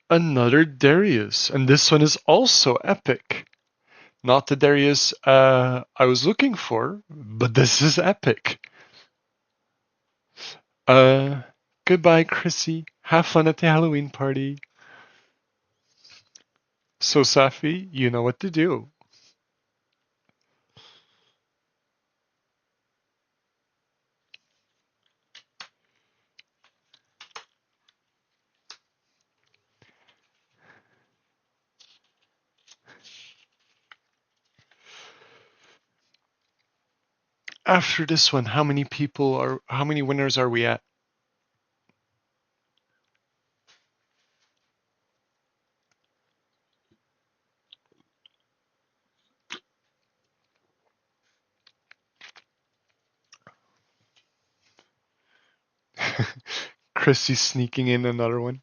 another Darius. And this one is also epic. Not the Darius I was looking for, but this is epic. Uh, Goodbye, Chrissy. Have fun at the Halloween party. So, Safi, you know what to do. After this one, how many winners are we at? Chrissy's sneaking in another one.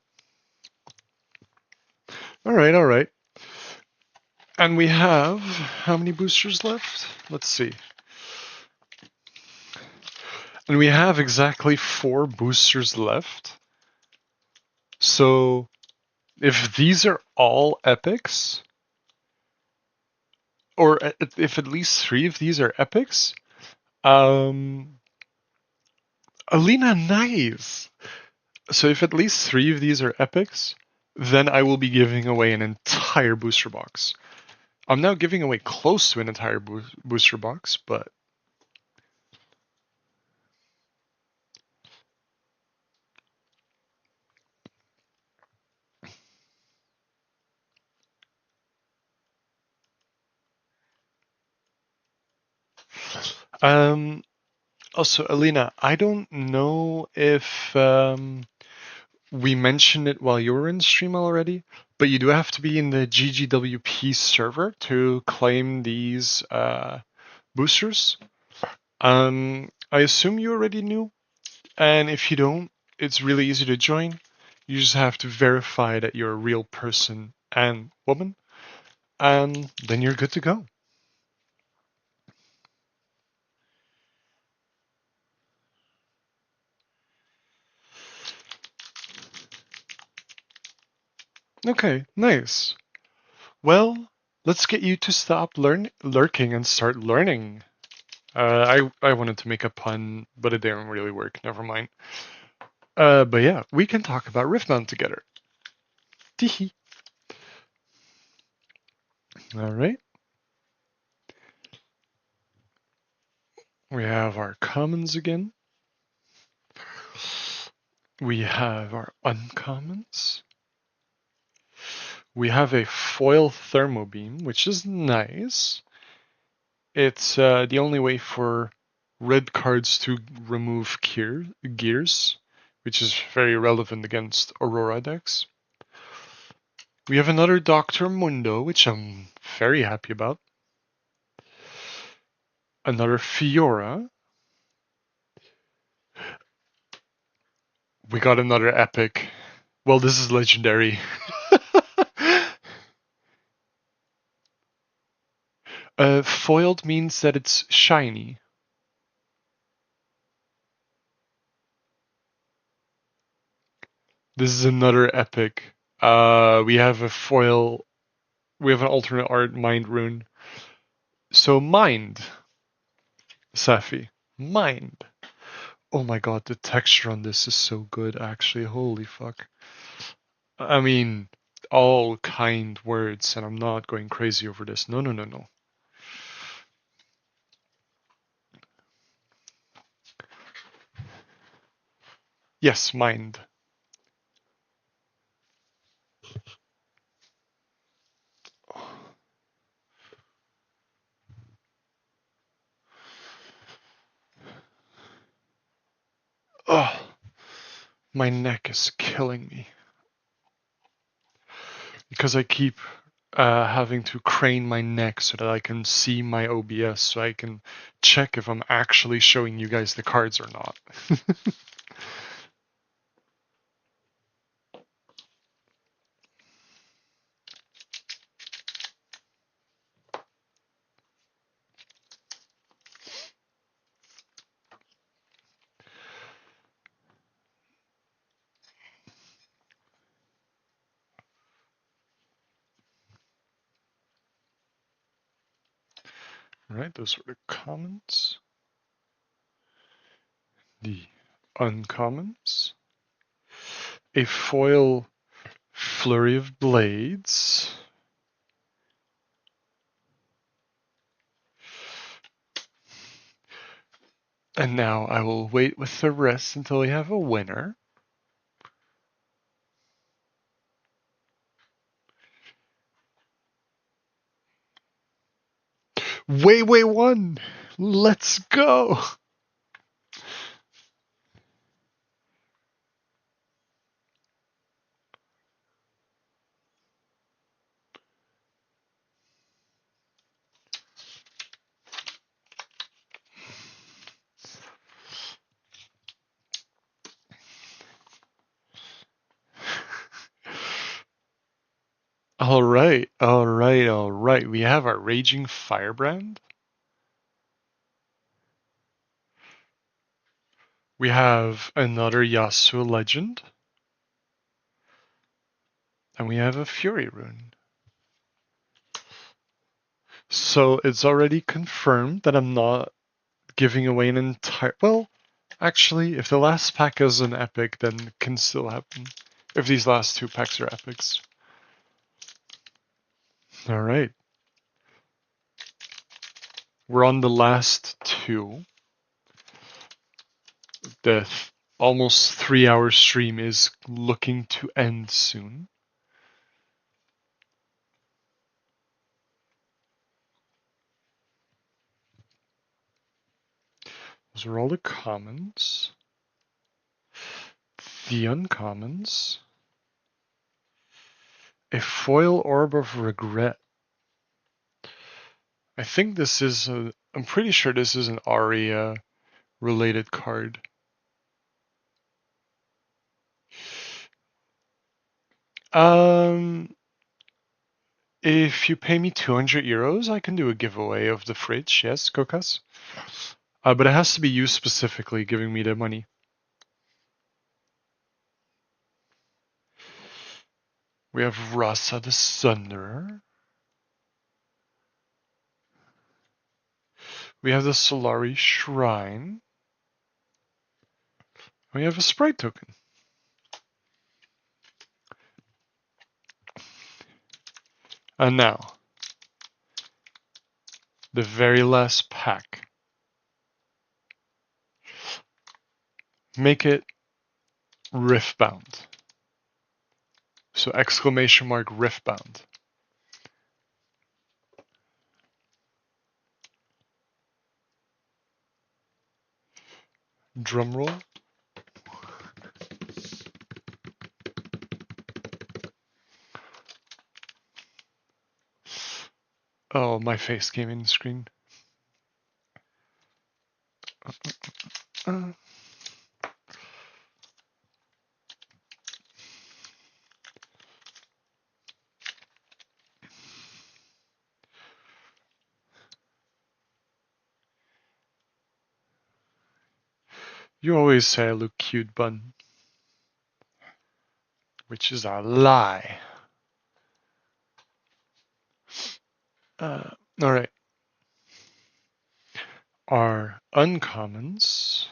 All right, all right. And we have how many boosters left? Let's see. And we have exactly 4 boosters left. So if these are all epics, or if at least 3 of these are epics, Alina, nice. So if at least 3 of these are epics, then I will be giving away an entire booster box. I'm now giving away close to an entire booster box, but um, also, Alina, I don't know if we mentioned it while you were in stream already, but you do have to be in the GGWP server to claim these boosters. I assume you already knew, and if you don't, it's really easy to join. You just have to verify that you're a real person and woman, and then you're good to go. Okay, nice. Well, let's get you to stop lurking and start learning. I wanted to make a pun, but it didn't really work. Never mind. But yeah, we can talk about Riftbound together. Teehee. All right. We have our commons again. We have our uncommons. We have a foil thermobeam, which is nice. It's the only way for red cards to remove gears, which is very relevant against Aurora decks. We have another Dr. Mundo, which I'm very happy about. Another Fiora. We got another epic. Well, this is legendary. Foiled means that it's shiny. This is another epic. We have a foil. We have an alternate art mind rune. So mind, Safi, mind. Oh my god, the texture on this is so good. Actually, holy fuck. I mean, all kind words, and I'm not going crazy over this. No, no, no, no. Yes, mind. My neck is killing me. Because I keep having to crane my neck so that I can see my OBS so I can check if I'm actually showing you guys the cards or not. Alright, those were the commons. The uncommons. A foil flurry of blades. And now I will wait with the rest until we have a winner. Way won! Let's go! Alright. We have our Raging Firebrand. We have another Yasuo Legend. And we have a Fury Rune. So it's already confirmed that I'm not giving away an entire... Well, actually, if the last pack is an epic, then it can still happen. If these last two packs are epics. Alright. We're on the last two. The almost 3-hour stream is looking to end soon. Those are all the commons. The uncommons. A foil orb of regret. I think this is a... I'm pretty sure this is an Aria related card. If you pay me 200 euros, I can do a giveaway of the fridge. Yes, Kokas. But it has to be you specifically giving me the money. We have Rasa the Sunderer. We have the Solari Shrine. We have a Sprite token. And now, the very last pack. Make it Riftbound. So exclamation mark Riftbound. Drum roll. Oh, my face came in the screen. You always say I look cute, Bun. Which is a lie. Alright. Our uncommons.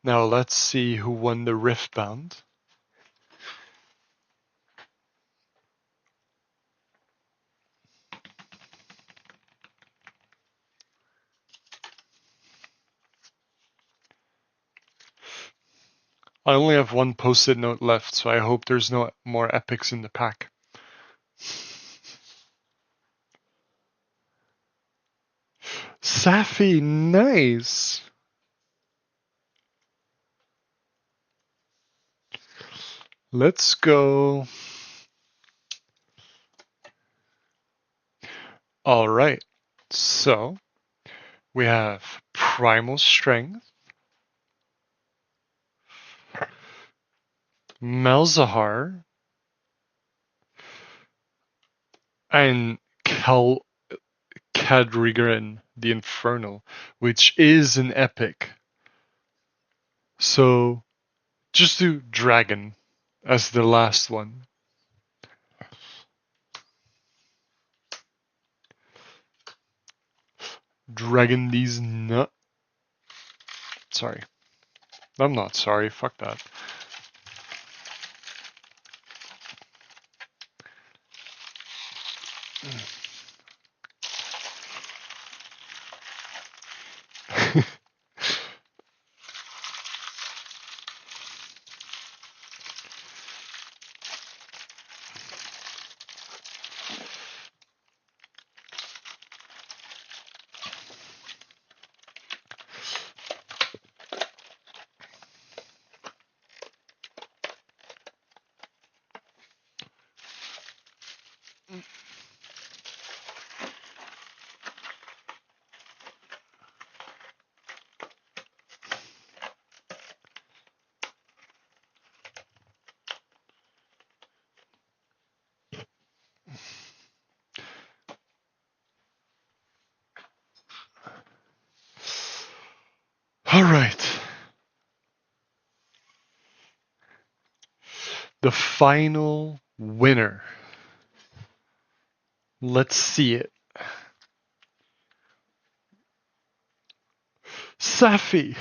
Now let's see who won the Riftbound. I only have one post-it note left, so I hope there's no more epics in the pack. Safi, nice. Let's go. All right. So we have Primal Strength, Malzahar, and Kadrigrin, the Infernal, which is an epic. So just do Dragon as the last one. Dragon these nut. Sorry. I'm not sorry. Fuck that. All right. The final winner. Let's see it. Safi.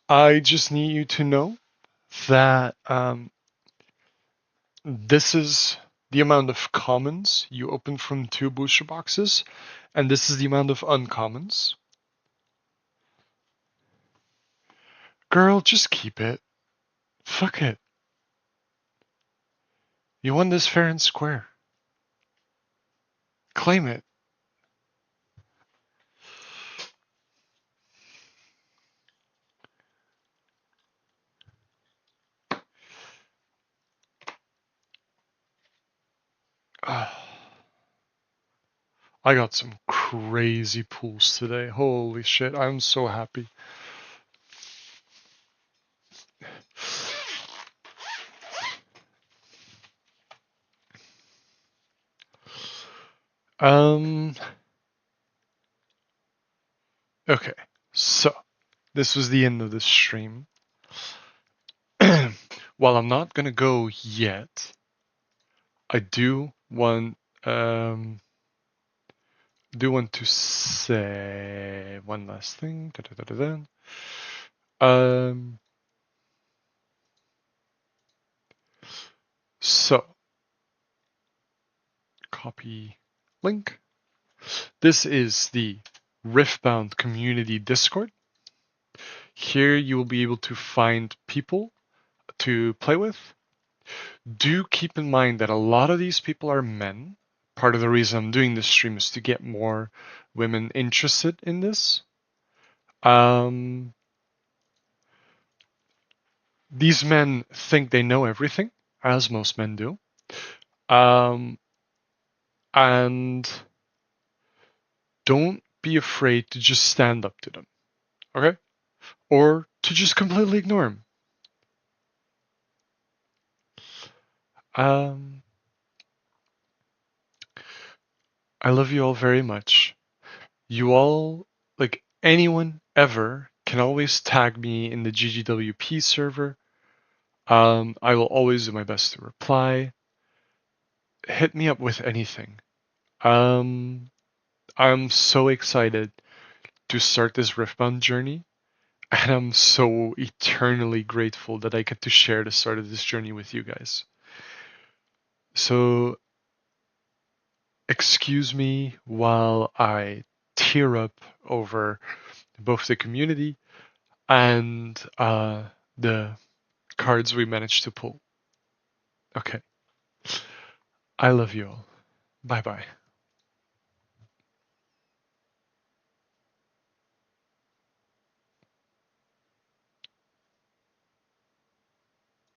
I just need you to know that this is the amount of commons you open from 2 booster boxes, and this is the amount of uncommons. Girl, just keep it. Fuck it. You won this fair and square. Claim it. I got some crazy pulls today. Holy shit, I'm so happy. Okay, so this was the end of this stream. While I'm not gonna go yet, I do want to say one last thing. So copy link. This is the Riftbound community Discord. Here you will be able to find people to play with. Do keep in mind that a lot of these people are men. Part of the reason I'm doing this stream is to get more women interested in this. These men think they know everything, as most men do. And don't be afraid to just stand up to them, okay? Or to just completely ignore them. I love you all very much. You all, like anyone ever, can always tag me in the GGWP server. I will always do my best to reply. Hit me up with anything. I'm so excited to start this Riftbound journey. And I'm so eternally grateful that I get to share the start of this journey with you guys. So, excuse me while I tear up over both the community and the cards we managed to pull. Okay. I love you all. Bye bye.